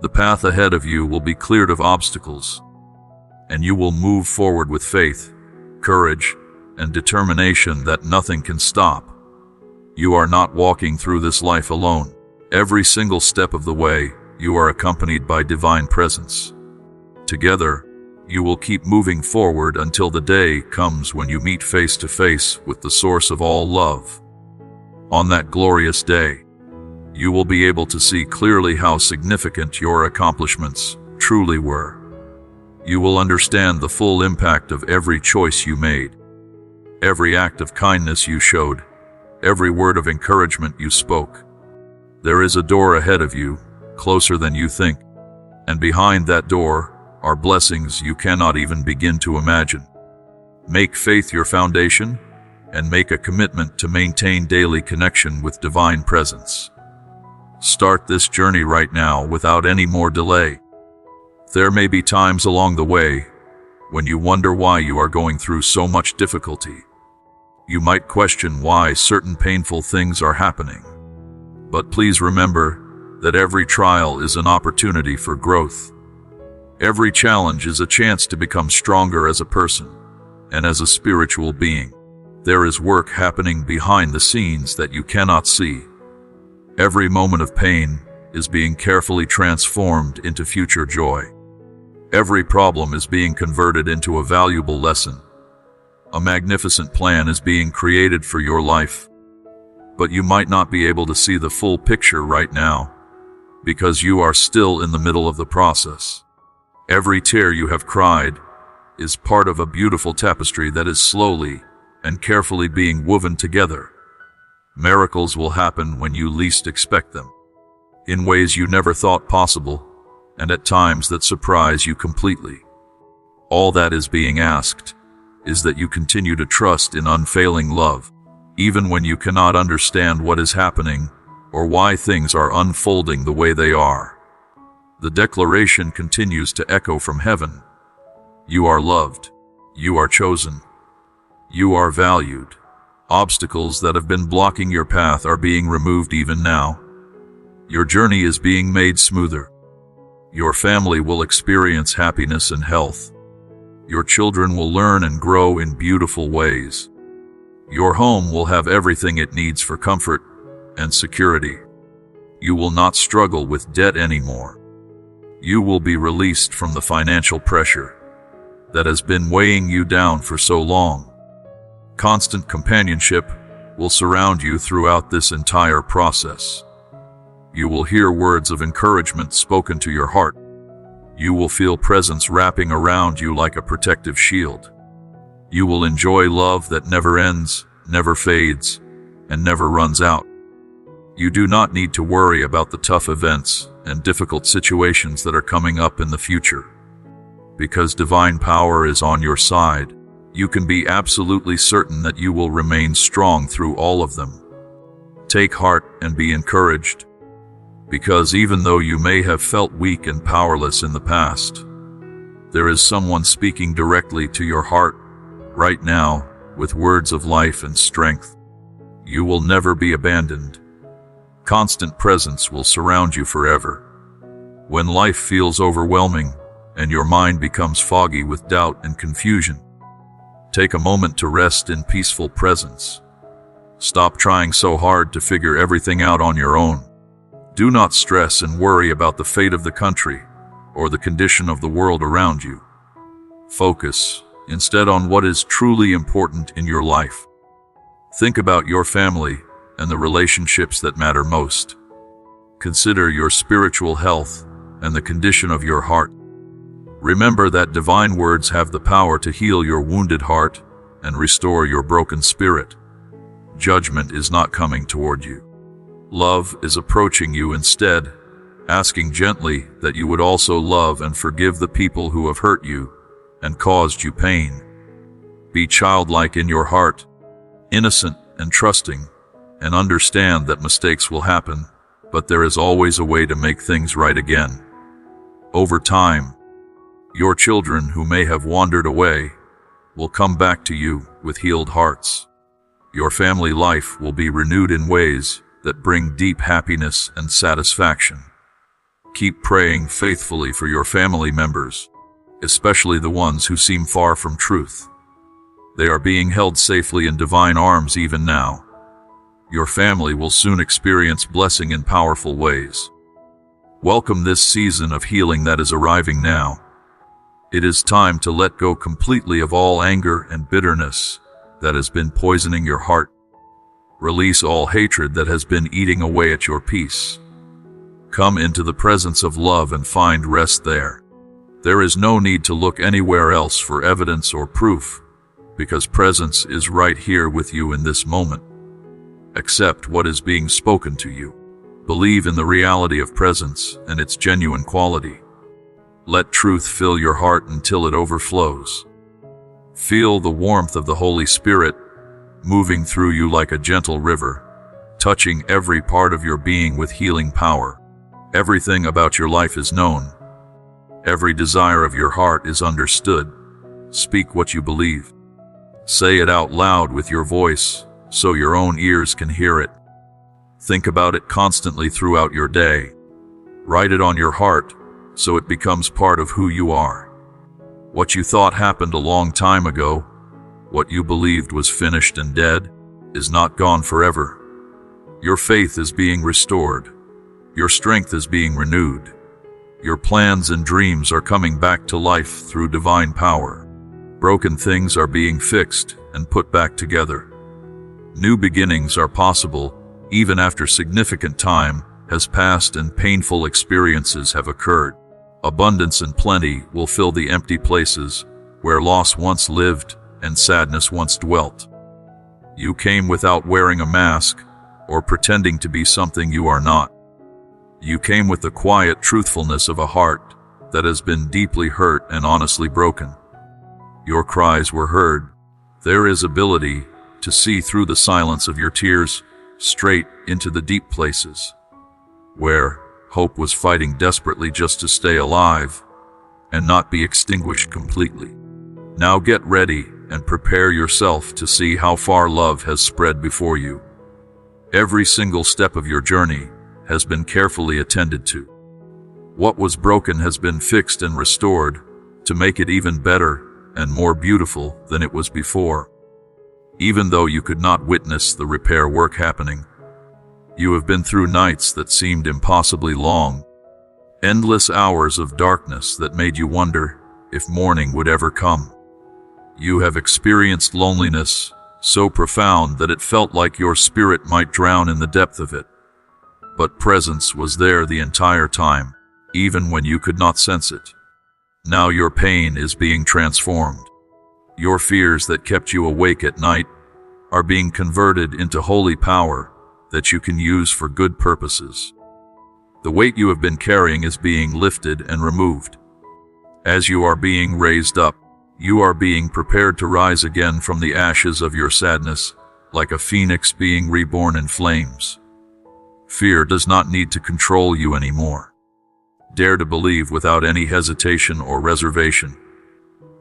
The path ahead of you will be cleared of obstacles, and you will move forward with faith, courage, and determination that nothing can stop. You are not walking through this life alone. Every single step of the way, you are accompanied by divine presence. Together, you will keep moving forward until the day comes when you meet face to face with the source of all love. On that glorious day, you will be able to see clearly how significant your accomplishments truly were. You will understand the full impact of every choice you made, every act of kindness you showed, every word of encouragement you spoke. There is a door ahead of you, closer than you think, and behind that door are blessings you cannot even begin to imagine. Make faith your foundation, and make a commitment to maintain daily connection with divine presence. Start this journey right now without any more delay. There may be times along the way when you wonder why you are going through so much difficulty. You might question why certain painful things are happening. But please remember that every trial is an opportunity for growth. Every challenge is a chance to become stronger as a person and as a spiritual being. There is work happening behind the scenes that you cannot see. Every moment of pain is being carefully transformed into future joy. Every problem is being converted into a valuable lesson. A magnificent plan is being created for your life. But you might not be able to see the full picture right now, because you are still in the middle of the process. Every tear you have cried is part of a beautiful tapestry that is slowly and carefully being woven together. Miracles will happen when you least expect them, in ways you never thought possible, and at times that surprise you completely. All that is being asked is that you continue to trust in unfailing love, even when you cannot understand what is happening or why things are unfolding the way they are. The declaration continues to echo from heaven. You are loved. You are chosen. You are valued. Obstacles that have been blocking your path are being removed even now. Your journey is being made smoother. Your family will experience happiness and health. Your children will learn and grow in beautiful ways. Your home will have everything it needs for comfort and security. You will not struggle with debt anymore. You will be released from the financial pressure that has been weighing you down for so long. Constant companionship will surround you throughout this entire process. You will hear words of encouragement spoken to your heart. You will feel presence wrapping around you like a protective shield. You will enjoy love that never ends, never fades, and never runs out. You do not need to worry about the tough events and difficult situations that are coming up in the future. Because divine power is on your side, you can be absolutely certain that you will remain strong through all of them. Take heart and be encouraged, because even though you may have felt weak and powerless in the past, there is someone speaking directly to your heart right now with words of life and strength. You will never be abandoned. Constant presence will surround you forever. When life feels overwhelming and your mind becomes foggy with doubt and confusion, take a moment to rest in peaceful presence. Stop trying so hard to figure everything out on your own. Do not stress and worry about the fate of the country or the condition of the world around you. Focus instead on what is truly important in your life. Think about your family and the relationships that matter most. Consider your spiritual health and the condition of your heart. Remember that divine words have the power to heal your wounded heart and restore your broken spirit. Judgment is not coming toward you. Love is approaching you instead, asking gently that you would also love and forgive the people who have hurt you and caused you pain. Be childlike in your heart, innocent and trusting, and understand that mistakes will happen, but there is always a way to make things right again. Over time, your children who may have wandered away will come back to you with healed hearts. Your family life will be renewed in ways that bring deep happiness and satisfaction. Keep praying faithfully for your family members, especially the ones who seem far from truth. They are being held safely in divine arms even now. Your family will soon experience blessing in powerful ways. Welcome this season of healing that is arriving now. It is time to let go completely of all anger and bitterness that has been poisoning your heart. Release all hatred that has been eating away at your peace. Come into the presence of love and find rest there. There is no need to look anywhere else for evidence or proof, because presence is right here with you in this moment. Accept what is being spoken to you. Believe in the reality of presence and its genuine quality. Let truth fill your heart until it overflows. Feel the warmth of the Holy Spirit moving through you like a gentle river, touching every part of your being with healing power. Everything about your life is known. Every desire of your heart is understood. Speak what you believe. Say it out loud with your voice so your own ears can hear it. Think about it constantly throughout your day. Write it on your heart so it becomes part of who you are. What you thought happened a long time ago, what you believed was finished and dead, is not gone forever. Your faith is being restored. Your strength is being renewed. Your plans and dreams are coming back to life through divine power. Broken things are being fixed and put back together. New beginnings are possible even after significant time has passed and painful experiences have occurred. Abundance and plenty will fill the empty places where loss once lived and sadness once dwelt. You came without wearing a mask or pretending to be something you are not. You came with the quiet truthfulness of a heart that has been deeply hurt and honestly broken. Your cries were heard. There is ability to see through the silence of your tears straight into the deep places, where hope was fighting desperately just to stay alive and not be extinguished completely. Now get ready and prepare yourself to see how far love has spread before you. Every single step of your journey has been carefully attended to. What was broken has been fixed and restored to make it even better and more beautiful than it was before. Even though you could not witness the repair work happening, you have been through nights that seemed impossibly long, endless hours of darkness that made you wonder if morning would ever come. You have experienced loneliness so profound that it felt like your spirit might drown in the depth of it. But presence was there the entire time, even when you could not sense it. Now your pain is being transformed. Your fears that kept you awake at night are being converted into holy power that you can use for good purposes. The weight you have been carrying is being lifted and removed. As you are being raised up, you are being prepared to rise again from the ashes of your sadness, like a phoenix being reborn in flames. Fear does not need to control you anymore. Dare to believe without any hesitation or reservation.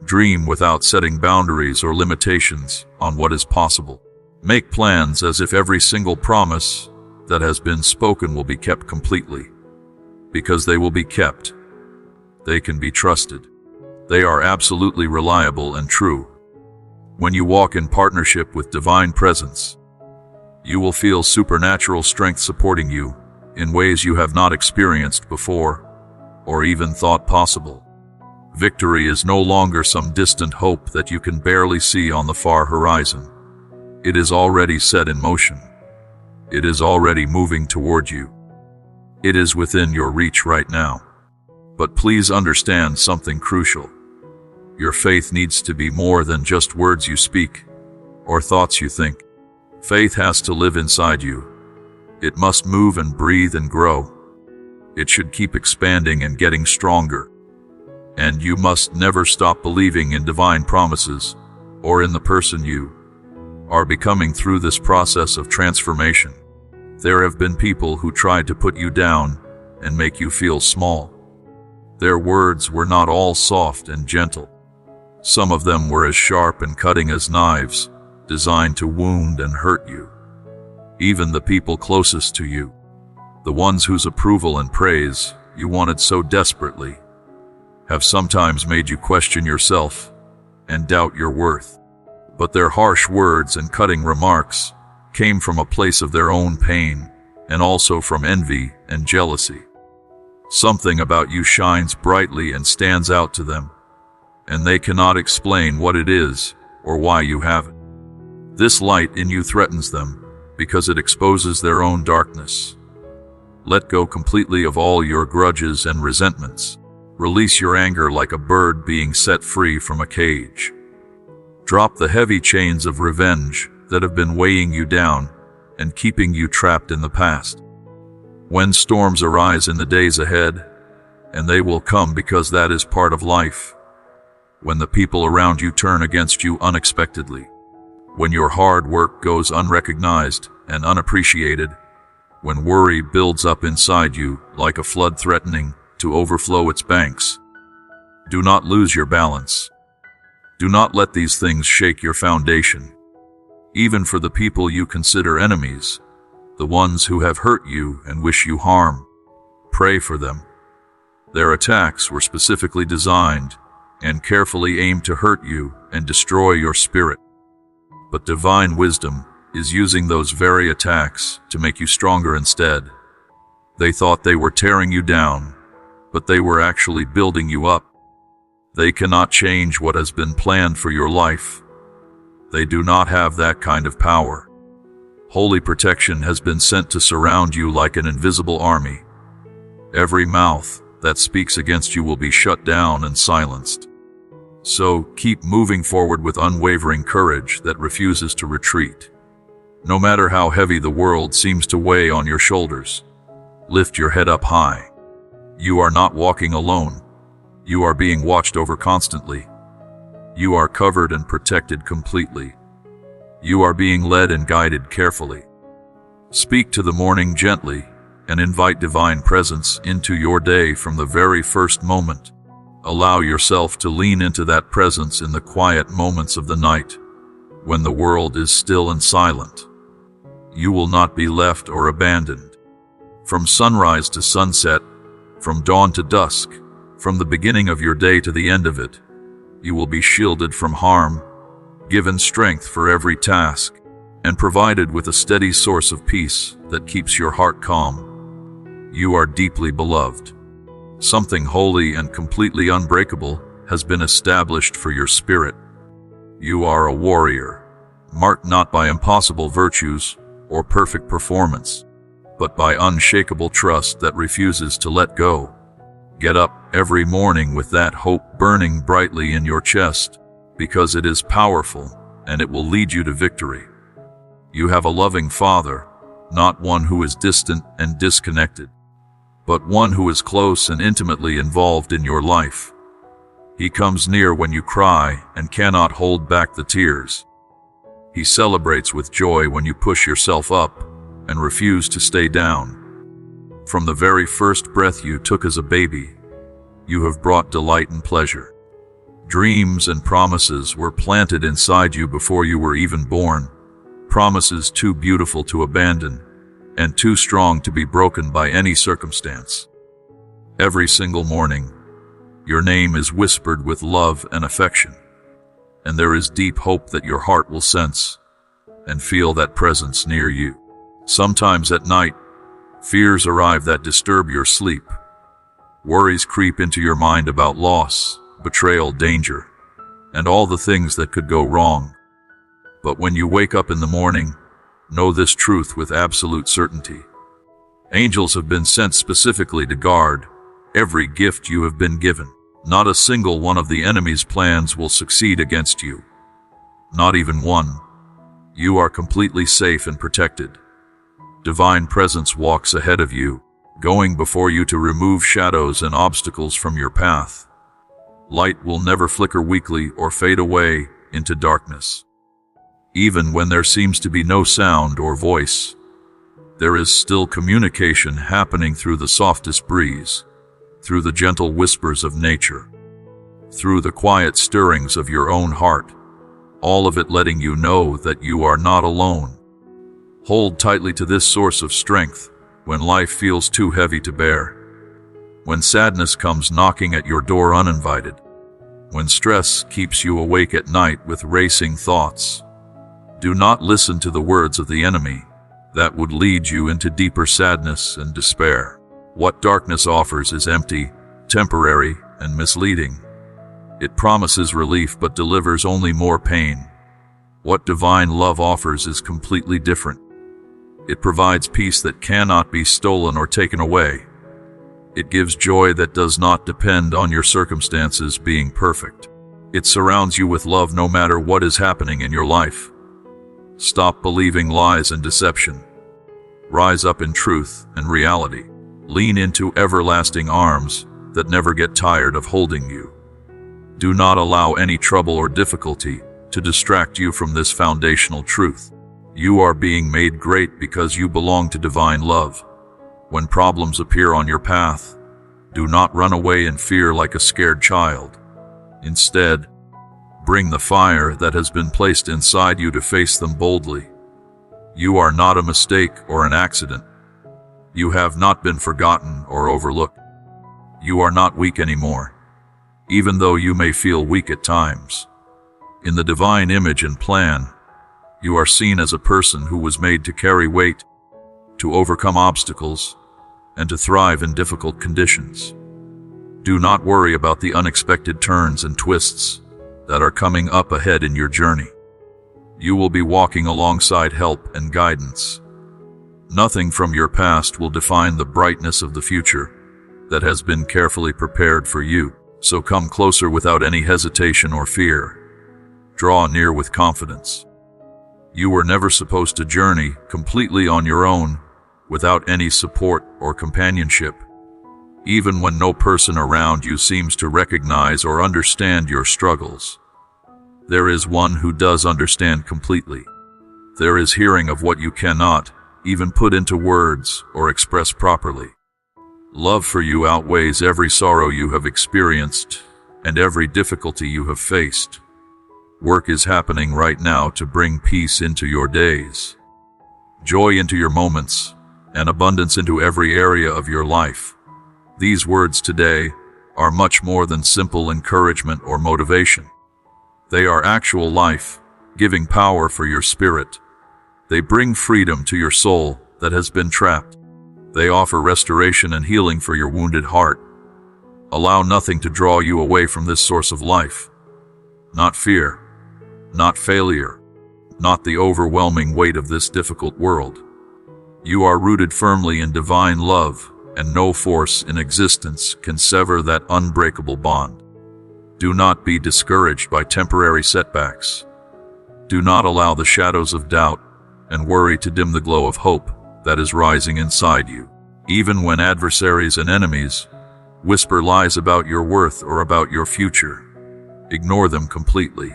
Dream without setting boundaries or limitations on what is possible. Make plans as if every single promise that has been spoken will be kept completely. Because they will be kept. They can be trusted. They are absolutely reliable and true. When you walk in partnership with divine presence, you will feel supernatural strength supporting you in ways you have not experienced before or even thought possible. Victory is no longer some distant hope that you can barely see on the far horizon. It is already set in motion. It is already moving toward you. It is within your reach right now. But please understand something crucial. Your faith needs to be more than just words you speak or thoughts you think. Faith has to live inside you. It must move and breathe and grow. It should keep expanding and getting stronger. And you must never stop believing in divine promises or in the person you are becoming through this process of transformation. There have been people who tried to put you down and make you feel small. Their words were not all soft and gentle. Some of them were as sharp and cutting as knives, designed to wound and hurt you. Even the people closest to you, the ones whose approval and praise you wanted so desperately, have sometimes made you question yourself and doubt your worth. But their harsh words and cutting remarks came from a place of their own pain and also from envy and jealousy. Something about you shines brightly and stands out to them, and they cannot explain what it is or why you have it. This light in you threatens them because it exposes their own darkness. Let go completely of all your grudges and resentments. Release your anger like a bird being set free from a cage. Drop the heavy chains of revenge that have been weighing you down and keeping you trapped in the past. When storms arise in the days ahead, and they will come because that is part of life, when the people around you turn against you unexpectedly, when your hard work goes unrecognized and unappreciated, when worry builds up inside you like a flood threatening to overflow its banks, do not lose your balance. Do not let these things shake your foundation. Even for the people you consider enemies, the ones who have hurt you and wish you harm, pray for them. Their attacks were specifically designed and carefully aimed to hurt you and destroy your spirit. But divine wisdom is using those very attacks to make you stronger instead. They thought they were tearing you down, but they were actually building you up. They cannot change what has been planned for your life. They do not have that kind of power. Holy protection has been sent to surround you like an invisible army. Every mouth that speaks against you will be shut down and silenced. So keep moving forward with unwavering courage that refuses to retreat. No matter how heavy the world seems to weigh on your shoulders, lift your head up high. You are not walking alone. You are being watched over constantly. You are covered and protected completely. You are being led and guided carefully. Speak to the morning gently and invite divine presence into your day from the very first moment. Allow yourself to lean into that presence in the quiet moments of the night, when the world is still and silent. You will not be left or abandoned. From sunrise to sunset, from dawn to dusk, from the beginning of your day to the end of it, you will be shielded from harm, given strength for every task, and provided with a steady source of peace that keeps your heart calm. You are deeply beloved. Something holy and completely unbreakable has been established for your spirit. You are a warrior, marked not by impossible virtues or perfect performance, but by unshakable trust that refuses to let go. Get up every morning with that hope burning brightly in your chest, because it is powerful and it will lead you to victory. You have a loving Father, not one who is distant and disconnected, but one who is close and intimately involved in your life. He comes near when you cry and cannot hold back the tears. He celebrates with joy when you push yourself up and refuse to stay down. From the very first breath you took as a baby, you have brought delight and pleasure. Dreams and promises were planted inside you before you were even born, promises too beautiful to abandon and too strong to be broken by any circumstance. Every single morning, your name is whispered with love and affection, and there is deep hope that your heart will sense and feel that presence near you. Sometimes at night, fears arrive that disturb your sleep. Worries creep into your mind about loss, betrayal, danger, and all the things that could go wrong. But when you wake up in the morning, know this truth with absolute certainty. Angels have been sent specifically to guard every gift you have been given. Not a single one of the enemy's plans will succeed against you. Not even one. You are completely safe and protected. Divine presence walks ahead of you, going before you to remove shadows and obstacles from your path. Light will never flicker weakly or fade away into darkness. Even when there seems to be no sound or voice, there is still communication happening through the softest breeze, through the gentle whispers of nature, through the quiet stirrings of your own heart, all of it letting you know that you are not alone. Hold tightly to this source of strength when life feels too heavy to bear, when sadness comes knocking at your door uninvited, when stress keeps you awake at night with racing thoughts. Do not listen to the words of the enemy that would lead you into deeper sadness and despair. What darkness offers is empty, temporary, and misleading. It promises relief but delivers only more pain. What divine love offers is completely different. It provides peace that cannot be stolen or taken away. It gives joy that does not depend on your circumstances being perfect. It surrounds you with love no matter what is happening in your life. Stop believing lies and deception. Rise up in truth and reality. Lean into everlasting arms that never get tired of holding you. Do not allow any trouble or difficulty to distract you from this foundational truth. You are being made great because you belong to divine love. When problems appear on your path, do not run away in fear like a scared child. Instead, bring the fire that has been placed inside you to face them boldly. You are not a mistake or an accident. You have not been forgotten or overlooked. You are not weak anymore, even though you may feel weak at times. In the divine image and plan, you are seen as a person who was made to carry weight, to overcome obstacles, and to thrive in difficult conditions. Do not worry about the unexpected turns and twists that are coming up ahead in your journey. You will be walking alongside help and guidance. Nothing from your past will define the brightness of the future that has been carefully prepared for you. So come closer without any hesitation or fear. Draw near with confidence. You were never supposed to journey completely on your own without any support or companionship. Even when no person around you seems to recognize or understand your struggles, there is one who does understand completely. There is hearing of what you cannot even put into words or express properly. Love for you outweighs every sorrow you have experienced and every difficulty you have faced. Work is happening right now to bring peace into your days, joy into your moments, and abundance into every area of your life. These words today are much more than simple encouragement or motivation. They are actual life, giving power for your spirit. They bring freedom to your soul that has been trapped. They offer restoration and healing for your wounded heart. Allow nothing to draw you away from this source of life. Not fear, not failure, not the overwhelming weight of this difficult world. You are rooted firmly in divine love, and no force in existence can sever that unbreakable bond. Do not be discouraged by temporary setbacks. Do not allow the shadows of doubt and worry to dim the glow of hope that is rising inside you. Even when adversaries and enemies whisper lies about your worth or about your future, ignore them completely.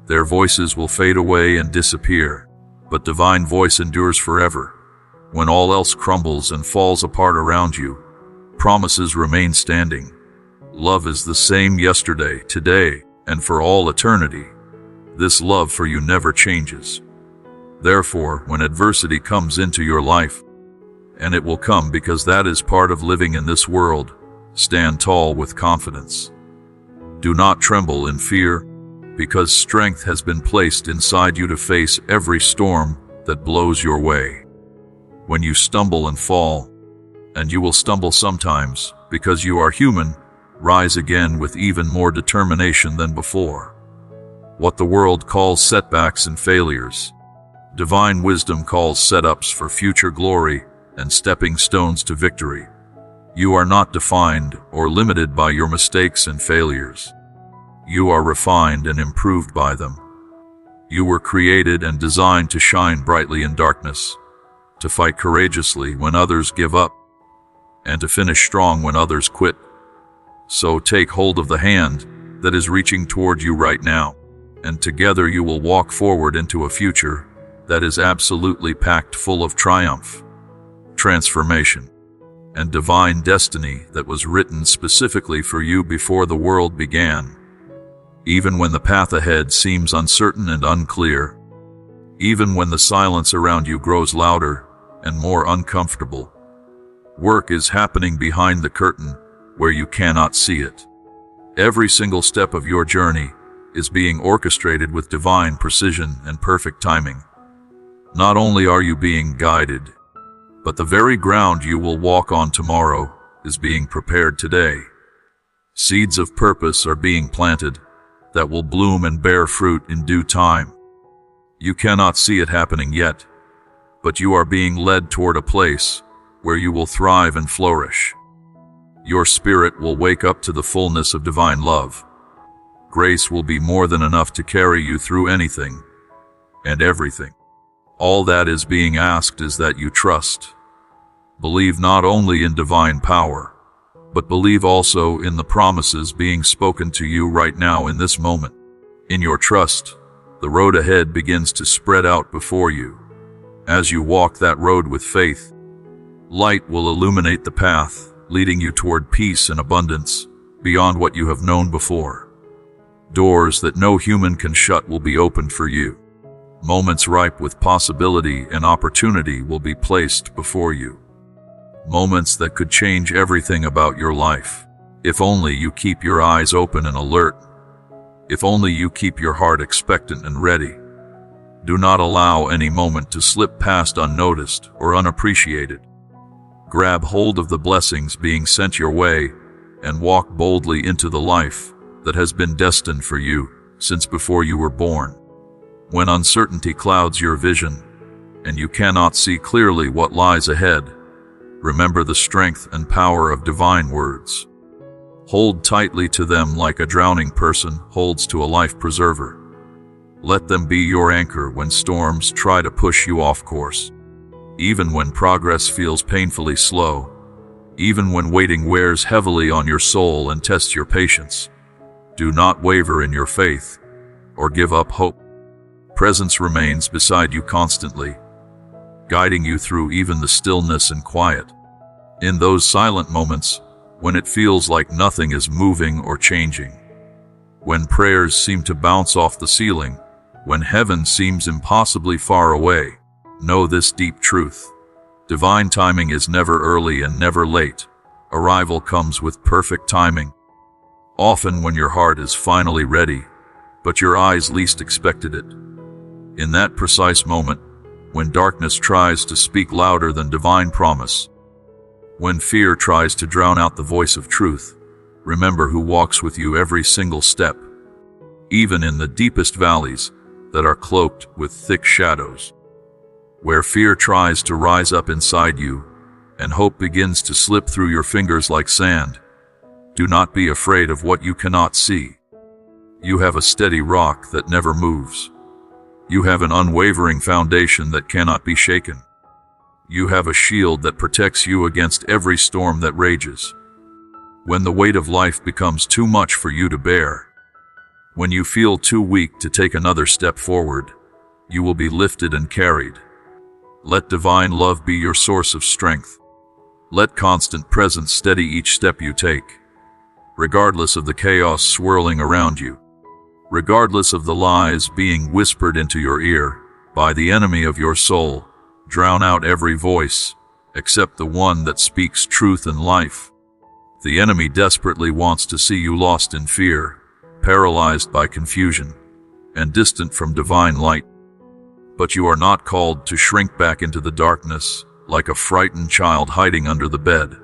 Their voices will fade away and disappear, but divine voice endures forever. When all else crumbles and falls apart around you, promises remain standing. Love is the same yesterday, today, and for all eternity. This love for you never changes. Therefore, when adversity comes into your life, and it will come because that is part of living in this world, stand tall with confidence. Do not tremble in fear, because strength has been placed inside you to face every storm that blows your way. When you stumble and fall, and you will stumble sometimes because you are human, rise again with even more determination than before. What the world calls setbacks and failures, divine wisdom calls setups for future glory and stepping stones to victory. You are not defined or limited by your mistakes and failures. You are refined and improved by them. You were created and designed to shine brightly in darkness, to fight courageously when others give up, and to finish strong when others quit. So take hold of the hand that is reaching toward you right now, and together you will walk forward into a future that is absolutely packed full of triumph, transformation, and divine destiny that was written specifically for you before the world began. Even when the path ahead seems uncertain and unclear, even when the silence around you grows louder and more uncomfortable, work is happening behind the curtain where you cannot see it. Every single step of your journey is being orchestrated with divine precision and perfect timing. Not only are you being guided, but the very ground you will walk on tomorrow is being prepared today. Seeds of purpose are being planted that will bloom and bear fruit in due time. You cannot see it happening yet, but you are being led toward a place where you will thrive and flourish. Your spirit will wake up to the fullness of divine love. Grace will be more than enough to carry you through anything and everything. All that is being asked is that you trust. Believe not only in divine power, but believe also in the promises being spoken to you right now in this moment. In your trust, the road ahead begins to spread out before you. As you walk that road with faith, light will illuminate the path, leading you toward peace and abundance beyond what you have known before. Doors that no human can shut will be opened for you. Moments ripe with possibility and opportunity will be placed before you. Moments that could change everything about your life. If only you keep your eyes open and alert. If only you keep your heart expectant and ready. Do not allow any moment to slip past unnoticed or unappreciated. Grab hold of the blessings being sent your way and walk boldly into the life that has been destined for you since before you were born. When uncertainty clouds your vision and you cannot see clearly what lies ahead, remember the strength and power of divine words. Hold tightly to them like a drowning person holds to a life preserver. Let them be your anchor when storms try to push you off course. Even when progress feels painfully slow, even when waiting wears heavily on your soul and tests your patience, do not waver in your faith or give up hope. Presence remains beside you constantly, guiding you through even the stillness and quiet. In those silent moments, when it feels like nothing is moving or changing, when prayers seem to bounce off the ceiling, when heaven seems impossibly far away, know this deep truth. Divine timing is never early and never late. Arrival comes with perfect timing. Often when your heart is finally ready, but your eyes least expected it. In that precise moment, when darkness tries to speak louder than divine promise, when fear tries to drown out the voice of truth, remember who walks with you every single step, even in the deepest valleys that are cloaked with thick shadows. Where fear tries to rise up inside you and hope begins to slip through your fingers like sand, do not be afraid of what you cannot see. You have a steady rock that never moves. You have an unwavering foundation that cannot be shaken. You have a shield that protects you against every storm that rages. When the weight of life becomes too much for you to bear, when you feel too weak to take another step forward, you will be lifted and carried. Let divine love be your source of strength. Let constant presence steady each step you take, regardless of the chaos swirling around you, regardless of the lies being whispered into your ear by the enemy of your soul. Drown out every voice, except the one that speaks truth and life. The enemy desperately wants to see you lost in fear, paralyzed by confusion, and distant from divine light. But you are not called to shrink back into the darkness like a frightened child hiding under the bed.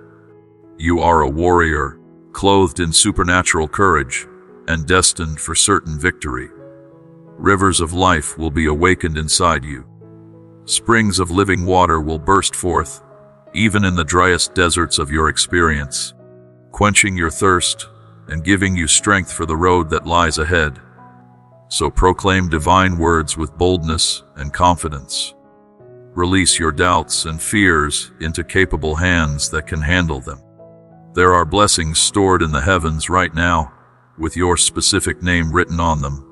You are a warrior, clothed in supernatural courage, and destined for certain victory. Rivers of life will be awakened inside you. Springs of living water will burst forth, even in the driest deserts of your experience, quenching your thirst and giving you strength for the road that lies ahead. So proclaim divine words with boldness and confidence. Release your doubts and fears into capable hands that can handle them. There are blessings stored in the heavens right now, with your specific name written on them.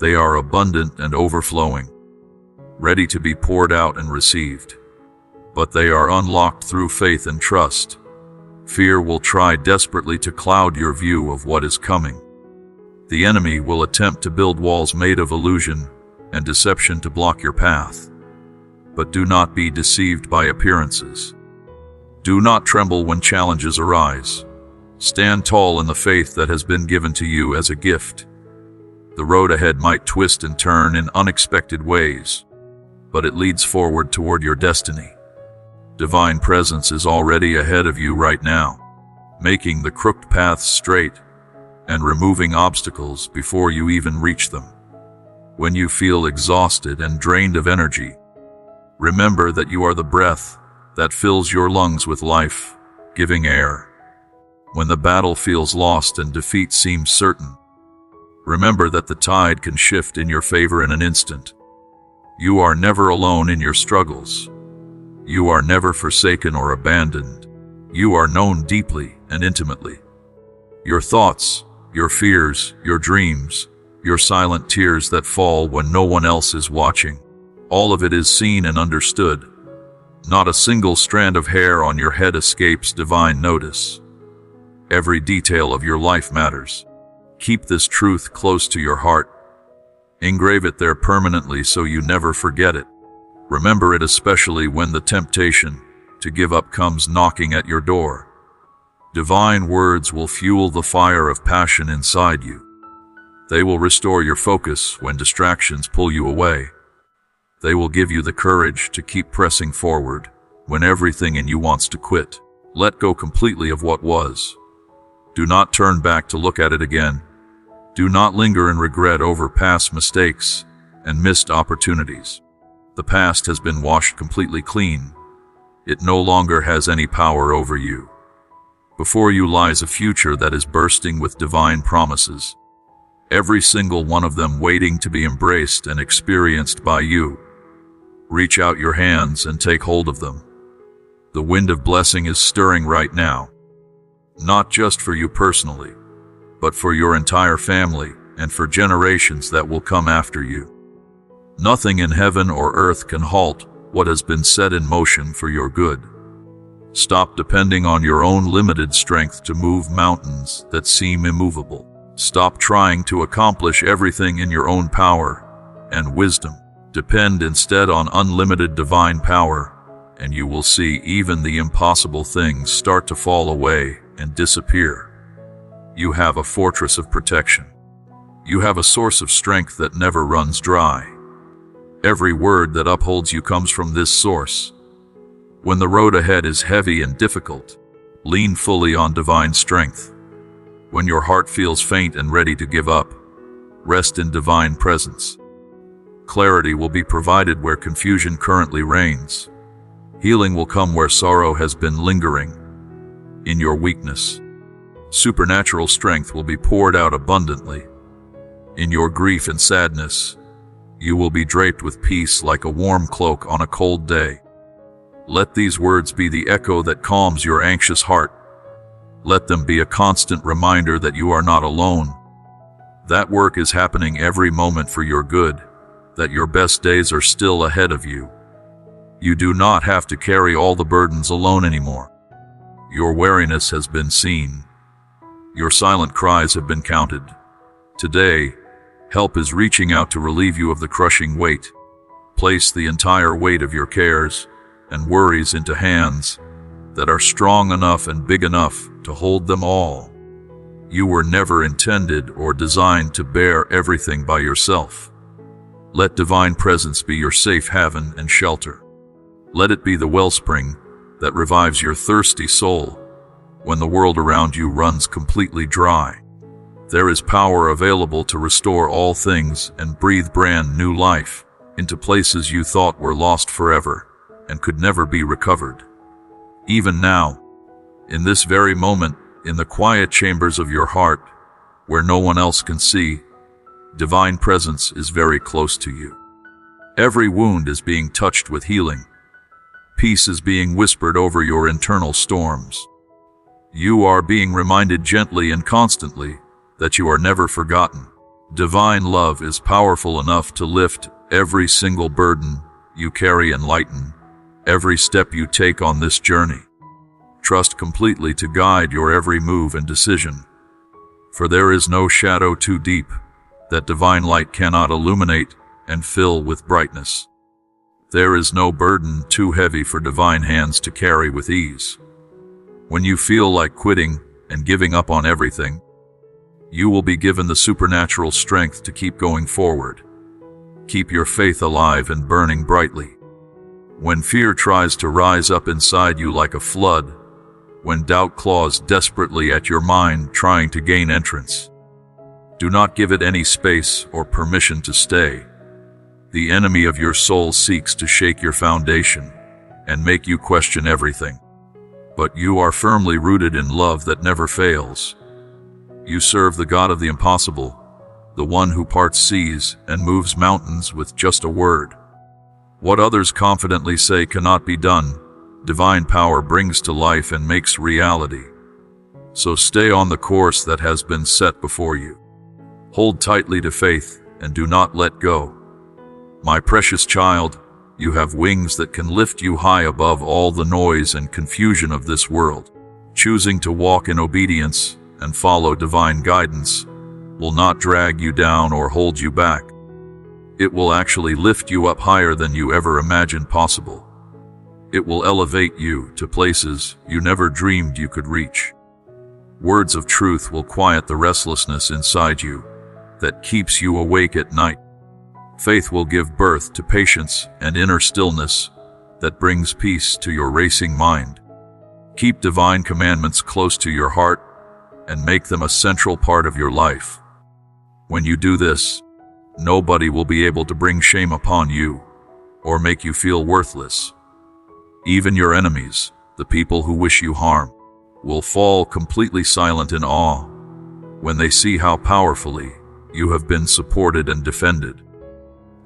They are abundant and overflowing, ready to be poured out and received. But they are unlocked through faith and trust. Fear will try desperately to cloud your view of what is coming. The enemy will attempt to build walls made of illusion and deception to block your path. But do not be deceived by appearances. Do not tremble when challenges arise. Stand tall in the faith that has been given to you as a gift. The road ahead might twist and turn in unexpected ways, but it leads forward toward your destiny. Divine presence is already ahead of you right now, making the crooked paths straight and removing obstacles before you even reach them. When you feel exhausted and drained of energy, remember that you are the breath that fills your lungs with life, giving air. when the battle feels lost and defeat seems certain. Remember that the tide can shift in your favor in an instant. You are never alone in your struggles. You are never forsaken or abandoned. You are known deeply and intimately. Your thoughts, your fears, your dreams, your silent tears that fall when no one else is watching, all of it is seen and understood. Not a single strand of hair on your head escapes divine notice. Every detail of your life matters. Keep this truth close to your heart. Engrave it there permanently so you never forget it. Remember it especially when the temptation to give up comes knocking at your door. Divine words will fuel the fire of passion inside you. They will restore your focus when distractions pull you away. They will give you the courage to keep pressing forward when everything in you wants to quit. Let go completely of what was. Do not turn back to look at it again. Do not linger in regret over past mistakes and missed opportunities. The past has been washed completely clean. It no longer has any power over you. Before you lies a future that is bursting with divine promises, every single one of them waiting to be embraced and experienced by you. Reach out your hands and take hold of them. The wind of blessing is stirring right now, not just for you personally, but for your entire family and for generations that will come after you. Nothing in heaven or earth can halt what has been set in motion for your good. Stop depending on your own limited strength to move mountains that seem immovable. Stop trying to accomplish everything in your own power and wisdom. Depend instead on unlimited divine power, and you will see even the impossible things start to fall away and disappear. You have a fortress of protection. You have a source of strength that never runs dry. Every word that upholds you comes from this source. When the road ahead is heavy and difficult, lean fully on divine strength. When your heart feels faint and ready to give up, rest in divine presence. Clarity will be provided where confusion currently reigns. Healing will come where sorrow has been lingering. In your weakness, supernatural strength will be poured out abundantly. In your grief and sadness, you will be draped with peace like a warm cloak on a cold day. Let these words be the echo that calms your anxious heart. Let them be a constant reminder that you are not alone. That work is happening every moment for your good, that your best days are still ahead of you. You do not have to carry all the burdens alone anymore. Your weariness has been seen. Your silent cries have been counted. Today, help is reaching out to relieve you of the crushing weight. Place the entire weight of your cares and worries into hands that are strong enough and big enough to hold them all. You were never intended or designed to bear everything by yourself. Let divine presence be your safe haven and shelter. Let it be the wellspring that revives your thirsty soul when the world around you runs completely dry. There is power available to restore all things and breathe brand new life into places you thought were lost forever and could never be recovered. Even now, in this very moment, in the quiet chambers of your heart, where no one else can see, divine presence is very close to you. Every wound is being touched with healing. Peace is being whispered over your internal storms. You are being reminded gently and constantly that you are never forgotten. Divine love is powerful enough to lift every single burden you carry and lighten every step you take on this journey. Trust completely to guide your every move and decision, for there is no shadow too deep that divine light cannot illuminate and fill with brightness. There is no burden too heavy for divine hands to carry with ease. When you feel like quitting and giving up on everything, you will be given the supernatural strength to keep going forward. Keep your faith alive and burning brightly. When fear tries to rise up inside you like a flood, when doubt claws desperately at your mind trying to gain entrance, do not give it any space or permission to stay. The enemy of your soul seeks to shake your foundation and make you question everything. but you are firmly rooted in love that never fails. You serve the God of the impossible, the one who parts seas and moves mountains with just a word. What others confidently say cannot be done, divine power brings to life and makes reality. So stay on the course that has been set before you. Hold tightly to faith and do not let go. My precious child, you have wings that can lift you high above all the noise and confusion of this world. Choosing to walk in obedience and follow divine guidance will not drag you down or hold you back. It will actually lift you up higher than you ever imagined possible. It will elevate you to places you never dreamed you could reach. Words of truth will quiet the restlessness inside you that keeps you awake at night. Faith will give birth to patience and inner stillness that brings peace to your racing mind. Keep divine commandments close to your heart and make them a central part of your life. When you do this, nobody will be able to bring shame upon you or make you feel worthless. Even your enemies, the people who wish you harm, will fall completely silent in awe when they see how powerfully you have been supported and defended.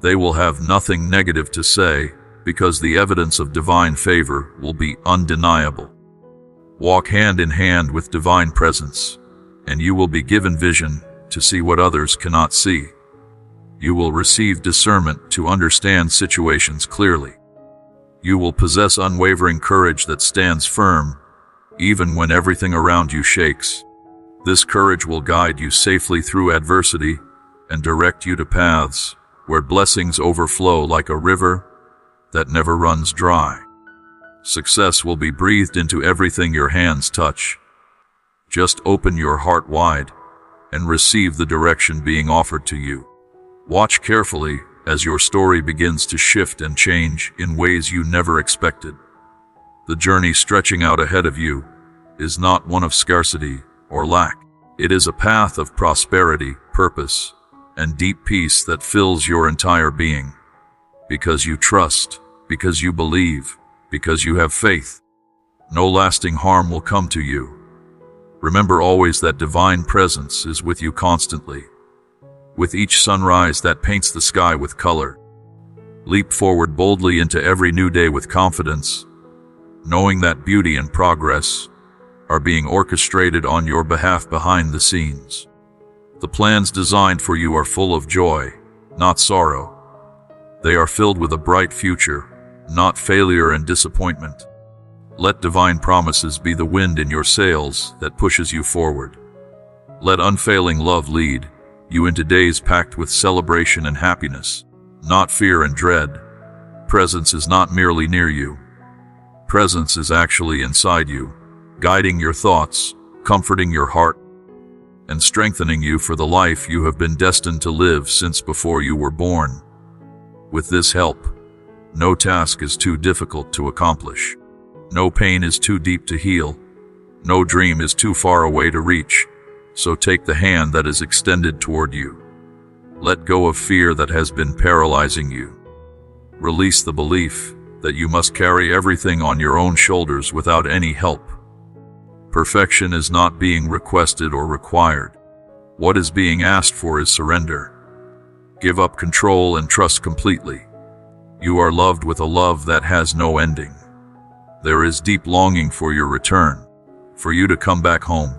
They will have nothing negative to say because the evidence of divine favor will be undeniable. Walk hand in hand with divine presence, and you will be given vision to see what others cannot see. You will receive discernment to understand situations clearly. You will possess unwavering courage that stands firm, even when everything around you shakes. This courage will guide you safely through adversity and direct you to paths where blessings overflow like a river that never runs dry. Success will be breathed into everything your hands touch. Just open your heart wide and receive the direction being offered to you. Watch carefully as your story begins to shift and change in ways you never expected. The journey stretching out ahead of you is not one of scarcity or lack. It is a path of prosperity, purpose, and deep peace that fills your entire being. Because you trust, because you believe, because you have faith, no lasting harm will come to you. Remember always that divine presence is with you constantly. With each sunrise that paints the sky with color, leap forward boldly into every new day with confidence, knowing that beauty and progress are being orchestrated on your behalf behind the scenes. The plans designed for you are full of joy, not sorrow. They are filled with a bright future, not failure and disappointment. Let divine promises be the wind in your sails that pushes you forward. Let unfailing love lead you into days packed with celebration and happiness, not fear and dread. Presence is not merely near you. Presence is actually inside you, guiding your thoughts, comforting your heart, and strengthening you for the life you have been destined to live since before you were born. With this help, no task is too difficult to accomplish. No pain is too deep to heal. No dream is too far away to reach. So take the hand that is extended toward you. Let go of fear that has been paralyzing you. Release the belief that you must carry everything on your own shoulders without any help. Perfection is not being requested or required. What is being asked for is surrender. Give up control and trust completely. You are loved with a love that has no ending. There is deep longing for your return, for you to come back home.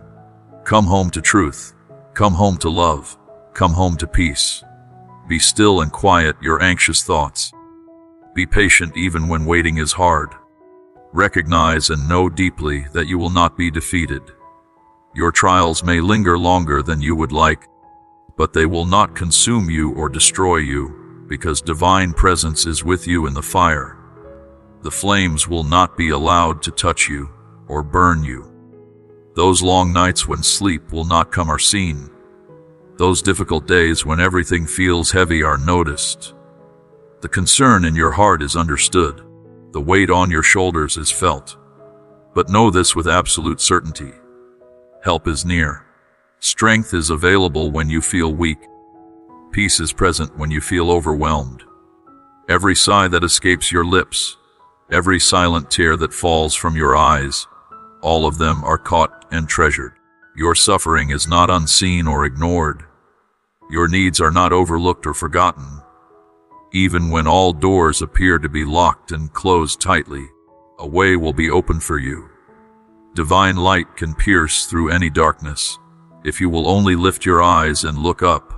Come home to truth. Come home to love. Come home to peace. Be still and quiet your anxious thoughts. Be patient even when waiting is hard. Recognize and know deeply that you will not be defeated. Your trials may linger longer than you would like, but they will not consume you or destroy you, because divine presence is with you in the fire. The flames will not be allowed to touch you or burn you. Those long nights when sleep will not come are seen. Those difficult days when everything feels heavy are noticed. The concern in your heart is understood. The weight on your shoulders is felt. But know this with absolute certainty. Help is near. Strength is available when you feel weak. Peace is present when you feel overwhelmed. Every sigh that escapes your lips, every silent tear that falls from your eyes, All of them are caught and treasured. Your suffering is not unseen or ignored. Your needs are not overlooked or forgotten. Even when all doors appear to be locked and closed tightly, a way will be open for you. Divine light can pierce through any darkness, if you will only lift your eyes and look up.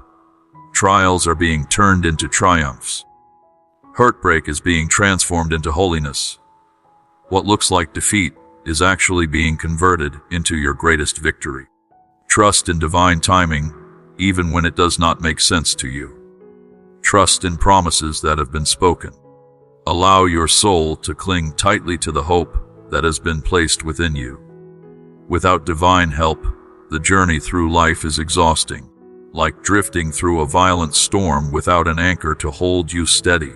Trials are being turned into triumphs. Heartbreak is being transformed into holiness. What looks like defeat is actually being converted into your greatest victory. Trust in divine timing, even when it does not make sense to you. Trust in promises that have been spoken. Allow your soul to cling tightly to the hope that has been placed within you. Without divine help, the journey through life is exhausting, like drifting through a violent storm without an anchor to hold you steady.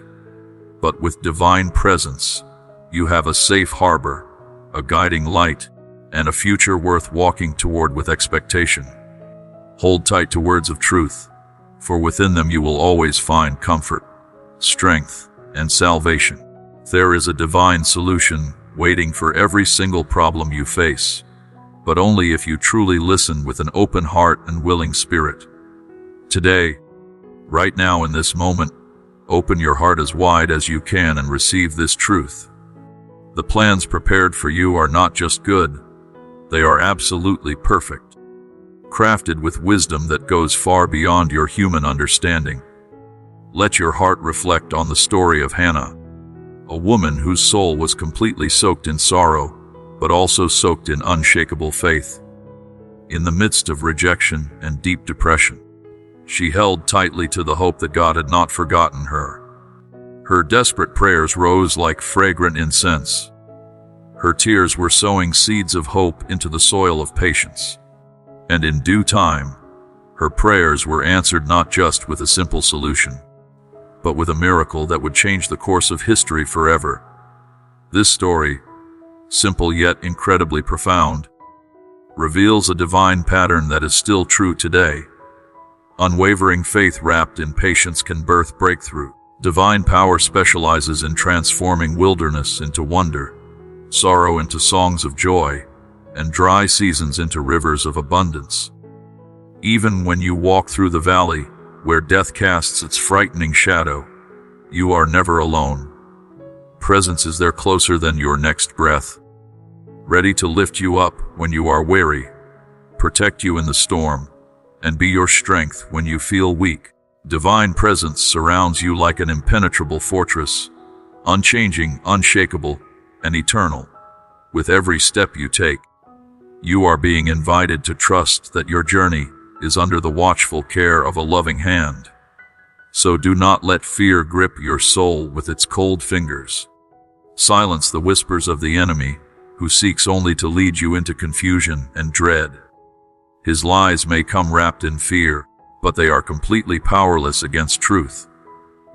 But with divine presence, you have a safe harbor, a guiding light, and a future worth walking toward with expectation. Hold tight to words of truth, for within them you will always find comfort, strength, and salvation. There is a divine solution waiting for every single problem you face, but only if you truly listen with an open heart and willing spirit. Today, right now in this moment, open your heart as wide as you can and receive this truth. The plans prepared for you are not just good, they are absolutely perfect, crafted with wisdom that goes far beyond your human understanding. Let your heart reflect on the story of Hannah, a woman whose soul was completely soaked in sorrow, but also soaked in unshakable faith. In the midst of rejection and deep depression, she held tightly to the hope that God had not forgotten her. Her desperate prayers rose like fragrant incense. Her tears were sowing seeds of hope into the soil of patience. And in due time, her prayers were answered not just with a simple solution, but with a miracle that would change the course of history forever. This story, simple yet incredibly profound, reveals a divine pattern that is still true today. Unwavering faith wrapped in patience can birth breakthrough. Divine power specializes in transforming wilderness into wonder, sorrow into songs of joy, and dry seasons into rivers of abundance. Even when you walk through the valley, where death casts its frightening shadow, you are never alone. Presence is there closer than your next breath, ready to lift you up when you are weary, protect you in the storm, and be your strength when you feel weak. Divine presence surrounds you like an impenetrable fortress, unchanging, unshakable, and eternal. With every step you take, you are being invited to trust that your journey is under the watchful care of a loving hand. So do not let fear grip your soul with its cold fingers. Silence the whispers of the enemy, who seeks only to lead you into confusion and dread. His lies may come wrapped in fear, but they are completely powerless against truth.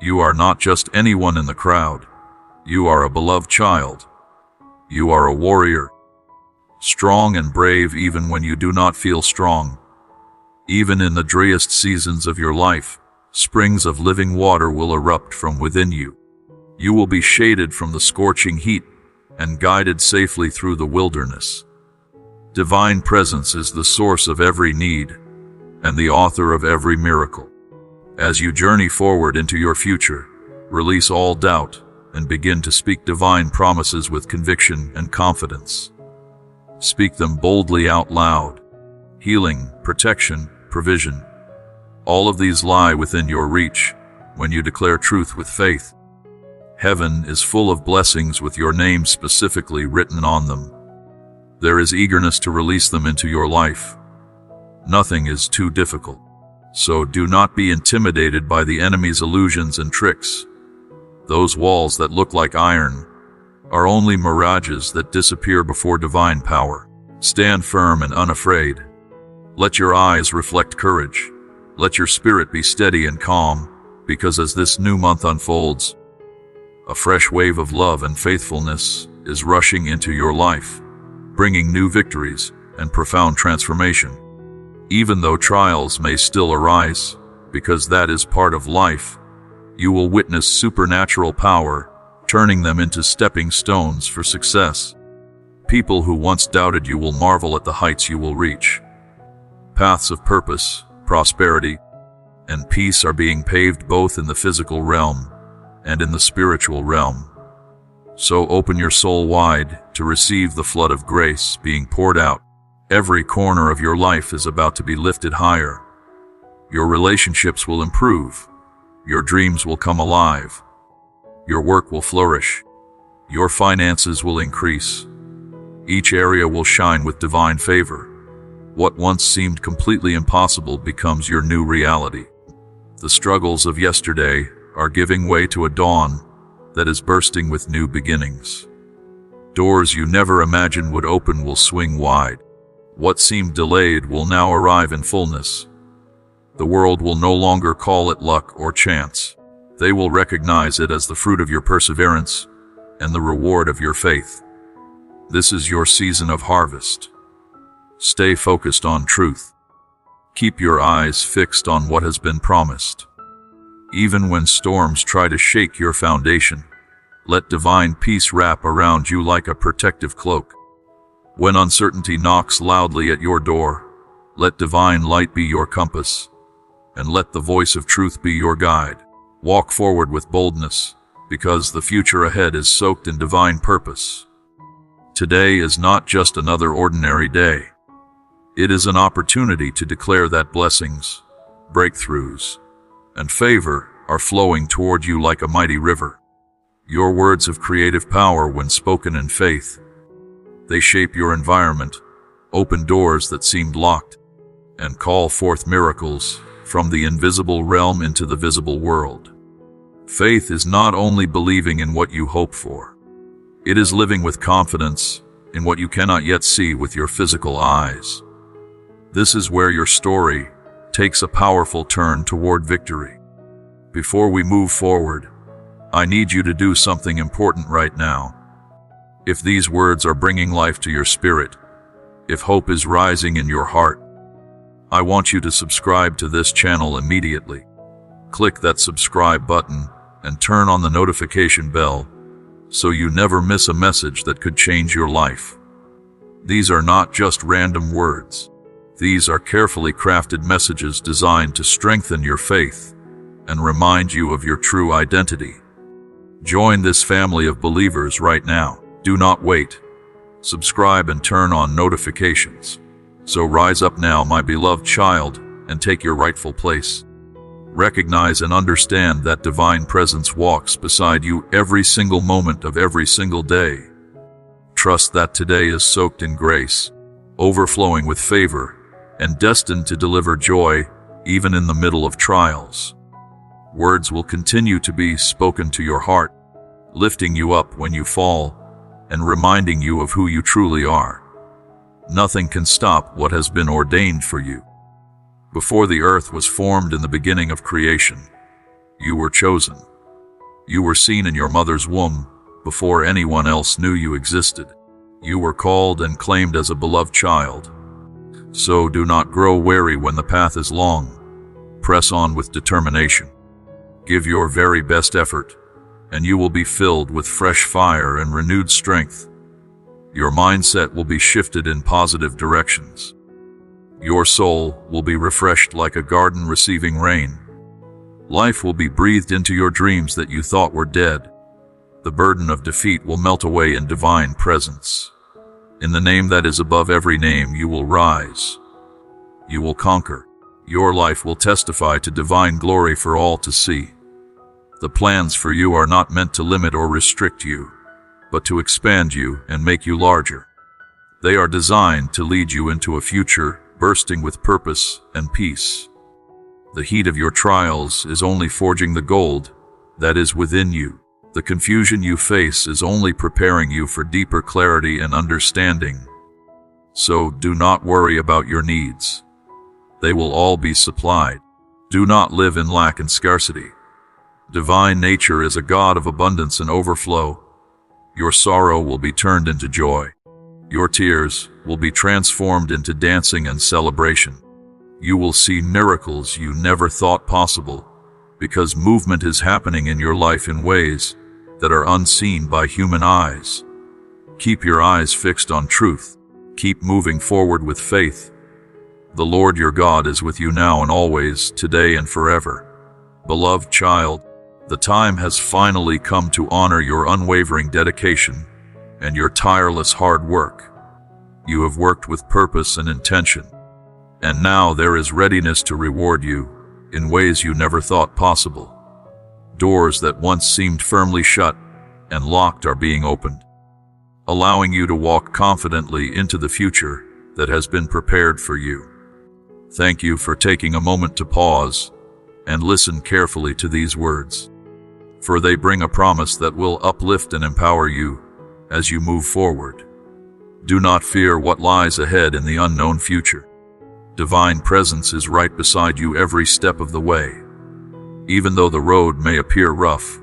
You are not just anyone in the crowd. You are a beloved child. You are a warrior, strong and brave even when you do not feel strong. Even in the driest seasons of your life, springs of living water will erupt from within you. You will be shaded from the scorching heat and guided safely through the wilderness. Divine presence is the source of every need and the author of every miracle. As you journey forward into your future, release all doubt and begin to speak divine promises with conviction and confidence. Speak them boldly out loud. Healing, protection, provision. All of these lie within your reach when you declare truth with faith. Heaven is full of blessings with your name specifically written on them. There is eagerness to release them into your life. Nothing is too difficult. So do not be intimidated by the enemy's illusions and tricks. Those walls that look like iron are only mirages that disappear before divine power. Stand firm and unafraid. Let your eyes reflect courage. Let your spirit be steady and calm, because as this new month unfolds, a fresh wave of love and faithfulness is rushing into your life, bringing new victories and profound transformation. Even though trials may still arise, because that is part of life, you will witness supernatural power, turning them into stepping stones for success. People who once doubted you will marvel at the heights you will reach. Paths of purpose, prosperity, and peace are being paved both in the physical realm and in the spiritual realm. So open your soul wide to receive the flood of grace being poured out. Every corner of your life is about to be lifted higher. Your relationships will improve. Your dreams will come alive. Your work will flourish. Your finances will increase. Each area will shine with divine favor. What once seemed completely impossible becomes your new reality. The struggles of yesterday are giving way to a dawn that is bursting with new beginnings. Doors you never imagined would open will swing wide. What seemed delayed will now arrive in fullness. The world will no longer call it luck or chance. They will recognize it as the fruit of your perseverance and the reward of your faith. This is your season of harvest. Stay focused on truth. Keep your eyes fixed on what has been promised. Even when storms try to shake your foundation, let divine peace wrap around you like a protective cloak. When uncertainty knocks loudly at your door, let divine light be your compass, and let the voice of truth be your guide. Walk forward with boldness, because the future ahead is soaked in divine purpose. Today is not just another ordinary day. It is an opportunity to declare that blessings, breakthroughs, and favor are flowing toward you like a mighty river. Your words have creative power when spoken in faith. They shape your environment, open doors that seemed locked, and call forth miracles from the invisible realm into the visible world. Faith is not only believing in what you hope for. It is living with confidence in what you cannot yet see with your physical eyes. This is where your story takes a powerful turn toward victory. Before we move forward, I need you to do something important right now. If these words are bringing life to your spirit, if hope is rising in your heart, I want you to subscribe to this channel immediately. Click that subscribe button and turn on the notification bell so you never miss a message that could change your life. These are not just random words. These are carefully crafted messages designed to strengthen your faith and remind you of your true identity. Join this family of believers right now. Do not wait. Subscribe and turn on notifications. So rise up now, my beloved child, and take your rightful place. Recognize and understand that divine presence walks beside you every single moment of every single day. Trust that today is soaked in grace, overflowing with favor, and destined to deliver joy even in the middle of trials. Words will continue to be spoken to your heart, lifting you up when you fall and reminding you of who you truly are. Nothing can stop what has been ordained for you. Before the earth was formed in the beginning of creation, you were chosen. You were seen in your mother's womb before anyone else knew you existed. You were called and claimed as a beloved child. So do not grow weary when the path is long. Press on with determination. Give your very best effort, and you will be filled with fresh fire and renewed strength. Your mindset will be shifted in positive directions. Your soul will be refreshed like a garden receiving rain. Life will be breathed into your dreams that you thought were dead. The burden of defeat will melt away in divine presence. In the name that is above every name, you will rise. You will conquer. Your life will testify to divine glory for all to see. The plans for you are not meant to limit or restrict you, but to expand you and make you larger. They are designed to lead you into a future bursting with purpose and peace. The heat of your trials is only forging the gold that is within you. The confusion you face is only preparing you for deeper clarity and understanding. So do not worry about your needs. They will all be supplied. Do not live in lack and scarcity. Divine nature is a God of abundance and overflow. Your sorrow will be turned into joy. Your tears will be transformed into dancing and celebration. You will see miracles you never thought possible, because movement is happening in your life in ways that are unseen by human eyes. Keep your eyes fixed on truth. Keep moving forward with faith. The Lord your God is with you now and always, today and forever. Beloved child, the time has finally come to honor your unwavering dedication and your tireless hard work. You have worked with purpose and intention, and now there is readiness to reward you in ways you never thought possible. Doors that once seemed firmly shut and locked are being opened, allowing you to walk confidently into the future that has been prepared for you. Thank you for taking a moment to pause and listen carefully to these words, for they bring a promise that will uplift and empower you as you move forward. Do not fear what lies ahead in the unknown future. Divine presence is right beside you every step of the way. Even though the road may appear rough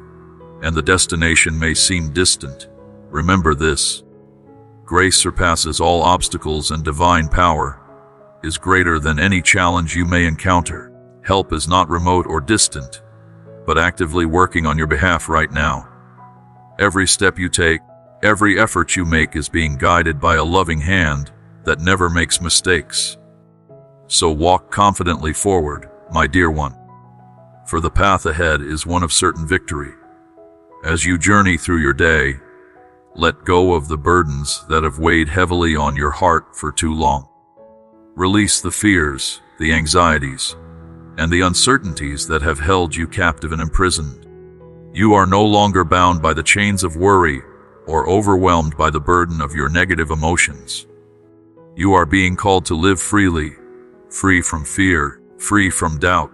and the destination may seem distant, remember this: grace surpasses all obstacles and divine power is greater than any challenge you may encounter. Help is not remote or distant, but actively working on your behalf right now. Every step you take, every effort you make is being guided by a loving hand that never makes mistakes. So walk confidently forward, my dear one, for the path ahead is one of certain victory. As you journey through your day, let go of the burdens that have weighed heavily on your heart for too long. Release the fears, the anxieties, and the uncertainties that have held you captive and imprisoned. You are no longer bound by the chains of worry or overwhelmed by the burden of your negative emotions. You are being called to live freely, free from fear, free from doubt.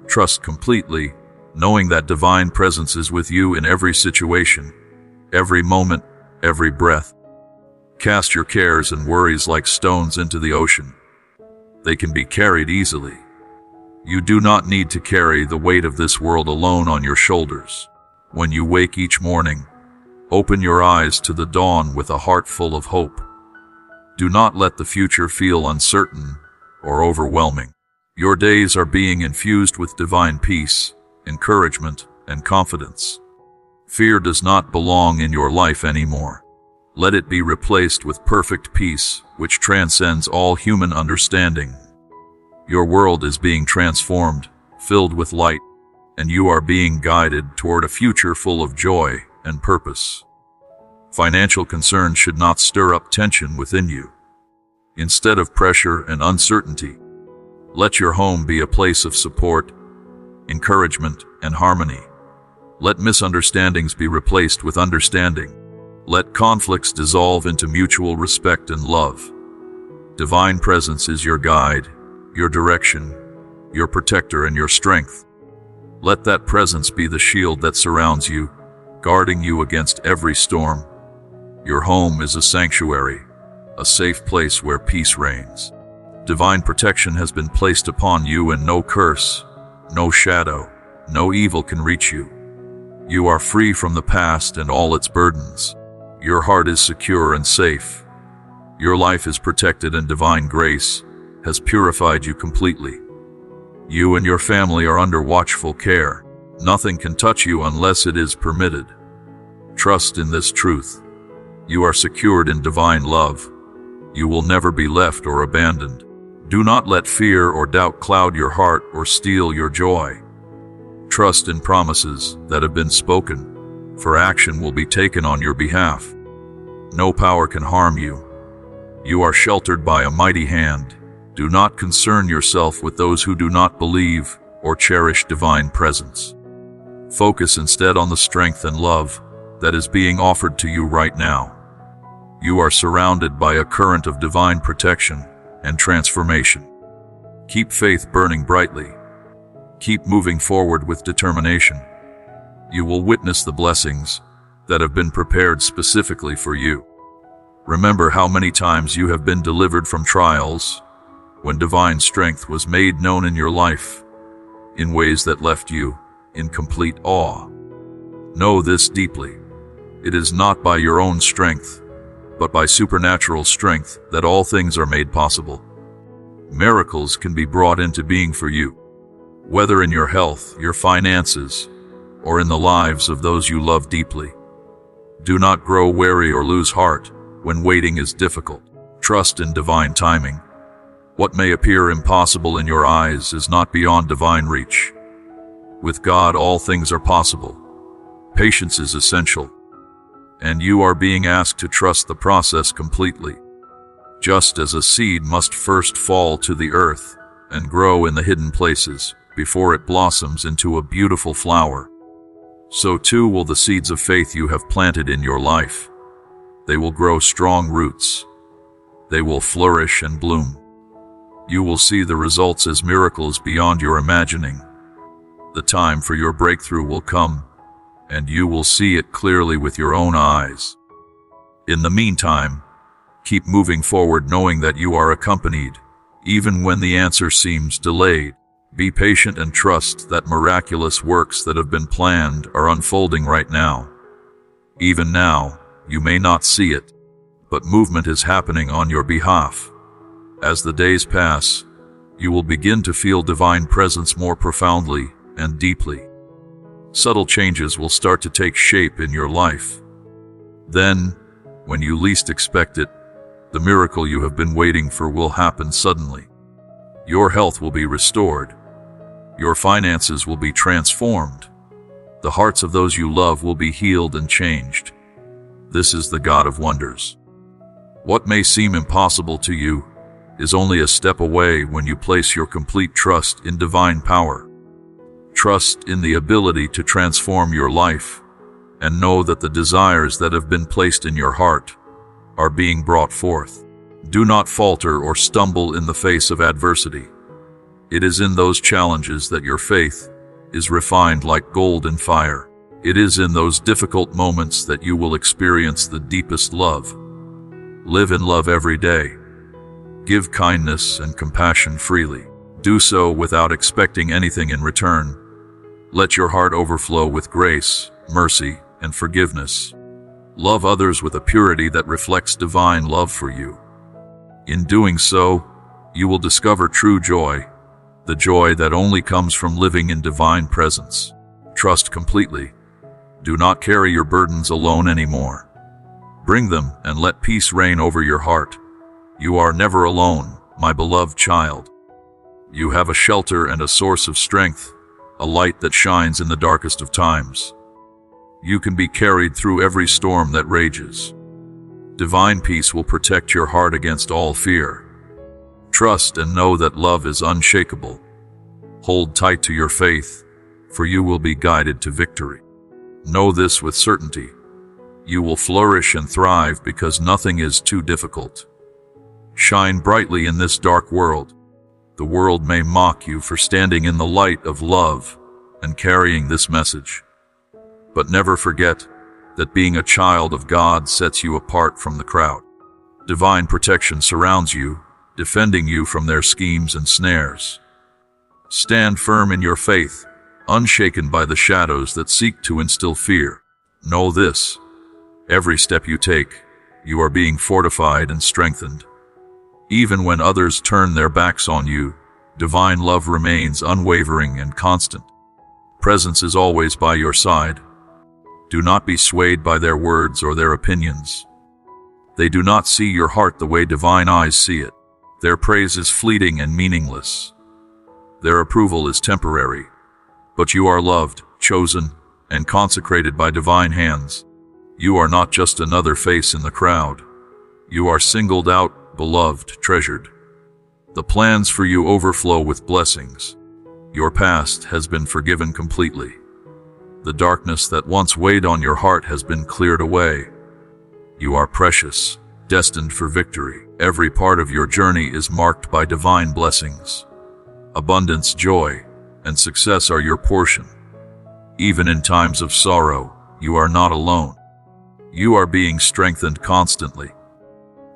Trust completely, knowing that divine presence is with you in every situation, every moment, every breath. Cast your cares and worries like stones into the ocean. They can be carried easily. You do not need to carry the weight of this world alone on your shoulders. When you wake each morning, open your eyes to the dawn with a heart full of hope. Do not let the future feel uncertain or overwhelming. Your days are being infused with divine peace, encouragement, and confidence. Fear does not belong in your life anymore. Let it be replaced with perfect peace, which transcends all human understanding. Your world is being transformed, filled with light, and you are being guided toward a future full of joy and purpose. Financial concerns should not stir up tension within you. Instead of pressure and uncertainty, let your home be a place of support, encouragement, and harmony. Let misunderstandings be replaced with understanding. Let conflicts dissolve into mutual respect and love. Divine presence is your guide, your direction, your protector, and your strength. Let that presence be the shield that surrounds you, guarding you against every storm. Your home is a sanctuary, a safe place where peace reigns. Divine protection has been placed upon you, and no curse, no shadow, no evil can reach you. You are free from the past and all its burdens. Your heart is secure and safe. Your life is protected, and divine grace has purified you completely. You and your family are under watchful care. Nothing can touch you unless it is permitted. Trust in this truth. You are secured in divine love. You will never be left or abandoned. Do not let fear or doubt cloud your heart or steal your joy. Trust in promises that have been spoken, for action will be taken on your behalf. No power can harm you. You are sheltered by a mighty hand. Do not concern yourself with those who do not believe or cherish divine presence. Focus instead on the strength and love that is being offered to you right now. You are surrounded by a current of divine protection and transformation. Keep faith burning brightly. Keep moving forward with determination. You will witness the blessings that have been prepared specifically for you. Remember how many times you have been delivered from trials when divine strength was made known in your life in ways that left you in complete awe. Know this deeply. It is not by your own strength, but by supernatural strength that all things are made possible. Miracles can be brought into being for you, whether in your health, your finances, or in the lives of those you love deeply. Do not grow weary or lose heart when waiting is difficult. Trust in divine timing. What may appear impossible in your eyes is not beyond divine reach. With God, all things are possible. Patience is essential, and you are being asked to trust the process completely. Just as a seed must first fall to the earth and grow in the hidden places before it blossoms into a beautiful flower, so too will the seeds of faith you have planted in your life. They will grow strong roots. They will flourish and bloom. You will see the results as miracles beyond your imagining. The time for your breakthrough will come, and you will see it clearly with your own eyes. In the meantime, keep moving forward knowing that you are accompanied, even when the answer seems delayed. Be patient and trust that miraculous works that have been planned are unfolding right now. Even now, you may not see it, but movement is happening on your behalf. As the days pass, you will begin to feel divine presence more profoundly and deeply. Subtle changes will start to take shape in your life. Then, when you least expect it, the miracle you have been waiting for will happen suddenly. Your health will be restored. Your finances will be transformed. The hearts of those you love will be healed and changed. This is the God of wonders. What may seem impossible to you is only a step away when you place your complete trust in divine power. Trust in the ability to transform your life, and know that the desires that have been placed in your heart are being brought forth. Do not falter or stumble in the face of adversity. It is in those challenges that your faith is refined like gold in fire. It is in those difficult moments that you will experience the deepest love. Live in love every day. Give kindness and compassion freely. Do so without expecting anything in return. Let your heart overflow with grace, mercy, and forgiveness. Love others with a purity that reflects divine love for you. In doing so, you will discover true joy, the joy that only comes from living in divine presence. Trust completely. Do not carry your burdens alone anymore. Bring them and let peace reign over your heart. You are never alone, my beloved child. You have a shelter and a source of strength, a light that shines in the darkest of times. You can be carried through every storm that rages. Divine peace will protect your heart against all fear. Trust and know that love is unshakable. Hold tight to your faith, for you will be guided to victory. Know this with certainty. You will flourish and thrive because nothing is too difficult. Shine brightly in this dark world. The world may mock you for standing in the light of love and carrying this message. But never forget that being a child of God sets you apart from the crowd. Divine protection surrounds you, defending you from their schemes and snares. Stand firm in your faith, unshaken by the shadows that seek to instill fear. Know this: every step you take, you are being fortified and strengthened. Even when others turn their backs on you, divine love remains unwavering and constant. Presence is always by your side. Do not be swayed by their words or their opinions. They do not see your heart the way divine eyes see it. Their praise is fleeting and meaningless. Their approval is temporary. But you are loved, chosen, and consecrated by divine hands. You are not just another face in the crowd. You are singled out, beloved, treasured. The plans for you overflow with blessings. Your past has been forgiven completely. The darkness that once weighed on your heart has been cleared away. You are precious, destined for victory. Every part of your journey is marked by divine blessings. Abundance, joy, and success are your portion. Even in times of sorrow, you are not alone. You are being strengthened constantly.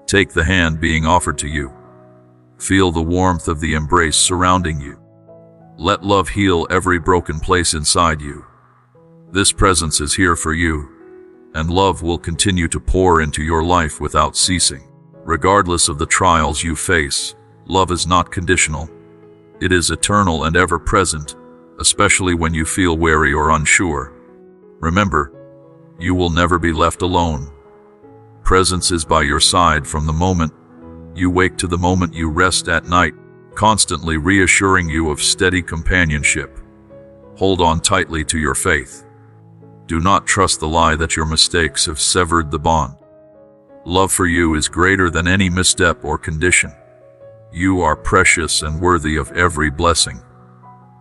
Take the hand being offered to you. Feel the warmth of the embrace surrounding you. Let love heal every broken place inside you. This presence is here for you, and love will continue to pour into your life without ceasing. Regardless of the trials you face, love is not conditional. It is eternal and ever present, especially when you feel weary or unsure. Remember, You will never be left alone. Presence is by your side from the moment you wake to the moment you rest at night, constantly reassuring you of steady companionship. Hold on tightly to your faith. Do not trust the lie that your mistakes have severed the bond. Love for you is greater than any misstep or condition. You are precious and worthy of every blessing.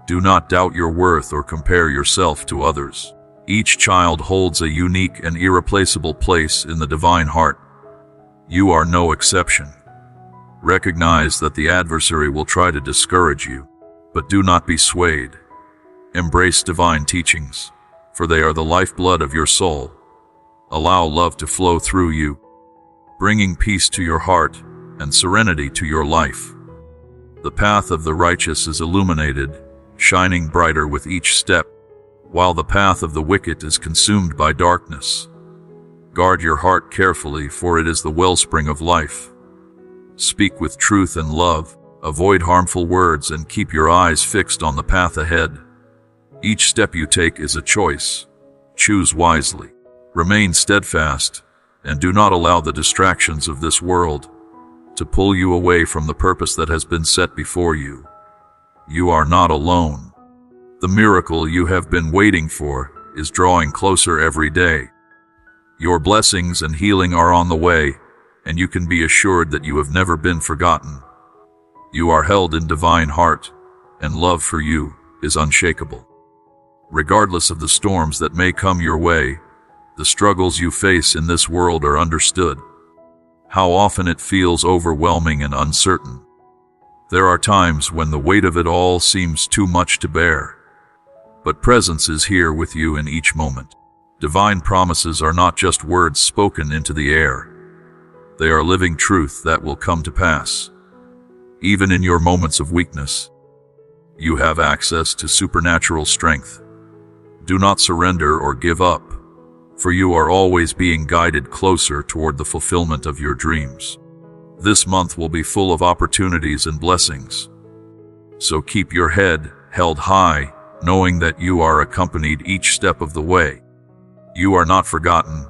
Do not doubt your worth or compare yourself to others. Each child holds a unique and irreplaceable place in the divine heart. You are no exception. Recognize that the adversary will try to discourage you, but do not be swayed. Embrace divine teachings, for they are the lifeblood of your soul. Allow love to flow through you, bringing peace to your heart and serenity to your life. The path of the righteous is illuminated, shining brighter with each step, while the path of the wicked is consumed by darkness. Guard your heart carefully, for it is the wellspring of life. Speak with truth and love, avoid harmful words, and keep your eyes fixed on the path ahead. Each step you take is a choice. Choose wisely. Remain steadfast, and do not allow the distractions of this world to pull you away from the purpose that has been set before you. You are not alone. The miracle you have been waiting for is drawing closer every day. Your blessings and healing are on the way, and you can be assured that you have never been forgotten. You are held in divine heart, and love for you is unshakable. Regardless of the storms that may come your way, the struggles you face in this world are understood. How often it feels overwhelming and uncertain. There are times when the weight of it all seems too much to bear. But presence is here with you in each moment. Divine promises are not just words spoken into the air. They are living truth that will come to pass. Even in your moments of weakness, you have access to supernatural strength. Do not surrender or give up, for you are always being guided closer toward the fulfillment of your dreams. This month will be full of opportunities and blessings. So keep your head held high, knowing that you are accompanied each step of the way. You are not forgotten,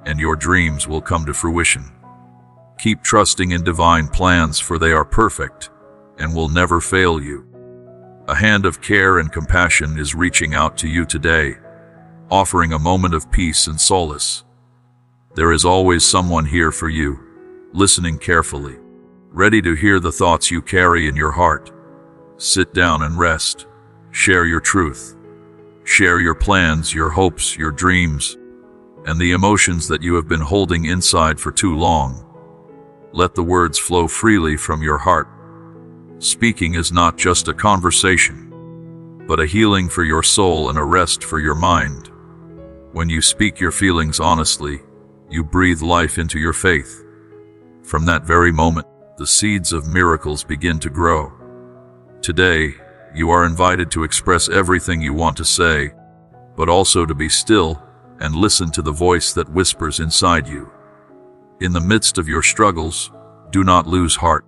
and your dreams will come to fruition. Keep trusting in divine plans, for they are perfect and will never fail you. A hand of care and compassion is reaching out to you today, offering a moment of peace and solace. There is always someone here for you, listening carefully, ready to hear the thoughts you carry in your heart. Sit down and rest. Share your truth. Share your plans, your hopes, your dreams, and the emotions that you have been holding inside for too long. Let the words flow freely from your heart. Speaking is not just a conversation, but a healing for your soul and a rest for your mind. When you speak your feelings honestly, you breathe life into your faith. From that very moment, the seeds of miracles begin to grow. Today, you are invited to express everything you want to say, but also to be still and listen to the voice that whispers inside you. In the midst of your struggles, do not lose heart.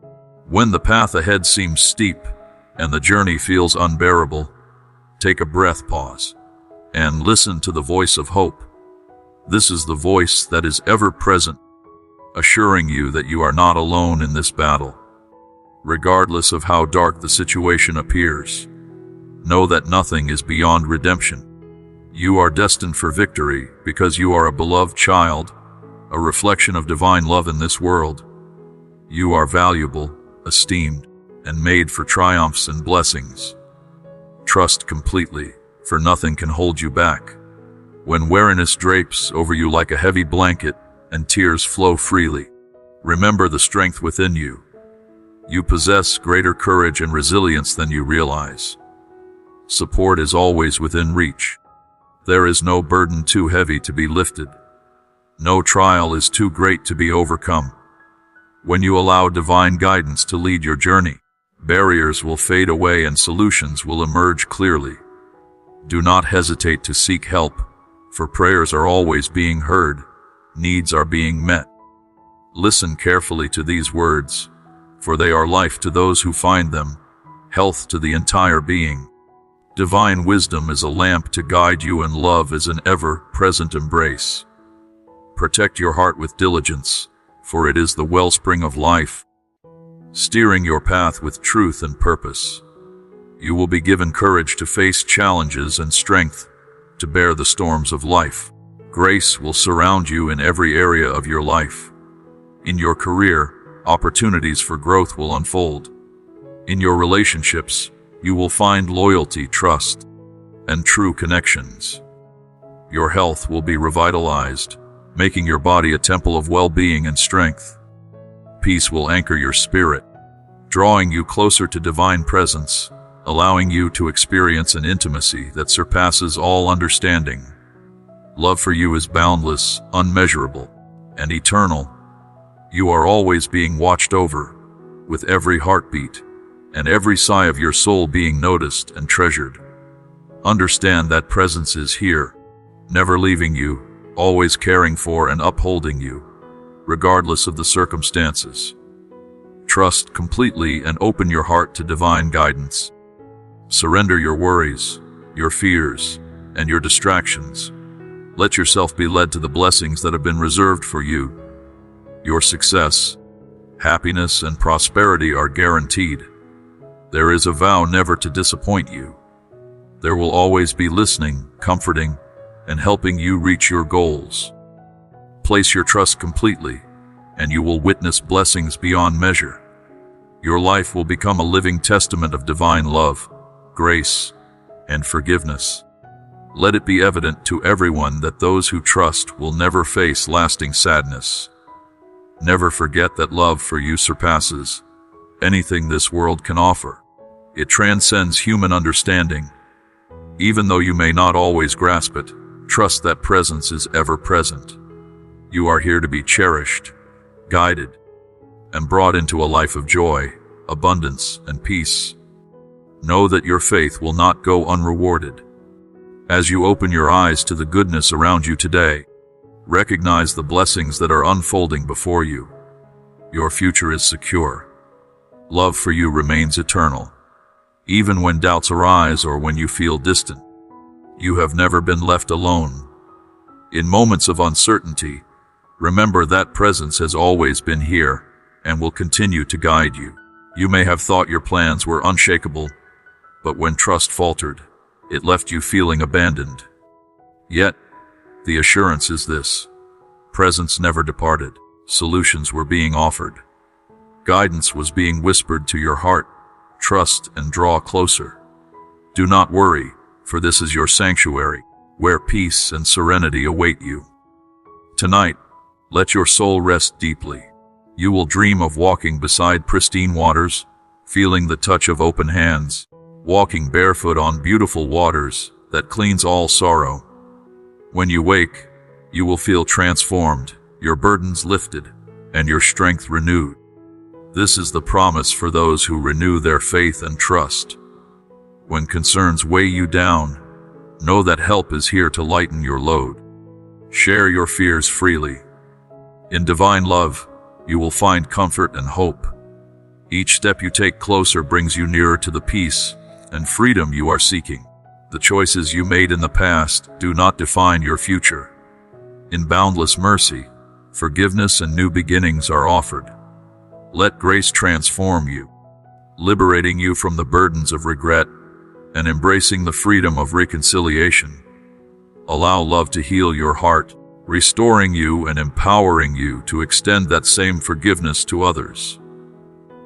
When the path ahead seems steep and the journey feels unbearable, take a breath, pause, and listen to the voice of hope. This is the voice that is ever present, assuring you that you are not alone in this battle. Regardless of how dark the situation appears, know that nothing is beyond redemption. You are destined for victory because you are a beloved child, a reflection of divine love in this world. You are valuable, esteemed, and made for triumphs and blessings. Trust completely, for nothing can hold you back. When weariness drapes over you like a heavy blanket and tears flow freely, remember the strength within you. You possess greater courage and resilience than you realize. Support is always within reach. There is no burden too heavy to be lifted. No trial is too great to be overcome. When you allow divine guidance to lead your journey, barriers will fade away and solutions will emerge clearly. Do not hesitate to seek help, for prayers are always being heard, needs are being met. Listen carefully to these words, for they are life to those who find them, health to the entire being. Divine wisdom is a lamp to guide you, and love is an ever-present embrace. Protect your heart with diligence, for it is the wellspring of life, steering your path with truth and purpose. You will be given courage to face challenges and strength to bear the storms of life. Grace will surround you in every area of your life. In your career, opportunities for growth will unfold. In your relationships, you will find loyalty, trust, and true connections. Your health will be revitalized, making your body a temple of well-being and strength. Peace will anchor your spirit, drawing you closer to divine presence, allowing you to experience an intimacy that surpasses all understanding. Love for you is boundless, unmeasurable, and eternal. You are always being watched over, with every heartbeat and every sigh of your soul being noticed and treasured. Understand that presence is here, never leaving you, always caring for and upholding you, regardless of the circumstances. Trust completely and open your heart to divine guidance. Surrender your worries, your fears, and your distractions. Let yourself be led to the blessings that have been reserved for you. Your success, happiness, and prosperity are guaranteed. There is a vow never to disappoint you. There will always be listening, comforting, and helping you reach your goals. Place your trust completely, and you will witness blessings beyond measure. Your life will become a living testament of divine love, grace, and forgiveness. Let it be evident to everyone that those who trust will never face lasting sadness. Never forget that love for you surpasses anything this world can offer. It transcends human understanding. Even though you may not always grasp it, trust that presence is ever present. You are here to be cherished, guided, and brought into a life of joy, abundance, and peace. Know that your faith will not go unrewarded. As you open your eyes to the goodness around you today, recognize the blessings that are unfolding before you. Your future is secure. Love for you remains eternal. Even when doubts arise or when you feel distant, you have never been left alone. In moments of uncertainty, remember that presence has always been here and will continue to guide you. You may have thought your plans were unshakable, but when trust faltered, it left you feeling abandoned. Yet, the assurance is this: presence never departed. Solutions were being offered. Guidance was being whispered to your heart. Trust and draw closer. Do not worry, for this is your sanctuary, where peace and serenity await you. Tonight, let your soul rest deeply. You will dream of walking beside pristine waters, feeling the touch of open hands, walking barefoot on beautiful waters that cleans all sorrow. When you wake, you will feel transformed, your burdens lifted, and your strength renewed. This is the promise for those who renew their faith and trust. When concerns weigh you down, know that help is here to lighten your load. Share your fears freely. In divine love, you will find comfort and hope. Each step you take closer brings you nearer to the peace and freedom you are seeking. The choices you made in the past do not define your future. In boundless mercy, forgiveness and new beginnings are offered. Let grace transform you, liberating you from the burdens of regret and embracing the freedom of reconciliation. Allow love to heal your heart, restoring you and empowering you to extend that same forgiveness to others.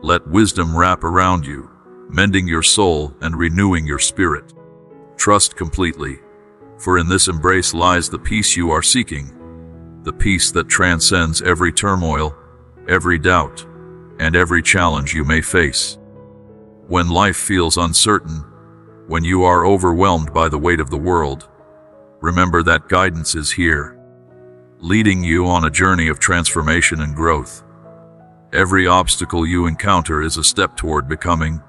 Let wisdom wrap around you, mending your soul and renewing your spirit. Trust completely, for in this embrace lies the peace you are seeking, the peace that transcends every turmoil, every doubt, and every challenge you may face. When life feels uncertain, when you are overwhelmed by the weight of the world, remember that guidance is here, leading you on a journey of transformation and growth. Every obstacle you encounter is a step toward becoming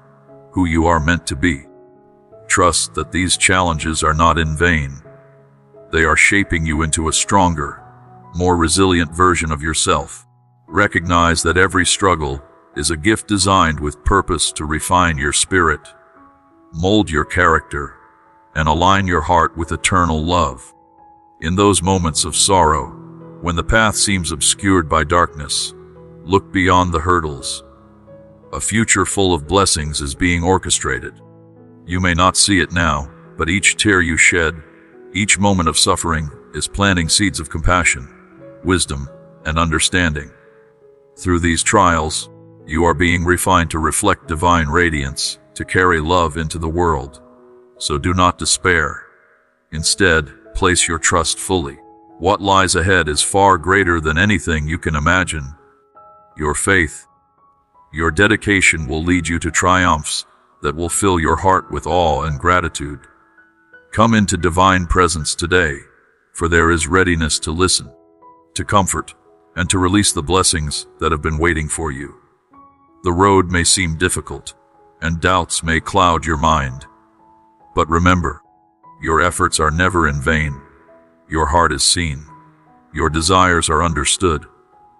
who you are meant to be. Trust that these challenges are not in vain. They are shaping you into a stronger, more resilient version of yourself. Recognize that every struggle is a gift designed with purpose to refine your spirit, mold your character, and align your heart with eternal love. In those moments of sorrow, When the path seems obscured by darkness, look beyond the hurdles. A future full of blessings is being orchestrated. You may not see it now, but each tear you shed, each moment of suffering, is planting seeds of compassion, wisdom, and understanding. Through these trials, you are being refined to reflect divine radiance, to carry love into the world. So do not despair. Instead, place your trust fully. What lies ahead is far greater than anything you can imagine. Your faith, your dedication will lead you to triumphs that will fill your heart with awe and gratitude. Come into divine presence today, for there is readiness to listen, to comfort, and to release the blessings that have been waiting for you. The road may seem difficult, and doubts may cloud your mind. But remember, your efforts are never in vain. Your heart is seen. Your desires are understood.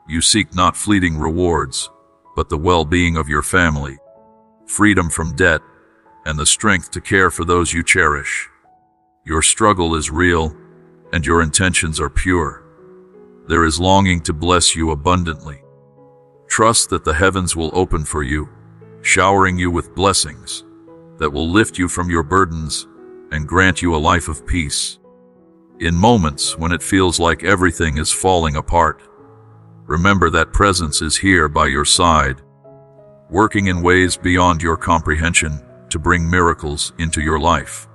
You seek not fleeting rewards, but the well-being of your family, freedom from debt, and the strength to care for those you cherish. Your struggle is real, and your intentions are pure. There is longing to bless you abundantly. Trust that the heavens will open for you, showering you with blessings that will lift you from your burdens and grant you a life of peace. In moments when it feels like everything is falling apart, remember that presence is here by your side, working in ways beyond your comprehension to bring miracles into your life.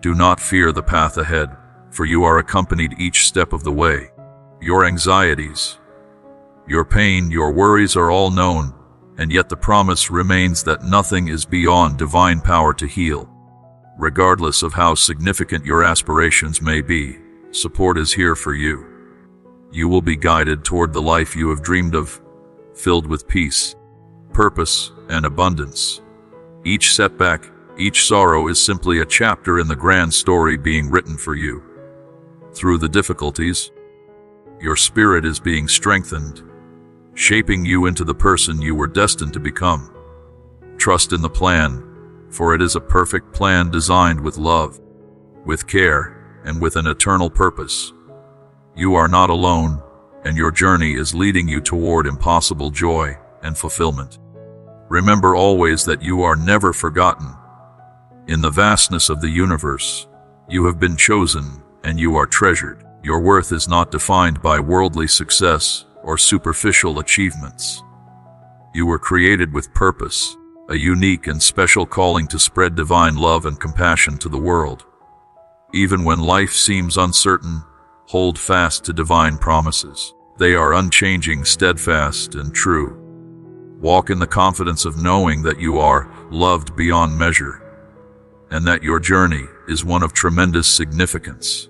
Do not fear the path ahead, for you are accompanied each step of the way. Your anxieties, your pain, your worries are all known, and yet the promise remains that nothing is beyond divine power to heal. Regardless of how significant your aspirations may be, support is here for you. You will be guided toward the life you have dreamed of, filled with peace, purpose, and abundance. Each setback, each sorrow is simply a chapter in the grand story being written for you. Through the difficulties, your spirit is being strengthened, shaping you into the person you were destined to become. Trust in the plan, for it is a perfect plan designed with love, with care, and with an eternal purpose. You are not alone, and your journey is leading you toward impossible joy and fulfillment. Remember always that you are never forgotten. In the vastness of the universe, you have been chosen and you are treasured. Your worth is not defined by worldly success or superficial achievements. You were created with purpose, a unique and special calling to spread divine love and compassion to the world. Even when life seems uncertain, hold fast to divine promises. They are unchanging, steadfast, and true. Walk in the confidence of knowing that you are loved beyond measure, and that your journey is one of tremendous significance.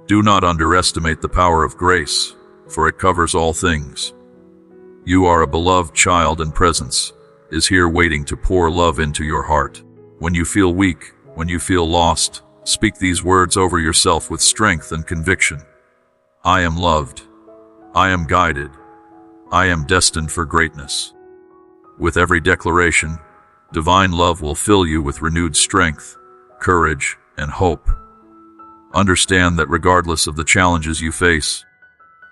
Do not underestimate the power of grace, for it covers all things. You are a beloved child, and presence is here waiting to pour love into your heart. When you feel weak, when you feel lost, speak these words over yourself with strength and conviction. I am loved. I am guided. I am destined for greatness. With every declaration, divine love will fill you with renewed strength, courage, and hope. Understand that regardless of the challenges you face,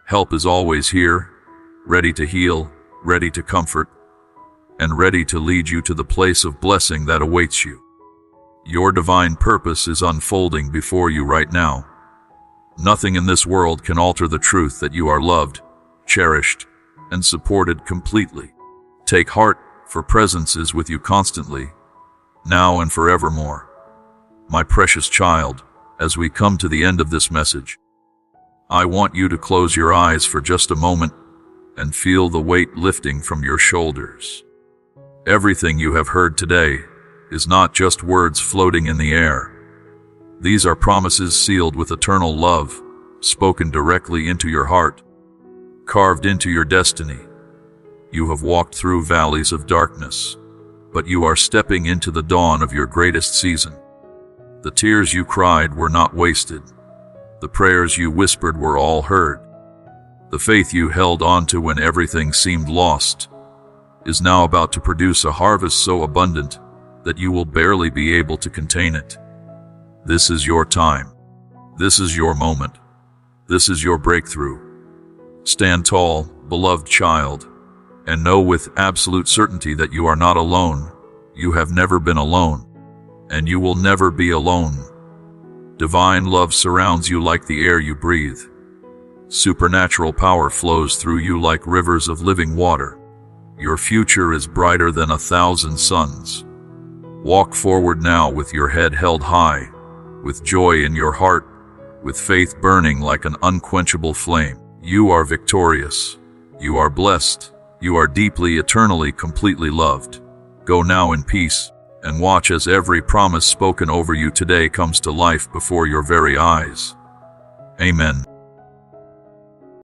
help is always here, ready to heal, ready to comfort, and ready to lead you to the place of blessing that awaits you. Your divine purpose is unfolding before you right now. Nothing in this world can alter the truth that you are loved, cherished, and supported completely. Take heart, for presence is with you constantly, now and forevermore. My precious child, as we come to the end of this message, I want you to close your eyes for just a moment and feel the weight lifting from your shoulders. Everything you have heard today is not just words floating in the air. These are promises sealed with eternal love, spoken directly into your heart, carved into your destiny. You have walked through valleys of darkness, but you are stepping into the dawn of your greatest season. The tears you cried were not wasted. The prayers you whispered were all heard. The faith you held onto when everything seemed lost is now about to produce a harvest so abundant that you will barely be able to contain it. This is your time. This is your moment. This is your breakthrough. Stand tall, beloved child, and know with absolute certainty that you are not alone. You have never been alone, and you will never be alone. Divine love surrounds you like the air you breathe. Supernatural power flows through you like rivers of living water. Your future is brighter than 1,000 suns. Walk forward now with your head held high, with joy in your heart, with faith burning like an unquenchable flame. You are victorious. You are blessed. You are deeply, eternally, completely loved. Go now in peace, and watch as every promise spoken over you today comes to life before your very eyes. Amen.